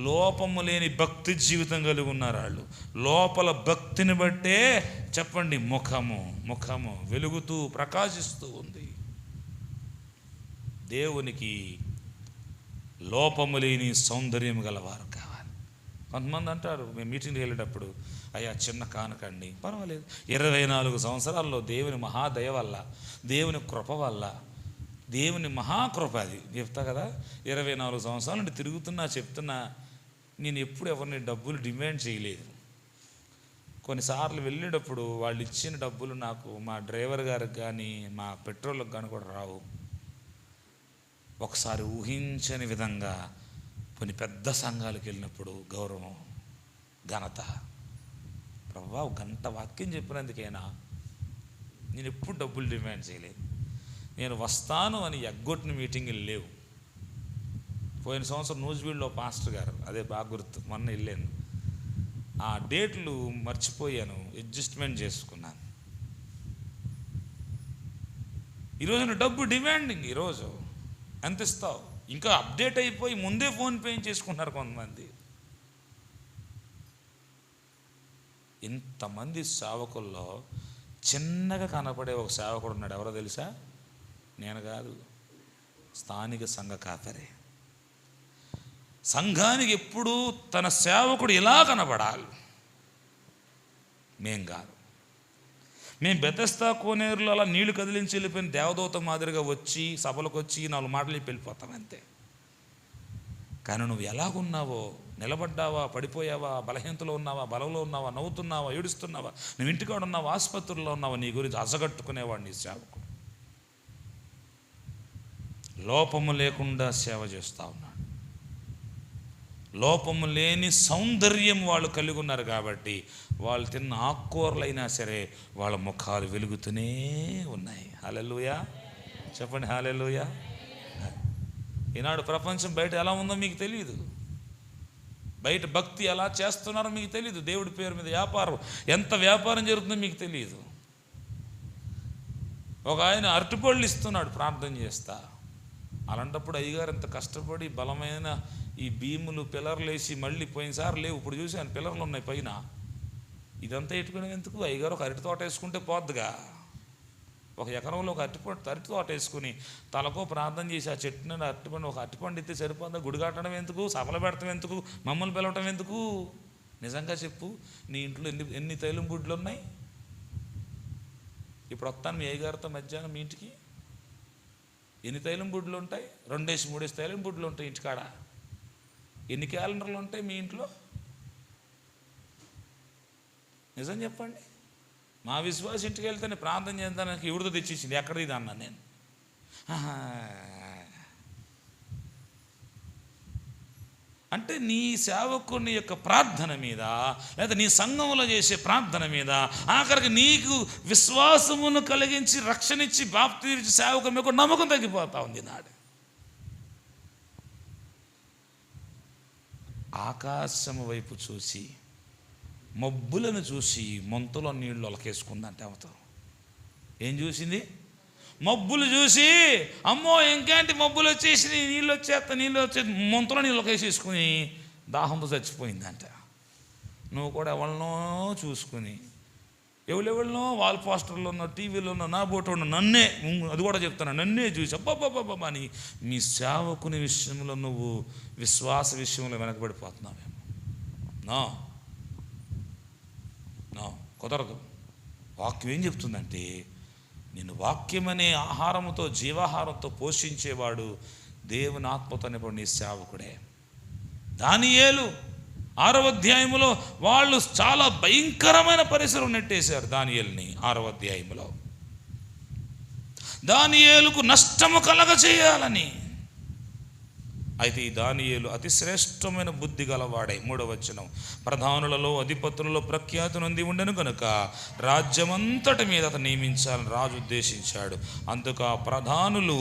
లోపము లేని భక్తి జీవితం కలిగి ఉన్నారు వాళ్ళు. లోపల భక్తిని బట్టే చెప్పండి, ముఖము వెలుగుతూ ప్రకాశిస్తూ ఉంది. దేవునికి లోపము లేని సౌందర్యం గలవారు కావాలి. కొంతమంది అంటారు, మేము మీటింగ్కి వెళ్ళేటప్పుడు, అయ్యా చిన్న కానుకండి, పర్వాలేదు. 24 సంవత్సరాల్లో దేవుని మహాదయ వల్ల, దేవుని కృప వల్ల, దేవుని మహాకృప అది చెప్తా కదా. 24 సంవత్సరాల నుండి తిరుగుతున్నా చెప్తున్నా, నేను ఎప్పుడు ఎవరిని డబ్బులు డిమాండ్ చేయలేదు. కొన్నిసార్లు వెళ్ళేటప్పుడు వాళ్ళు ఇచ్చిన డబ్బులు నాకు మా డ్రైవర్ గారికి కానీ మా పెట్రోల్కి కానీ కూడా రావు. ఒకసారి ఊహించని విధంగా కొన్ని పెద్ద సంఘాలకు వెళ్ళినప్పుడు గౌరవం, ఘనత, ప్రభువా గంట వాక్యం చెప్పినందుకైనా నేను ఎప్పుడు డబ్బులు డిమాండ్ చేయలేదు. నేను వస్తాను అని ఎగ్గొట్టిన మీటింగులు లేవు. పోయిన సంవత్సరం నూజివీడులో పాస్టర్ గారు, అదే బాగా గుర్తు, మొన్న వెళ్ళాను. ఆ డేట్లు మర్చిపోయాను, అడ్జస్ట్మెంట్ చేసుకున్నాను. ఈరోజు డబ్బు డిమాండింగ్. ఈరోజు ఎంత ఇస్తావు, ఇంకా అప్డేట్ అయిపోయి ముందే ఫోన్పే చేసుకుంటున్నారు కొంతమంది. ఇంతమంది సేవకుల్లో చిన్నగా కనపడే ఒక సేవకుడు ఉన్నాడు. ఎవరో తెలుసా? నేను కాదు, స్థానిక సంఘ కాపరి. సంఘానికి ఎప్పుడు తన సేవకుడు ఇలా కనబడాలి. మేం కాదు. మేము బెతస్తా కోనేరులో అలా నీళ్లు కదిలించి వెళ్ళిపోయిన దేవదూత మాదిరిగా వచ్చి సభలకు వచ్చి 4 మాటలు వెళ్ళిపోతాం అంతే. కానీ నువ్వు ఎలాగున్నావో, నిలబడ్డావా, పడిపోయావా, బలహీనతలో ఉన్నావా, బలంలో ఉన్నావా, నవ్వుతున్నావా, ఏడుస్తున్నావా, నువ్వు ఇంటికాడ ఉన్నావా, ఆసుపత్రుల్లో ఉన్నావా, నీ గురించి అసగట్టుకునేవాడు నీ సేవకుడు. లోపము లేకుండా సేవ చేస్తూ ఉన్నాడు. లోపము లేని సౌందర్యం వాళ్ళు కలిగి ఉన్నారు కాబట్టి వాళ్ళు తిన్న ఆకుకూరలైనా సరే వాళ్ళ ముఖాలు వెలుగుతూనే ఉన్నాయి. హల్లెలూయా చెప్పండి, హల్లెలూయా. ఈనాడు ప్రపంచం బయట ఎలా ఉందో మీకు తెలియదు. బయట భక్తి ఎలా చేస్తున్నారో మీకు తెలియదు. దేవుడి పేరు మీద వ్యాపారం, ఎంత వ్యాపారం జరుగుతుందో మీకు తెలియదు. ఒక ఆయన అరటిపళ్ళు ఇస్తున్నాడు ప్రార్థన చేస్తా. అలాంటప్పుడు అయ్యగారు ఎంత కష్టపడి బలమైన ఈ భీములు పిల్లర్లు వేసి, మళ్ళీ పోయినసారి లేవు, ఇప్పుడు చూసాను పిల్లర్లు ఉన్నాయి పైన. ఇదంతా ఎట్టుకునే ఎందుకు? అయ్యగారు ఒక అరటి తోట వేసుకుంటే పోద్దుగా. ఒక ఎకరంలో ఒక అరటి తోట వేసుకుని తలకో ప్రార్థన చేసి ఆ చెట్టుని అరటిపండు, ఒక అరటిపండు ఇస్తే సరిపోద్దా? గుడి కట్టడం ఎందుకు? సభలు పెడతాం ఎందుకు? మమ్మల్ని పిలవటం ఎందుకు? నిజంగా చెప్పు, నీ ఇంట్లో ఎన్ని తైలం బుడ్లు ఉన్నాయి? ఇప్పుడు వస్తాను మీ అయ్యగారితో మధ్యాహ్నం మీ ఇంటికి. ఎన్ని తైలం బుడ్లు ఉంటాయి? 2-3 తైలం బుడ్లు ఉంటాయి ఇంటికాడ. ఎన్ని క్యాలెండర్లు ఉంటాయి మీ ఇంట్లో? నిజం చెప్పండి. మా విశ్వాసం ఇంటికి వెళ్తేనే ప్రార్థన చేస్తానికి ఎవరితో తెచ్చిచ్చింది, ఎక్కడిది ఇది అన్నా నేను. అంటే నీ సేవకుని యొక్క ప్రార్థన మీద, లేదా నీ సంఘంలో చేసే ప్రార్థన మీద, ఆఖరికి నీకు విశ్వాసమును కలిగించి రక్షణిచ్చి బాప్తీసి సేవకుని మీద నమ్మకం తగ్గిపోతా ఉంది నాడు. ఆకాశము వైపు చూసి, మబ్బులను చూసి మొంతలో నీళ్లు ఒలకేసుకుందంటే అవతాం. ఏం చూసింది? మబ్బులు చూసి, అమ్మో ఇంకేంటి మబ్బులు వచ్చేసి నీళ్ళు వచ్చే మొంతలో నీళ్ళు ఒలకేసేసుకుని దాహంతో చచ్చిపోయిందంట. నువ్వు కూడా ఎవరినో చూసుకుని, ఎవరెవరినో వాల్ పోస్టర్లో ఉన్న, టీవీలో ఉన్న, నా బోట ఉన్న నన్నే, అది కూడా చెప్తాను, నన్నే చూసి అబ్బాబ్బాబ్బా అని మీ సేవకుని విషయంలో నువ్వు విశ్వాస విషయంలో వెనకబడిపోతున్నావేమో. నో కుదరదు. వాక్యం ఏం చెప్తుందంటే, నేను వాక్యమనే ఆహారంతో, జీవాహారంతో పోషించేవాడు దేవుని ఆత్మతో నింపబడిన నీ సేవకుడే. దానియేలు 6వ అధ్యాయములో వాళ్ళు చాలా భయంకరమైన పరిసరం నెట్టేశారు దానియేలుని. 6వ అధ్యాయములో దానియేలుకు నష్టము కలగచేయాలని. అయితే ఈ దానియేలు అతి శ్రేష్టమైన బుద్ధి గలవాడై, 3వ వచనం, ప్రధానులలో అధిపతులలో ప్రఖ్యాతి నొంది ఉండెను కనుక రాజ్యమంతటి మీద అతను నియమించాలని రాజు ఉద్దేశించాడు. అందుకు ఆ ప్రధానులు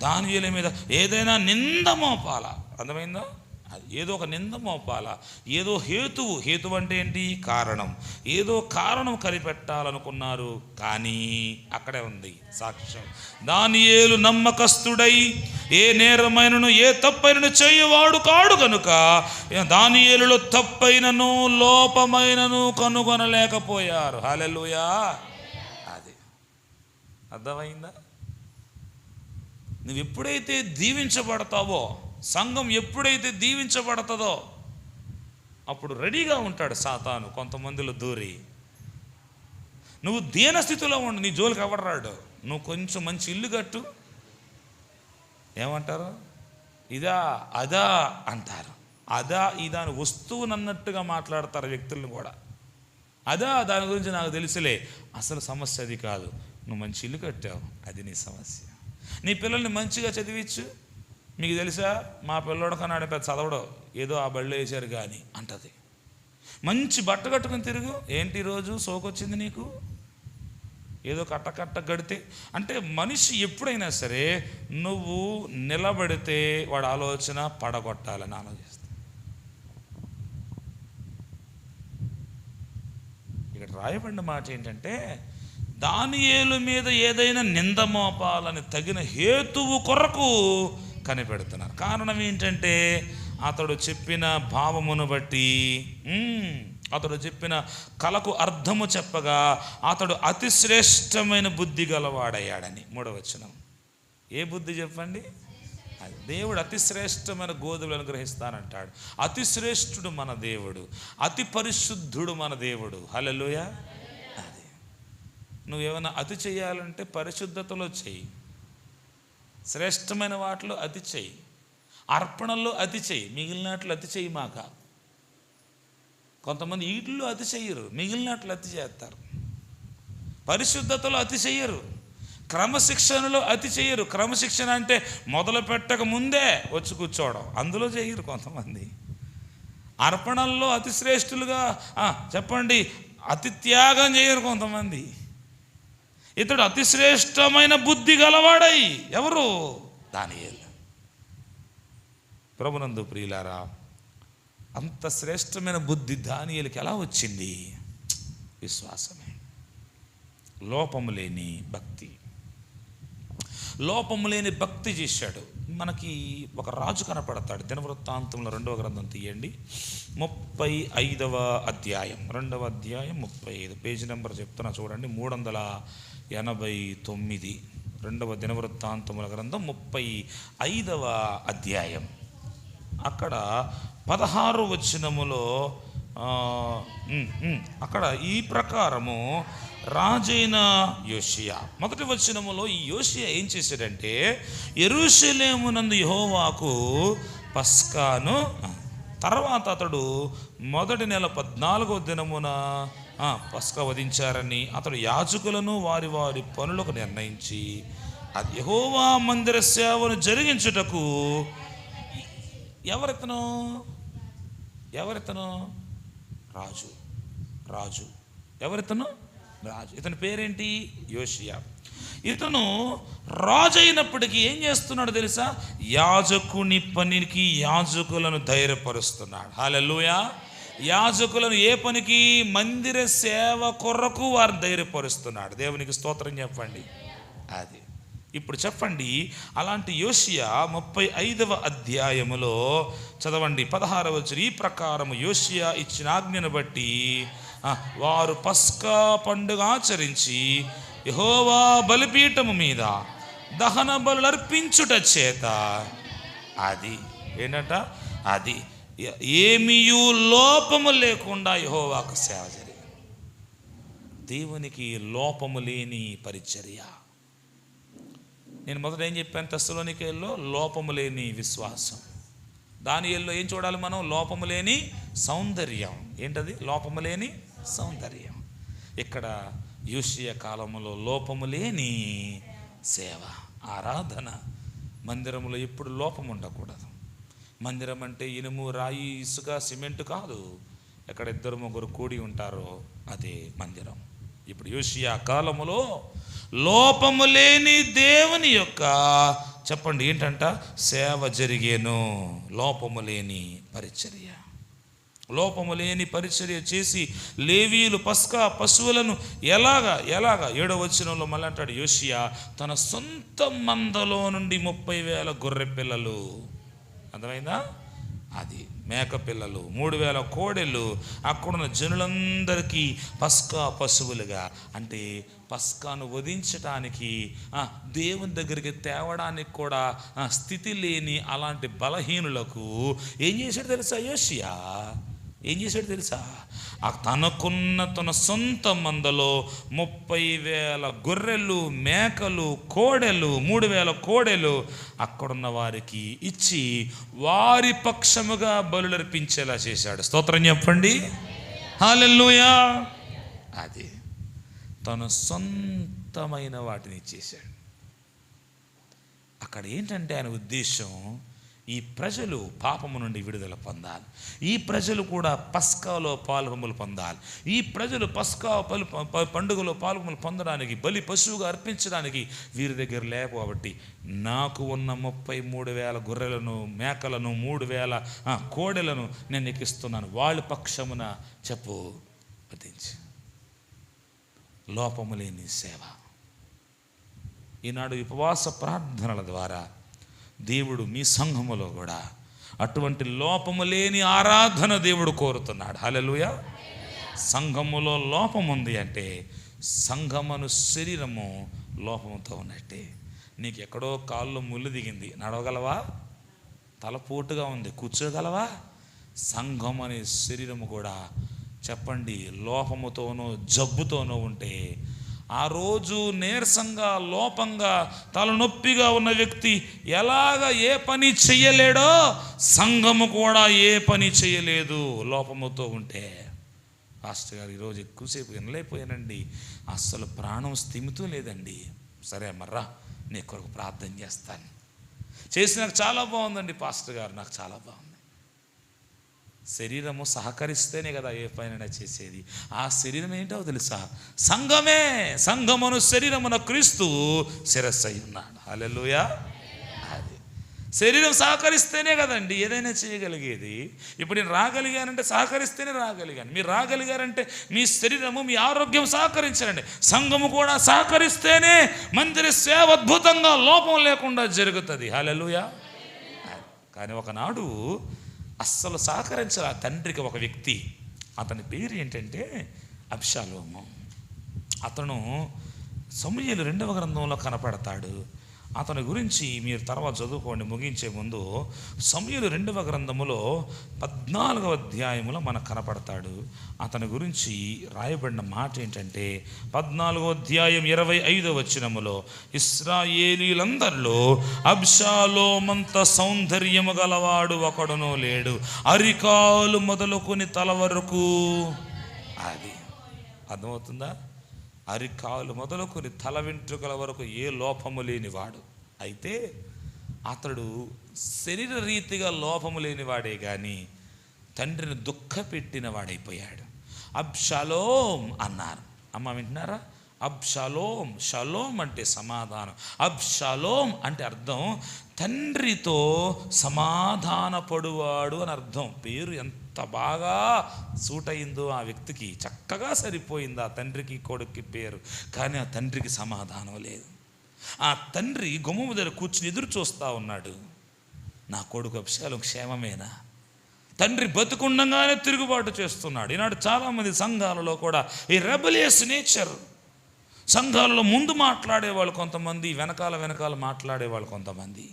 దానియేలు మీద ఏదైనా నింద మోపాల. అర్థమైందా? ఏదో ఒక నింద మోపాల, ఏదో హేతువు అంటే ఏంటి? కారణం. ఏదో కారణం కనిపెట్టాలనుకున్నారు, కానీ అక్కడే ఉంది సాక్ష్యం. దానియేలు నమ్మకస్తుడై ఏ నేరమైనను ఏ తప్పైనను చేయవాడు కాడు కనుక దానియేలులో తప్పైనను లోపమైనను కనుగొనలేకపోయారు. హల్లెలూయా. అది అర్థమైందా? నువ్వు ఎప్పుడైతే దీవించబడతావో, సంఘం ఎప్పుడైతే దీవించబడుతుందో అప్పుడు రెడీగా ఉంటాడు సాతాను కొంతమందిలో దూరి. నువ్వు దీనస్థితిలో ఉండు, నీ జోలికి ఎవరు రాడు. నువ్వు కొంచెం మంచి ఇల్లు కట్టు, ఏమంటారు? ఇదా అదా అంటారు. అదా ఇదా అని వస్తువునన్నట్టుగా మాట్లాడతారు వ్యక్తులను కూడా. అదా దాని గురించి నాకు తెలుసులే, అసలు సమస్య అది కాదు. నువ్వు మంచి ఇల్లు కట్టావు, అది నీ సమస్య. నీ పిల్లల్ని మంచిగా చదివించు. మీకు తెలుసా, మా పిల్లోడు కన్నాడు పెద్ద చదవడు, ఏదో ఆ బళ్ళు వేశారు కానీ అంటది. మంచి బట్ట కట్టుకుని తిరుగు, ఏంటి రోజు సోకొచ్చింది నీకు, ఏదో కట్ట గడితే అంటే. మనిషి ఎప్పుడైనా సరే నువ్వు నిలబడితే వాడు ఆలోచన పడగొట్టాలని ఆలోచిస్తాడు. ఇక్కడ రాయబడిన మాట ఏంటంటే, దానియేలు మీద ఏదైనా నింద మోపాలని తగిన హేతువు కొరకు కనిపెడుతున్నారు. కారణం ఏంటంటే, అతడు చెప్పిన భావమును బట్టి, అతడు చెప్పిన కలకు అర్థము చెప్పగా అతడు అతి శ్రేష్టమైన బుద్ధి గలవాడయ్యాడని. 3వ వచనం. ఏ బుద్ధి చెప్పండి? దేవుడు అతి శ్రేష్టమైన గోధుమలను గ్రహిస్తానంటాడు. అతి శ్రేష్ఠుడు మన దేవుడు, అతి పరిశుద్ధుడు మన దేవుడు. హల్లెలూయా. అది నువ్వేమైనా అతి చేయాలంటే పరిశుద్ధతలో చెయ్యి, శ్రేష్టమైన వాటిలో అతి చెయ్యి, అర్పణల్లో అతి చెయ్యి, మిగిలినట్లు అతి చెయ్యి మాక. కొంతమంది వీటిల్లో అతి చెయ్యరు, మిగిలినట్లు అతి చేస్తారు. పరిశుద్ధతలో అతి చెయ్యరు, క్రమశిక్షణలో అతి చెయ్యరు. క్రమశిక్షణ అంటే మొదలు పెట్టక ముందే వచ్చి కూర్చోవడం, అందులో చెయ్యరు కొంతమంది. అర్పణల్లో అతి శ్రేష్ఠులుగా చెప్పండి, అతి త్యాగం చేయరు కొంతమంది. ఇతడు అతి శ్రేష్టమైన బుద్ధి గలవాడై, ఎవరు? దానియేలు. ప్రభునందు ప్రియులారా, అంత శ్రేష్టమైన బుద్ధి దానియేలుకి ఎలా వచ్చింది? విశ్వాసమే. లోపము లేని భక్తి, లోపము లేని భక్తి చేశాడు. మనకి ఒక రాజు కనపడతాడు. దినవృత్తాంతంలో 2వ గ్రంథం తీయండి, 35వ అధ్యాయం, 2వ అధ్యాయం 35, పేజీ నెంబర్ చెప్తున్నా చూడండి, 389. 2వ దినవృత్తాంతముల గ్రంథం 35వ అధ్యాయం. అక్కడ 16వ వచనములో అక్కడ ఈ ప్రకారము రాజైన యోషియా, 1వ వచనములో ఈ యోషియా ఏం చేశాడంటే, యెరూషలేమునందు యెహోవాకు పస్కాను, తర్వాత అతడు మొదటి నెల 14వ దినమున పస్కా వధించారని అతడు యాజకులను వారి వారి పనులకు నిర్ణయించి అది యెహోవా మందిర సేవను జరిగించుటకు ఎవరితను రాజు ఎవరితను? రాజు. ఇతని పేరేంటి? యోషియా. ఇతను రాజు అయినప్పటికీ ఏం చేస్తున్నాడు తెలుసా? యాజకుని పనికి యాజకులను ధైర్యపరుస్తున్నాడు. హల్లెలూయా. యాజకులను ఏ పనికి? మందిర సేవ కొరకు వారిని ధైర్యపరుస్తున్నాడు. దేవునికి స్తోత్రం చెప్పండి. అది ఇప్పుడు చెప్పండి, అలాంటి యోషియా 35వ అధ్యాయములో చదవండి, 16వ వచనం. ఈ ప్రకారము యోషియా ఇచ్చిన ఆజ్ఞను బట్టి వారు పస్కా పండుగ ఆచరించి యెహోవా బలిపీఠము మీద దహన బలులు అర్పించుట చేత అది ఏంటంట, అది ఏమీయూ లోపము లేకుండా యెహోవాకు సేవ జరిగింది. దేవునికి లోపము లేని పరిచర్య. నేను మొదట ఏం చెప్పాను? తెస్సలోనికైలో లోపము లేని విశ్వాసం. దానియేలులో ఏం చూడాలి మనం? లోపము లేని సౌందర్యం. ఏంటది? లోపము లేని సౌందర్యం. ఇక్కడ యోషియా కాలంలో లోపము లేని సేవ, ఆరాధన. మందిరంలో ఎప్పుడు లోపం ఉండకూడదు. మందిరం అంటే ఇనుము, రాయి, ఇసుక, సిమెంట్ కాదు. ఎక్కడ 2-3 కూడి ఉంటారో అదే మందిరం. ఇప్పుడు యోషియా కాలములో లోపము లేని దేవుని యొక్క, చెప్పండి ఏంటంట, సేవ జరిగేను. లోపము లేని పరిచర్య, లోపము లేని పరిచర్య చేసి లేవీయులు పస్కా పశువులను ఎలాగా 7వ వచనంలో మళ్ళీ అంటాడు యోషియా, తన సొంత మందలో నుండి 30,000 గొర్రె పిల్లలు, అర్థమైందా, అది మేక పిల్లలు, 3,000 కోడెలు అక్కడున్న జనులందరికీ పస్కా పశువులుగా, అంటే పస్కాను వధించటానికి దేవుని దగ్గరికి తేవడానికి కూడా స్థితి లేని అలాంటి బలహీనులకు ఏం చేశాడు తెలుసా యోషియా? ఏం చేశాడు తెలుసా? తనకున్న తన సొంత మందలో 30,000 గొర్రెలు, మేకలు, కోడెలు, 3,000 కోడెలు అక్కడున్న వారికి ఇచ్చి వారి పక్షముగా బలులర్పించేలా చేశాడు. స్తోత్రం చెప్పండి, హల్లెలూయా. అది తన సొంతమైన వాటిని ఇచ్చేశాడు. అక్కడ ఏంటంటే ఆయన ఉద్దేశం, ఈ ప్రజలు పాపము నుండి విడుదల పొందాలి, ఈ ప్రజలు కూడా పస్కాలో పాల్గొములు పొందాలి, ఈ ప్రజలు పస్కా పండుగలో పాల్గొములు పొందడానికి, బలి పశువుగా అర్పించడానికి వీరి దగ్గర లేవు. కాబట్టి నాకు ఉన్న 33,000 గొర్రెలను, మేకలను, 3,000 కోడెలను నేను ఎక్కిస్తున్నాను, వాళ్ళ పక్షమున చెప్పు వధించి. లోపము లేని సేవ. ఈనాడు ఉపవాస ప్రార్థనల ద్వారా దేవుడు మీ సంఘములో కూడా అటువంటి లోపము లేని ఆరాధన దేవుడు కోరుతున్నాడు. హల్లెలూయా. సంఘములో లోపం ఉంది అంటే సంఘమును శరీరము లోపముతో ఉన్నట్టే. నీకు ఎక్కడో కాళ్ళు ముళ్ళు దిగింది, నడవగలవా? తలపోటుగా ఉంది, కూర్చోగలవా? సంఘం అనే శరీరము కూడా చెప్పండి లోపముతోనో జబ్బుతోనో ఉంటే, ఆ రోజు నీరసంగా లోపంగా తలనొప్పిగా ఉన్న వ్యక్తి ఎలాగ ఏ పని చెయ్యలేడో సంఘము కూడా ఏ పని చేయలేదు లోపముతో ఉంటే. పాస్టర్ గారు ఈరోజు ఎక్కువసేపు వినలేకపోయానండి, అస్సలు ప్రాణం స్థిమితో లేదండి. సరే మర్రా, నీ కొరకు ప్రార్థన చేస్తాను. చేసి నాకు చాలా బాగుందండి పాస్టర్ గారు, నాకు చాలా బాగుంది. శరీరము సహకరిస్తేనే కదా ఏ పైన చేసేది. ఆ శరీరం ఏంటో తెలుసా? సంఘమే. సంఘమును శరీరమున క్రీస్తు శిరస్సు అయి ఉన్నాడు. హల్లెలూయా. అది శరీరం సహకరిస్తేనే కదండి ఏదైనా చేయగలిగేది. ఇప్పుడు నేను రాగలిగానంటే సహకరిస్తేనే రాగలిగాను. మీరు రాగలిగారంటే మీ శరీరము, మీ ఆరోగ్యం సహకరించారండి. సంఘము కూడా సహకరిస్తేనే మందిర సేవ అద్భుతంగా లోపం లేకుండా జరుగుతుంది. హల్లెలూయా. కానీ ఒకనాడు అస్సలు సహకరించాలి ఆ తండ్రికి ఒక వ్యక్తి. అతని పేరు ఏంటంటే అబ్షాలోము. అతను సమూయేలు 2వ గ్రంథంలో కనపడతాడు. అతని గురించి మీరు తర్వాత చదువుకోండి. ముగించే ముందు సమూయేలు 2వ గ్రంథములో 14వ అధ్యాయములో మనకు కనపడతాడు. అతని గురించి రాయబడిన మాట ఏంటంటే 14వ అధ్యాయం 25వ వచనములో, ఇశ్రాయేలీలందరిలో అబ్షాలోమంత సౌందర్యము గలవాడు ఒకడునో లేడు, అరికాలు మొదలుకొని తల వరకు. అది అర్థమవుతుందా? అరికాలు మొదలుకొని తల వెంట్రుకల వరకు ఏ లోపము లేనివాడు. అయితే అతడు శరీర రీతిగా లోపము లేనివాడే కానీ తండ్రిని దుఃఖపెట్టిన వాడైపోయాడు. అబ్షాలోం అన్నారు. అమ్మ వింటున్నారా? అబ్షాలోం. షలోం అంటే సమాధానం. అబ్షాలోం అంటే అర్థం తండ్రితో సమాధానపడువాడు అని అర్థం. పేరు ఎంత బాగా సూట్ అయిందో ఆ వ్యక్తికి, చక్కగా సరిపోయింది ఆ తండ్రికి కొడుక్కి పేరు. కానీ ఆ తండ్రికి సమాధానం లేదు. ఆ తండ్రి గుమ్మము దగ్గర కూర్చుని ఎదురు చూస్తూ ఉన్నాడు, నా కొడుకు అబ్షాలోం క్షేమమేనా? తండ్రి బతుకుండగానే తిరుగుబాటు చేస్తున్నాడు. ఈనాడు చాలామంది సంఘాలలో కూడా ఈ రెబలియస్ నేచర్. సంఘాలలో ముందు మాట్లాడేవాళ్ళు కొంతమంది, వెనకాల మాట్లాడేవాళ్ళు కొంతమంది.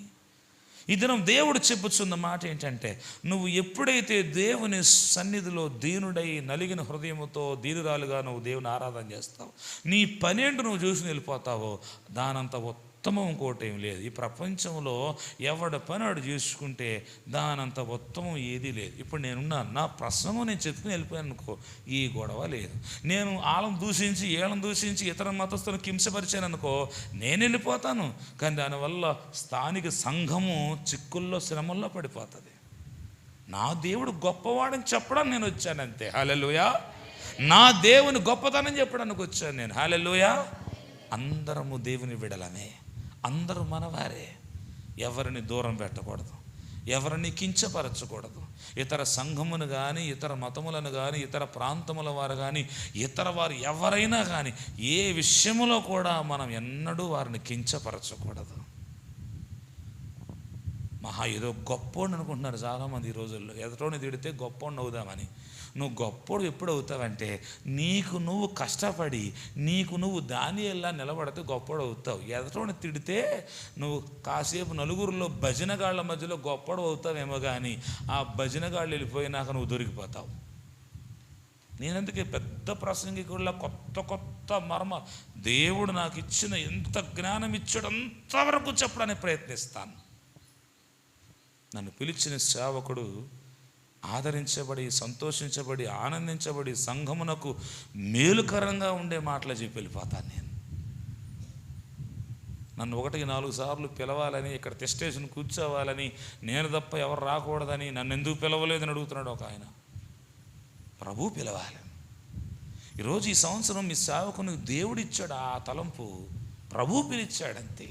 ఈ దినం దేవుడు చెప్పుచున్న మాట ఏంటంటే, నువ్వు ఎప్పుడైతే దేవుని సన్నిధిలో దీనుడై నలిగిన హృదయముతో దీనురాలుగా నువ్వు దేవుని ఆరాధన చేస్తావు, నీ పనేంటో నువ్వు చూసి వెళ్ళిపోతావో దానంత ఉత్తమం ఇంకోటి ఏం లేదు. ఈ ప్రపంచంలో ఎవడ పని వాడు చేసుకుంటే దానంత ఉత్తమం ఏదీ లేదు. ఇప్పుడు నేనున్నాను, నా ప్రసంగం నేను చెప్పుకుని వెళ్ళిపోయాను అనుకో, ఈ గొడవ లేదు. నేను ఆళ్ళను దూషించి ఏళ్ళను దూషించి ఇతర మతస్థులను కించపరిచాను అనుకో, నేను వెళ్ళిపోతాను. కానీ దానివల్ల స్థానిక సంఘము చిక్కుల్లో శ్రమల్లో పడిపోతుంది. నా దేవుడు గొప్పవాడని చెప్పడానికి నేను వచ్చాను అంతే. హల్లెలూయా. నా దేవుని గొప్పతనం చెప్పడానికి వచ్చాను నేను. హల్లెలూయా. అందరము దేవుని బిడ్డలమే, అందరూ మనవారే. ఎవరిని దూరం పెట్టకూడదు, ఎవరిని కించపరచకూడదు. ఇతర సంఘమును కానీ, ఇతర మతములను కానీ, ఇతర ప్రాంతముల వారు కానీ, ఇతర వారు ఎవరైనా కానీ ఏ విషయములో కూడా మనం ఎన్నడూ వారిని కించపరచకూడదు. ఏదో గొప్పోడు అనుకుంటున్నారు చాలామంది ఈ రోజుల్లో. ఎదుటోని తిడితే గొప్పోడిని అవుదామని. నువ్వు గొప్పోడు ఎప్పుడు అవుతావంటే నీకు నువ్వు కష్టపడి నీకు నువ్వు దానియేలులా నిలబడితే గొప్పోడు అవుతావు. ఎదుటోని తిడితే నువ్వు కాసేపు నలుగురిలో భజనగాళ్ళ మధ్యలో గొప్పోడు అవుతావేమో, కానీ ఆ భజనగాళ్ళు వెళ్ళిపోయినాక నువ్వు దొరికిపోతావు. నేనందుకే పెద్ద ప్రసంగికుల్లా కొత్త కొత్త మర్మ దేవుడు నాకు ఇచ్చిన ఎంత జ్ఞానం ఇచ్చాడు అంతవరకు చెప్పడానికి ప్రయత్నిస్తాను. నన్ను పిలిచిన సేవకుడు ఆదరించబడి, సంతోషించబడి, ఆనందించబడి, సంఘమునకు మేలుకరంగా ఉండే మాటలు చెప్పి వెళ్ళిపోతాను నేను. నన్ను 1-4 సార్లు పిలవాలని, ఇక్కడ టెస్టేషన్ కూర్చోవాలని, నేను తప్ప ఎవరు రాకూడదని, నన్ను ఎందుకు పిలవలేదని అడుగుతున్నాడు ఒక ఆయన. ప్రభు పిలవాలి. ఈరోజు ఈ సంవత్సరం మీ సేవకుని దేవుడిచ్చాడు ఆ తలంపు, ప్రభు పిలిచాడంతే.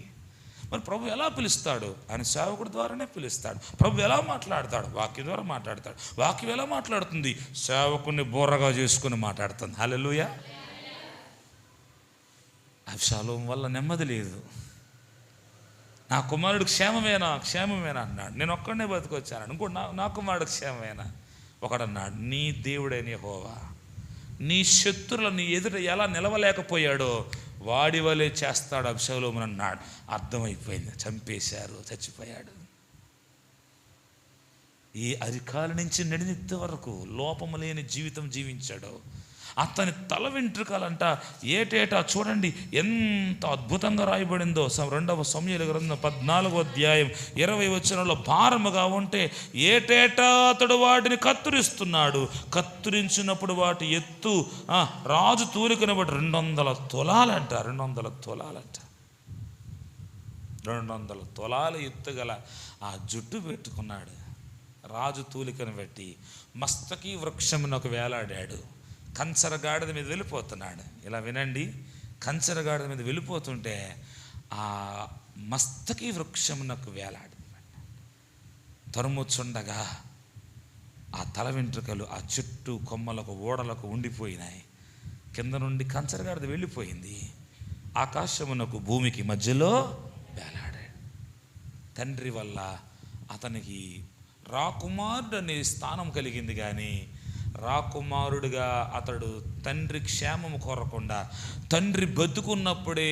మరి ప్రభు ఎలా పిలుస్తాడు? ఆయన సేవకుడి ద్వారానే పిలుస్తాడు. ప్రభు ఎలా మాట్లాడతాడు? వాక్యం ద్వారా మాట్లాడతాడు. వాక్యం ఎలా మాట్లాడుతుంది? సేవకుని బోర్రగా చేసుకుని మాట్లాడుతుంది. హల్లెలూయా. అబ్షాలోము వల్ల నెమ్మది లేదు. నా కుమారుడు క్షేమమేనా అన్నాడు. నేను ఒక్కడనే బతికొచ్చాను. ఇంకోటి నా కుమారుడు క్షేమమేనా? ఒకడన్నాడు, నీ దేవుడైన యెహోవా నీ శత్రువులు నీ ఎదుట ఎలా నిలవలేకపోయాడో వాడి వలె చేస్తాడు అబ్షాలోము అన్నాడు. అర్థమైపోయింది, చంపేశారు, చచ్చిపోయాడు. ఈ అరికాల నుంచి నడినెత్తి వరకు లోపము లేని జీవితం జీవించాడు. అతని తల వెంట్రుకలంట ఏటేటా చూడండి ఎంత అద్భుతంగా రాయబడిందో. 2వ సమూయేలు గ్రంథం 14వ అధ్యాయం 20వ వచనంలో భారముగా ఉంటే ఏటేటా అతడు వాటిని కత్తిరిస్తున్నాడు. కత్తిరించినప్పుడు వాటి ఎత్తు రాజు తూలికను బట్టి 200 తులాలంట. 200 తులాల ఎత్తుగల ఆ జుట్టు పెట్టుకున్నాడు. రాజు తూలికను బట్టి మస్తకి వృక్షమునకు వేలాడాడు. కంచరగాడిద మీద వెళ్ళిపోతున్నాడు. ఇలా వినండి, కంచరగాడిద మీద వెళ్ళిపోతుంటే ఆ మస్తకి వృక్షమునకు వేలాడు. తరుముచుండగా ఆ తల వెంట్రుకలు ఆ చుట్టూ కొమ్మలకు ఓడలకు ఉండిపోయినాయి. కింద నుండి కంచరగాడిద వెళ్ళిపోయింది. ఆకాశమునకు భూమికి మధ్యలో వేలాడాడు. తండ్రి వల్ల అతనికి రాకుమారుడు అనే స్థానం కలిగింది, కానీ రాకుమారుడిగా అతడు తండ్రి క్షేమము కోరకుండా, తండ్రి బతుకున్నప్పుడే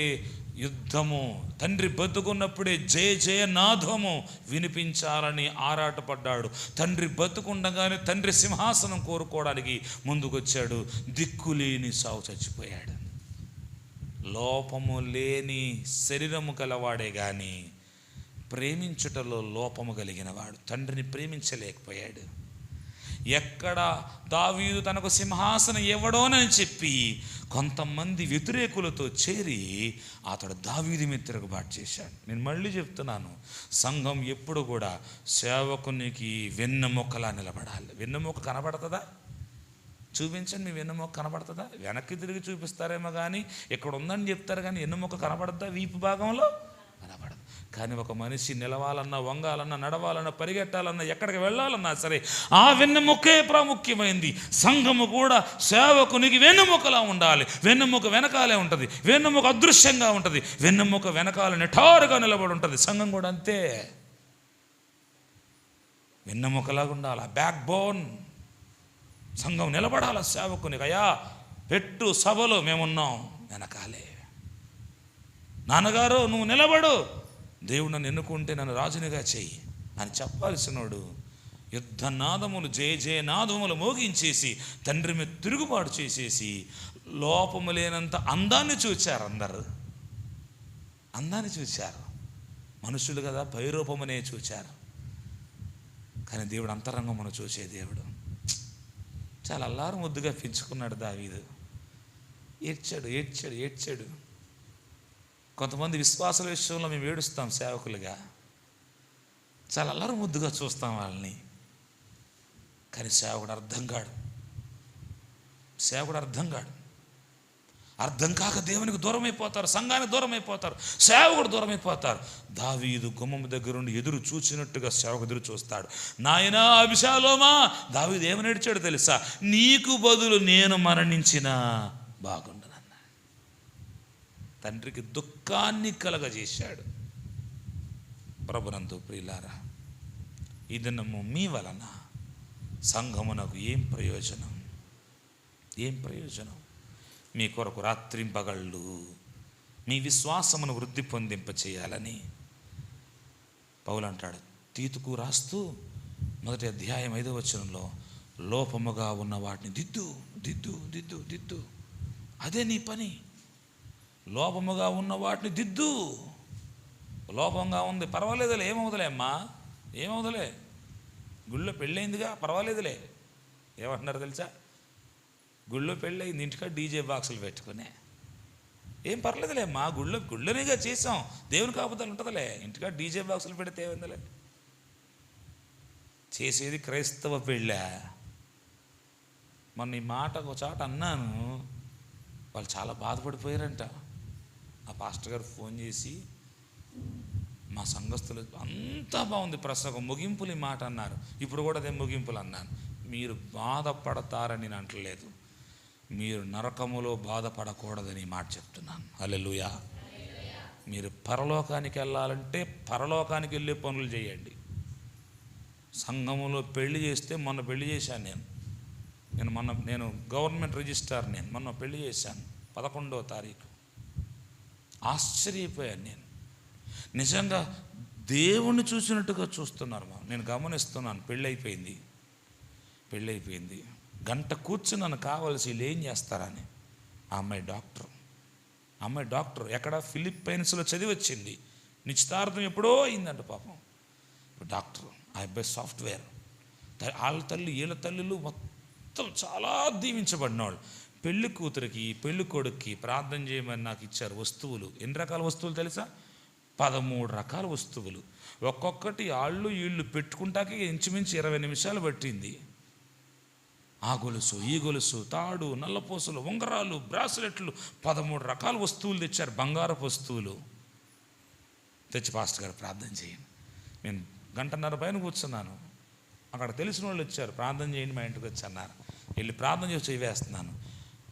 యుద్ధము, తండ్రి బతుకున్నప్పుడే జయ జయనాదము వినిపించాలని ఆరాటపడ్డాడు. తండ్రి బతుకుండగానే తండ్రి సింహాసనం కోరుకోవడానికి ముందుకొచ్చాడు. దిక్కులేని సావు చచ్చిపోయాడు. లోపము లేని శరీరము గలవాడే కానీ ప్రేమించుటలో లోపము కలిగిన వాడు. తండ్రిని ప్రేమించలేకపోయాడు. ఎక్కడ దావీదు తనకు సింహాసనం ఇవ్వడోనని చెప్పి కొంతమంది వ్యతిరేకులతో చేరి అతడు దావీదు మీద తిరుగుబాటు చేశాడు. నేను మళ్ళీ చెప్తున్నాను, సంఘం ఎప్పుడు కూడా సేవకునికి వెన్నెముకలా నిలబడాలి. వెన్నెముక కనబడుతుందా? చూపించండి, మీ వెన్నెముక కనబడుతుందా? వెనక్కి తిరిగి చూపిస్తారేమో కానీ ఇక్కడ ఉందని చెప్తారు, కానీ వెన్నెముక కనబడద్దా? వీపు భాగంలో కనబడదు. కానీ ఒక మనిషి నిలవాలన్నా, వంగాలన్నా, నడవాలన్నా, పరిగెట్టాలన్నా, ఎక్కడికి వెళ్ళాలన్నా సరే ఆ వెన్నెముకే ప్రాముఖ్యమైంది. సంఘము కూడా సేవకునికి వెన్నెముకలా ఉండాలి. వెన్నెముక వెనకాలే ఉంటుంది. వెన్నెముక అదృశ్యంగా ఉంటుంది. వెన్నెముక వెనకాల నిఠారుగా నిలబడి ఉంటుంది. సంఘం కూడా అంతే, వెన్నెముకలాగా ఉండాలి. Back bone. సంఘం నిలబడాలి సేవకునికి. అయ్యా పెట్టు సభలో మేమున్నాం, వెనకాలే. నాన్నగారు నువ్వు నిలబడు, దేవుడు నన్ను ఎన్నుకుంటే నన్ను రాజునిగా చెయ్యి అని చెప్పాల్సినోడు యుద్ధనాదములు, జయ జయనాదములు మోగించేసి తండ్రి మీద తిరుగుబాటు చేసేసి లోపము లేనంత అందాన్ని చూచారు. అందరు అందాన్ని చూచారు. మనుషులు కదా, పైరూపమనే చూచారు. కానీ దేవుడు అంతరంగమును చూసే దేవుడు. చాలా అల్లారు ముద్దుగా పెంచుకున్నాడు దావీదు. ఏడ్చాడు. కొంతమంది విశ్వాసాల విషయంలో మేము ఏడుస్తాం సేవకులుగా, చాలా అల్లరి ముద్దుగా చూస్తాం వాళ్ళని. కానీ సేవకుడు అర్థం కాడు. సేవకుడు అర్థం కాడు. అర్థం కాక దేవునికి దూరం అయిపోతారు, సంఘానికి దూరం అయిపోతారు, సేవకుడు దూరం అయిపోతారు. దావీదు గుమ్మం దగ్గర నుండి ఎదురు చూసినట్టుగా సేవకు ఎదురు చూస్తాడు. నాయనా అభిషాలోమా, దావీదు ఏమని ఏడ్చాడు తెలుసా? నీకు బదులు నేను మరణించినా బాగుండనన్నా. తండ్రికి దుఃఖాన్ని కలగజేశాడు. ప్రభునందు ప్రియులారా, ఈ దినము మీ వలన సంఘమునకు ఏం ప్రయోజనం? ఏం ప్రయోజనం? మీ కొరకు రాత్రింపగళ్ళు మీ విశ్వాసమును వృద్ధి పొందింప చేయాలని పౌలు అంటాడు. తీతుకు రాస్తూ 1వ అధ్యాయం 5వ వచనంలో, లోపముగా ఉన్న వాటిని దిద్దు దిద్దు దిద్దు దిద్దు. అదే నీ పని. లోపముగా ఉన్న వాటిని దిద్దు. లోపంగా ఉంది, పర్వాలేదులే, ఏమవుదలే అమ్మా, ఏమవుదలే, గుళ్ళో పెళ్ళయిందిగా, పర్వాలేదులే. ఏమంటున్నారు తెలుసా? గుళ్ళో పెళ్ళయింది, ఇంటికాడ డీజే బాక్సులు పెట్టుకునే, ఏం పర్లేదులే అమ్మా, గుళ్ళోనేగా చేసాం, దేవుని కాపుదలు ఉంటుందిలే, ఇంటికాడ డీజే బాక్సులు పెడితే ఏముందిలే. చేసేది క్రైస్తవ పెళ్ళా? మొన్న ఈ మాట ఒక చోట అన్నాను, వాళ్ళు చాలా బాధపడిపోయారంట. ఆ పాస్టర్ గారు ఫోన్ చేసి, మా సంఘస్థులు అంతా బాగుంది ప్రసంగం, ముగింపులు ఈ మాట అన్నారు, ఇప్పుడు కూడా అదే ముగింపులు అన్నాను. మీరు బాధపడతారని నేను అంటలేదు, మీరు నరకములో బాధపడకూడదని మాట చెప్తున్నాను. హల్లెలూయా. మీరు పరలోకానికి వెళ్ళాలంటే పరలోకానికి వెళ్ళే పనులు చేయండి. సంఘములో పెళ్లి చేస్తే, మొన్న పెళ్లి చేశాను నేను గవర్నమెంట్ రిజిస్ట్రార్, మొన్న పెళ్లి చేశాను 11వ తారీఖు. ఆశ్చర్యపోయాను నేను, నిజంగా దేవుణ్ణి చూసినట్టుగా చూస్తున్నారు. నేను గమనిస్తున్నాను. పెళ్ళైపోయింది, గంట కూర్చున్నాను కావాల్సి వీళ్ళు ఏం చేస్తారని. ఆ అమ్మాయి డాక్టర్ ఎక్కడ ఫిలిప్పైన్స్లో చదివి వచ్చింది. నిశ్చితార్థం ఎప్పుడో అయిందంట పాపం. డాక్టర్, ఆ అబ్బాయి సాఫ్ట్వేర్. వాళ్ళ తల్లి వీళ్ళ తల్లులు మొత్తం చాలా దీవించబడిన వాళ్ళు. పెళ్లి కూతురికి పెళ్లి కొడుక్కి ప్రార్థన చేయమని నాకు ఇచ్చారు వస్తువులు. ఎన్ని రకాల వస్తువులు తెలుసా? 13 రకాల వస్తువులు. ఒక్కొక్కటి ఆళ్ళు వీళ్ళు పెట్టుకుంటాకి ఇంచుమించు 20 నిమిషాలు పట్టింది. ఆ గొలుసు, ఈ గొలుసు, తాడు, నల్లపూసలు, ఉంగరాలు, బ్రాస్లెట్లు, 13 రకాల వస్తువులు తెచ్చారు, బంగారపు వస్తువులు తెచ్చి పాస్టర్ గారు ప్రార్థన చేయండి. నేను 1:30 పైన కూర్చున్నాను. అక్కడ తెలిసిన వాళ్ళు వచ్చారు, ప్రార్థన చేయండి మా ఇంటికి వచ్చి అన్నారు. వెళ్ళి ప్రార్థన చేసి చేయవేస్తున్నాను.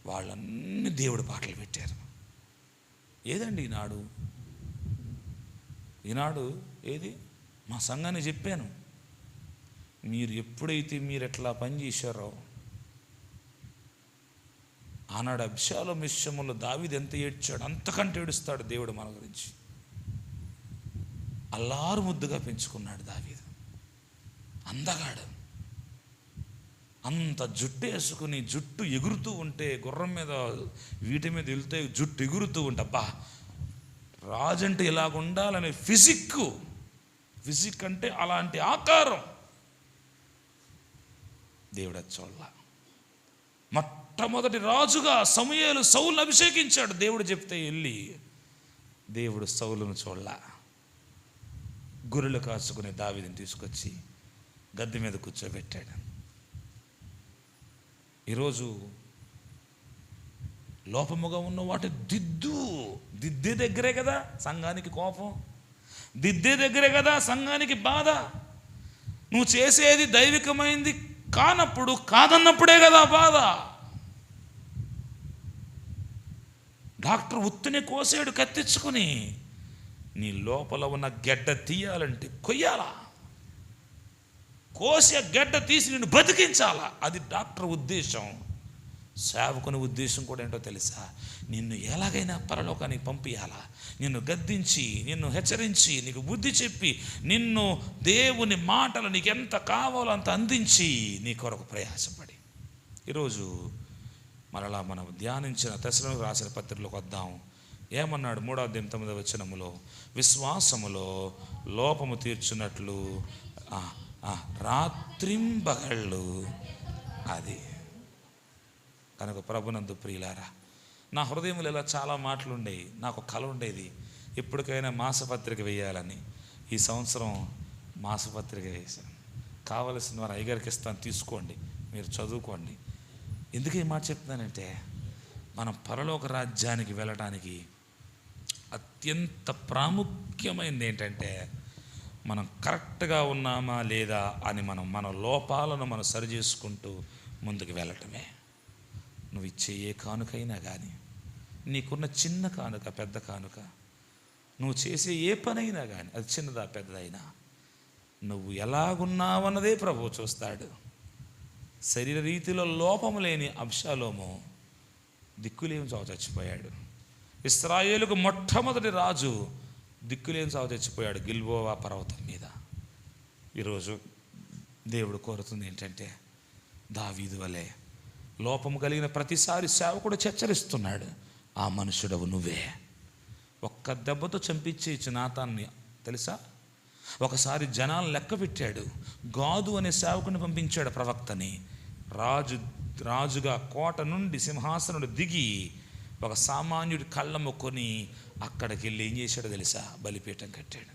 వాళ్ళన్నీ దేవుడి పాటలు పెట్టారు. ఏదండి ఈనాడు ఏది? మా సంఘాన్ని చెప్పాను, మీరు ఎప్పుడైతే మీరు ఎట్లా పని చేశారో, ఆనాడు అబ్షాలోము విషయంలో దావీదు ఎంత ఏడ్చాడు అంతకంటే ఏడుస్తాడు దేవుడు మన గురించి. అల్లారు ముద్దుగా పెంచుకున్నాడు దావీదు. అందగాడు, అంత జుట్టు వేసుకుని జుట్టు ఎగురుతూ ఉంటే, గుర్రం మీద వీటి మీద వెళ్తే జుట్టు ఎగురుతూ ఉంటే, అబ్బా రాజు అంటే ఇలాగ ఉండాలనే ఫిజిక్ అంటే అలాంటి ఆకారం దేవుడు చూడాల. మొట్టమొదటి రాజుగా సమూయేలు సౌలును అభిషేకించాడు. దేవుడు చెప్తే వెళ్ళి దేవుడు సౌలును చూడాల. గొర్రెలు కాచుకునే దావీదుని తీసుకొచ్చి గద్దె మీద కూర్చోబెట్టాడు. ఈరోజు లోపముగా ఉన్న వాటి దిద్దే దగ్గరే కదా సంఘానికి కోపం, దిద్దే దగ్గరే కదా సంఘానికి బాధ. నువ్వు చేసేది దైవికమైంది కానప్పుడు, కాదన్నప్పుడే కదా బాధ. డాక్టర్ ఉత్తిని కోసాడు కత్తించుకుని, నీ లోపల ఉన్న గెడ్డ తీయాలంటే కొయ్యాలా, కోసి గెడ్డ తీసి నిన్ను బతికించాలా. అది డాక్టర్ ఉద్దేశం. సేవకుని ఉద్దేశం కూడా ఏంటో తెలుసా? నిన్ను ఎలాగైనా పరలోకానికి పంపించాలా, నిన్ను గద్దించి, నిన్ను హెచ్చరించి, నీకు బుద్ధి చెప్పి, నిన్ను దేవుని మాటలు నీకు ఎంత కావాలో అంత అందించి నీ కొరకు ప్రయాసపడి. ఈరోజు మరలా మనం ధ్యానించిన తెస్సలోనికీయులకు రాసిన పత్రికలోకి వద్దాం. ఏమన్నాడు? 3వ అధ్యాయం 9వ వచనములో, విశ్వాసములో లోపము తీర్చున్నట్లు రాత్రింబగళ్ళు అది. కనుక ప్రభునందు ప్రియులారా, నా హృదయంలో ఇలా చాలా మాటలు ఉండేవి. నాకు కల ఉండేది, ఎప్పటికైనా మాసపత్రిక వేయాలని. ఈ సంవత్సరం మాసపత్రిక వేశాను. కావలసిన వారు అయ్యగారికి ఇస్తాను, తీసుకోండి, మీరు చదువుకోండి. ఎందుకు ఈ మాట చెప్తున్నానంటే, మనం పరలోక రాజ్యానికి వెళ్ళటానికి అత్యంత ప్రాముఖ్యమైనది ఏంటంటే, మనం కరెక్ట్గా ఉన్నామా లేదా అని మన లోపాలను మనం సరిచేసుకుంటూ ముందుకు వెళ్ళటమే. నువ్వు ఇచ్చే ఏ కానుకైనా కానీ, నీకున్న చిన్న కానుక పెద్ద కానుక, నువ్వు చేసే ఏ పనైనా కానీ, అది చిన్నదా పెద్దదైనా, నువ్వు ఎలాగున్నావన్నదే ప్రభువు చూస్తాడు. శరీర రీతిలో లోపము లేని అబ్షాలోము దిక్కులేని చావు చచ్చిపోయాడు. ఇశ్రాయేలుకు మొట్టమొదటి రాజు దిక్కులేని చావు చచ్చిపోయాడు గిల్బోవా పర్వతం మీద. ఈరోజు దేవుడు కోరుతుంది ఏంటంటే, దావీదు వలె లోపము కలిగిన ప్రతిసారి సేవకుడు హెచ్చరిస్తున్నాడు, ఆ మనుషుడవు నువ్వే. ఒక్క దెబ్బతో చంపించేయచ్చు నాతాన్ని తెలుసా. ఒకసారి జనాలను లెక్క పెట్టాడు, గాదు అనే సేవకుని పంపించాడు ప్రవక్తని. రాజుగా కోట నుండి సింహాసనుడు దిగి ఒక సామాన్యుడి కళ్ళ మొక్కొని అక్కడికి వెళ్ళి ఏం చేశాడో తెలుసా, బలిపీఠం కట్టాడు.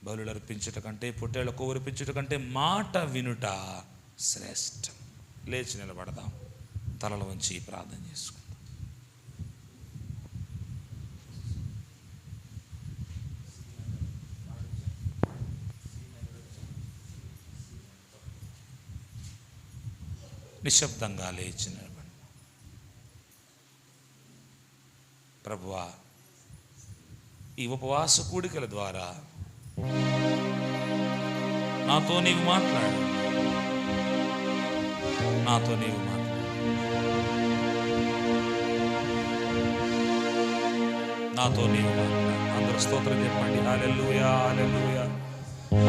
బలులు అర్పించుట కంటే, పొట్టేళ్ల కొవ్వొరిపించుట కంటే మాట వినుట శ్రేష్టం. లేచి నిలబడదాం, తలల వంచి ప్రార్థన చేసుకుందాం. నిశ్శబ్దంగా లేచి నిలబడి, ప్రభువా, ఈ ఉపవాస కూడికల ద్వారా నాతో నీవు మాట్లాడు, నాతో నీవు మాట్లాడు, నాతో నీవు మాట్లాడు. అందరూ స్తోత్రం చెప్పండి. హల్లెలూయా, హల్లెలూయా,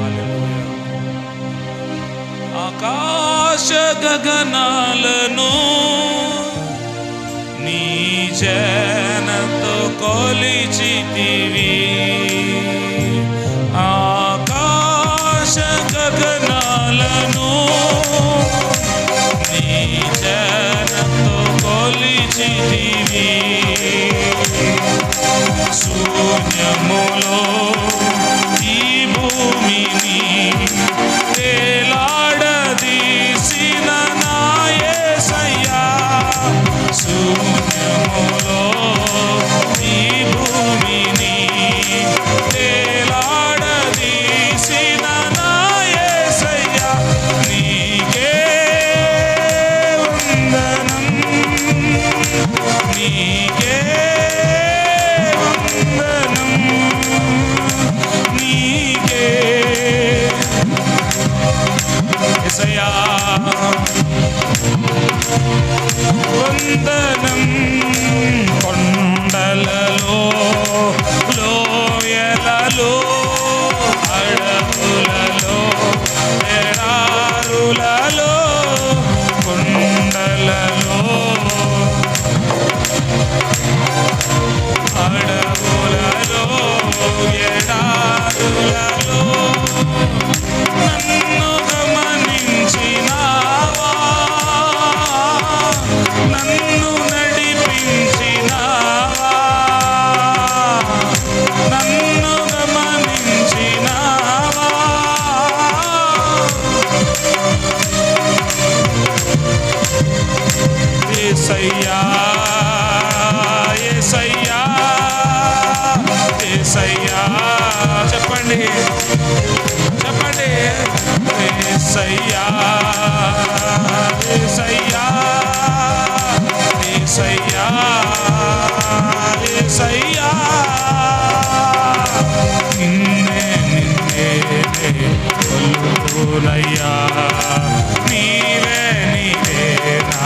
హల్లెలూయా. ఆకాశ గగనాలను నీ జనతో కొలిచితివి, ఆకాశ గగనాలను నీ జనతో కొలిచితివి. శూన్యములో ఈ భూమిని తేలాడదీసిన నా యేసయ్యా, శూన్యములో ఈ భూమిని తేలాడదీసిన నా యేసయ్యా, నీకే వందనం, నీకే వందనం, నీకే యేసయ్యా వందనం. కొండలలో, లోయలలో, అడవులలో, ఎడారులలో, కొండలలో, అడవులలో, ఎడారులలో నన్ను గమనించినావా, నన్ను నడిపించినావా, నన్ను గమనించినావా. యేసయ్యా, యేసయ్యా, యేసయ్యా, చెప్పండి చెప్పండి. యేసయ్యా, యేసయ్యా, యేసయ్యా, యేసయ్యా, నిన్నే నిన్నే కొలుతునయ్యా, నీవే నీవే నా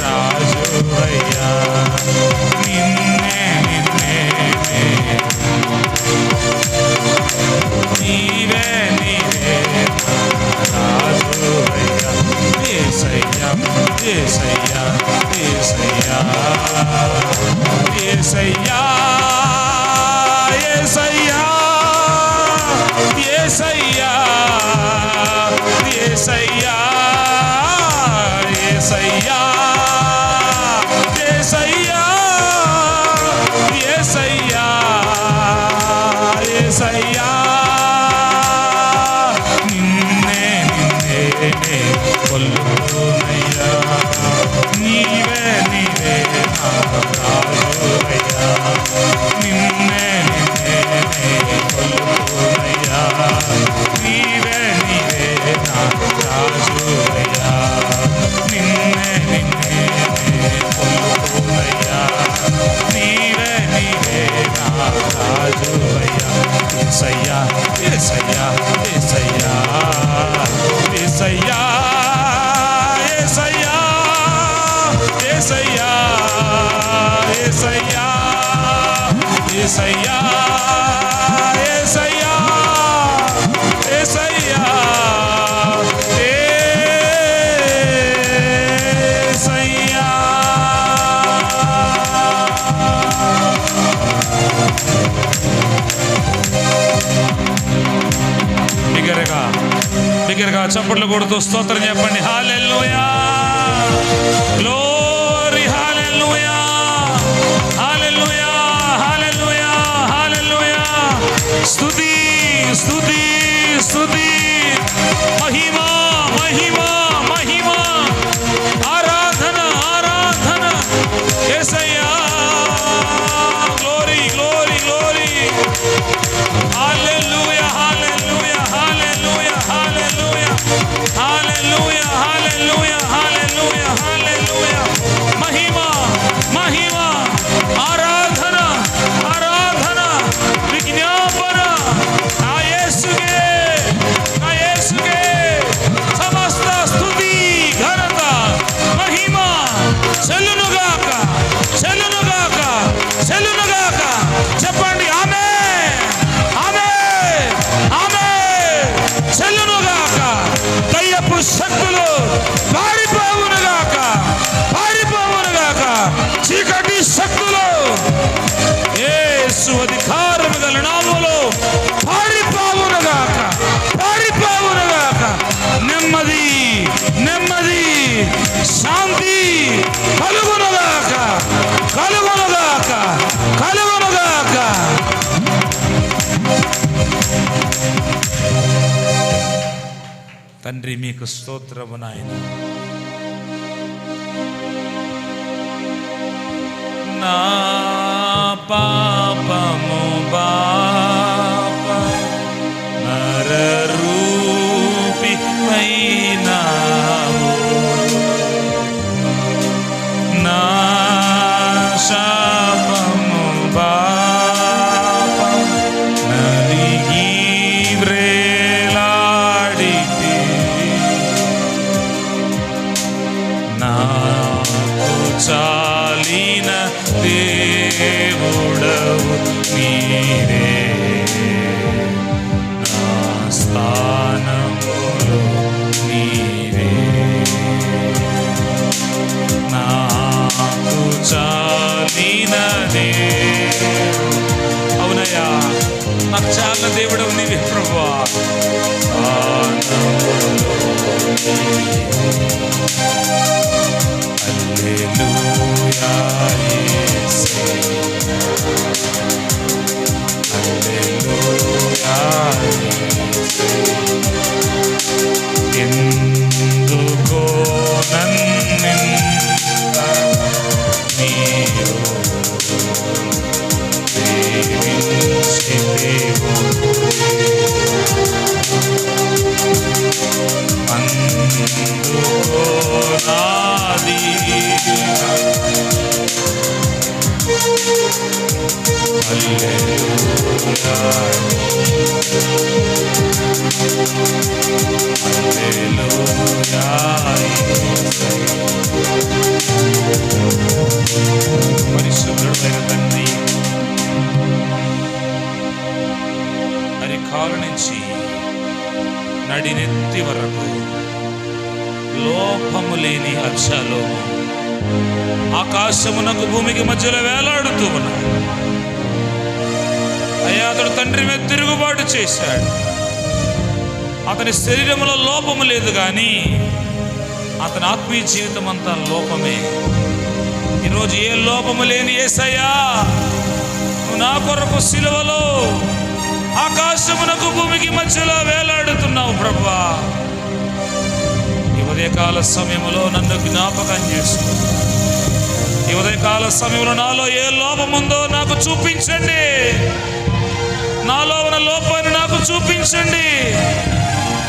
రాజువయ్యా, నిన్నే నిన్నే నీవే నీవే రాజువయ్యా. యేసయ్యా యేసయ్యా యేసయ్యా యేసయ్యా యేసయ్యా యేసయ్యా యేసయ్యా యేసయ్యా యేసయ్యా యేసయ్యా. బిగ్గరగా చప్పట్లు కొడుతూ స్తోత్రం చెప్పండి. Hallelujah, glory, hallelujah, hallelujah, hallelujah, hallelujah. స్తుతి స్తుతి స్తుతి, మహిమ మహిమ మహిమ, ఆరాధన ఆరాధన యేసయ్యా. Glory glory glory. Hallelujah hallelujah hallelujah hallelujah hallelujah hallelujah hallelujah hallelujah. మహిమ మహిమ, ఆరాధన ఆరాధన, విజ్ఞాపన నా యేసుకే, నా యేసుకే సమస్త స్తుతి ఘనత మహిమ చెల్లునుగాక చెల్లునుగాక చెల్లునుగాక. చెప్పండి ఆమేన్ ఆమేన్ ఆమేన్. చెల్లునుగాక. దయ్యపు శక్తులు పారిపోవునుగాక పారిపోవునుగాక. చీకటి శక్తులు యేసు అధికారం గల నామములో పారిపోవునుగాక పారిపోవునుగాక. నెమ్మది నెమ్మది శాంతి కలుగునుగాక కలుగునుగాక కలుగునుగాక. తండ్రి మీకు స్తోత్రము నాయన. నా పాపము బాపా నరరూపి అయినావు, నా శాపము బాపా నలిగి వ్రేలాడితి, నాకు చాలిన దేవుడవు నీవే, నా స్థానములో నీవే, నాకు చాలిన దేవుడు. అవునయ్యా, నాకు చాలిన దేవుడవు నీవే ప్రభువా. హల్లెలూయా యేసయ్యా, హల్లెలూయా యేసయ్యా. ఎందుకో నన్నింత నీవు ప్రేమించితివో, అందుకో నా దీన. హల్లెలూయా హల్లెలూయా. పరిశుద్ధుడైన తండ్రి, అరికాలు నుంచి నడినెత్తి వరకు లోపము లేని అక్షలోము ఆకాశమునకు భూమికి మధ్యలో వేలాడుతూ ఉన్నాడు. అయ్యా, అతడు తండ్రి మీద తిరుగుబాటు చేశాడు. అతని శరీరంలో లోపము లేదు, కానీ అతని ఆత్మీయ జీవితం అంతా లోపమే. ఈరోజు ఏ లోపము లేని యేసయ్యా, నువ్వు నా కొరకు సిలువలో ఆకాశమునకు భూమికి మధ్యలో వేలాడుతున్నావు ప్రభువా. ఈ ఉదయకాల సమయంలో నన్ను జ్ఞాపకం చేసుకో. ఈ ఉదయకాల సమయంలో నాలో ఏ లోపం ఉందో నాకు చూపించండి. నాలో ఉన్న లోపాన్ని నాకు చూపించండి.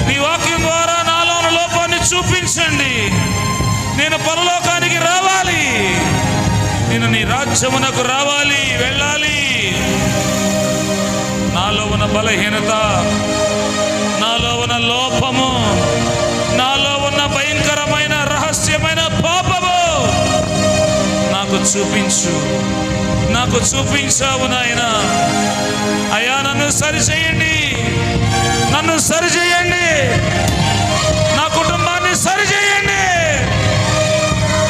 నీ వాక్యం ద్వారా నాలో ఉన్న లోపాన్ని చూపించండి. నేను పరలోకానికి రావాలి, నేను నీ రాజ్యమునకు రావాలి, వెళ్ళాలి. నా నాలో ఉన్న బలహీనత, నాలో ఉన్న లోపము, నాలో ఉన్న భయంకరమైన రహస్యమైన పాపము నాకు చూపించు, నాకు చూపించావు నాయన. అయ్యా నన్ను సరిచేయండి, నన్ను సరిచేయండి, నా కుటుంబాన్ని సరిచేయండి.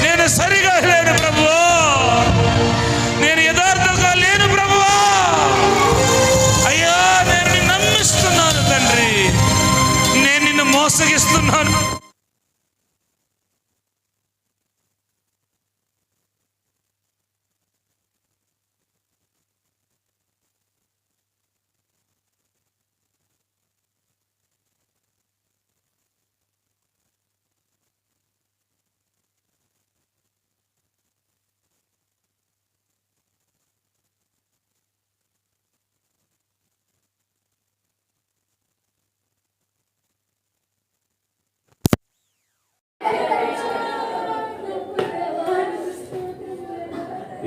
నేను సరిగా లేను ప్రభువా, నేను యథార్థంగా లేను ప్రభువా. అయ్యా నేను నిన్ను నమ్మిస్తున్నాను తండ్రి, నేను నిన్ను మోసగిస్తున్నాను.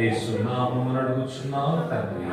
యేసు నామమున అడుగుచున్నాను తండ్రి.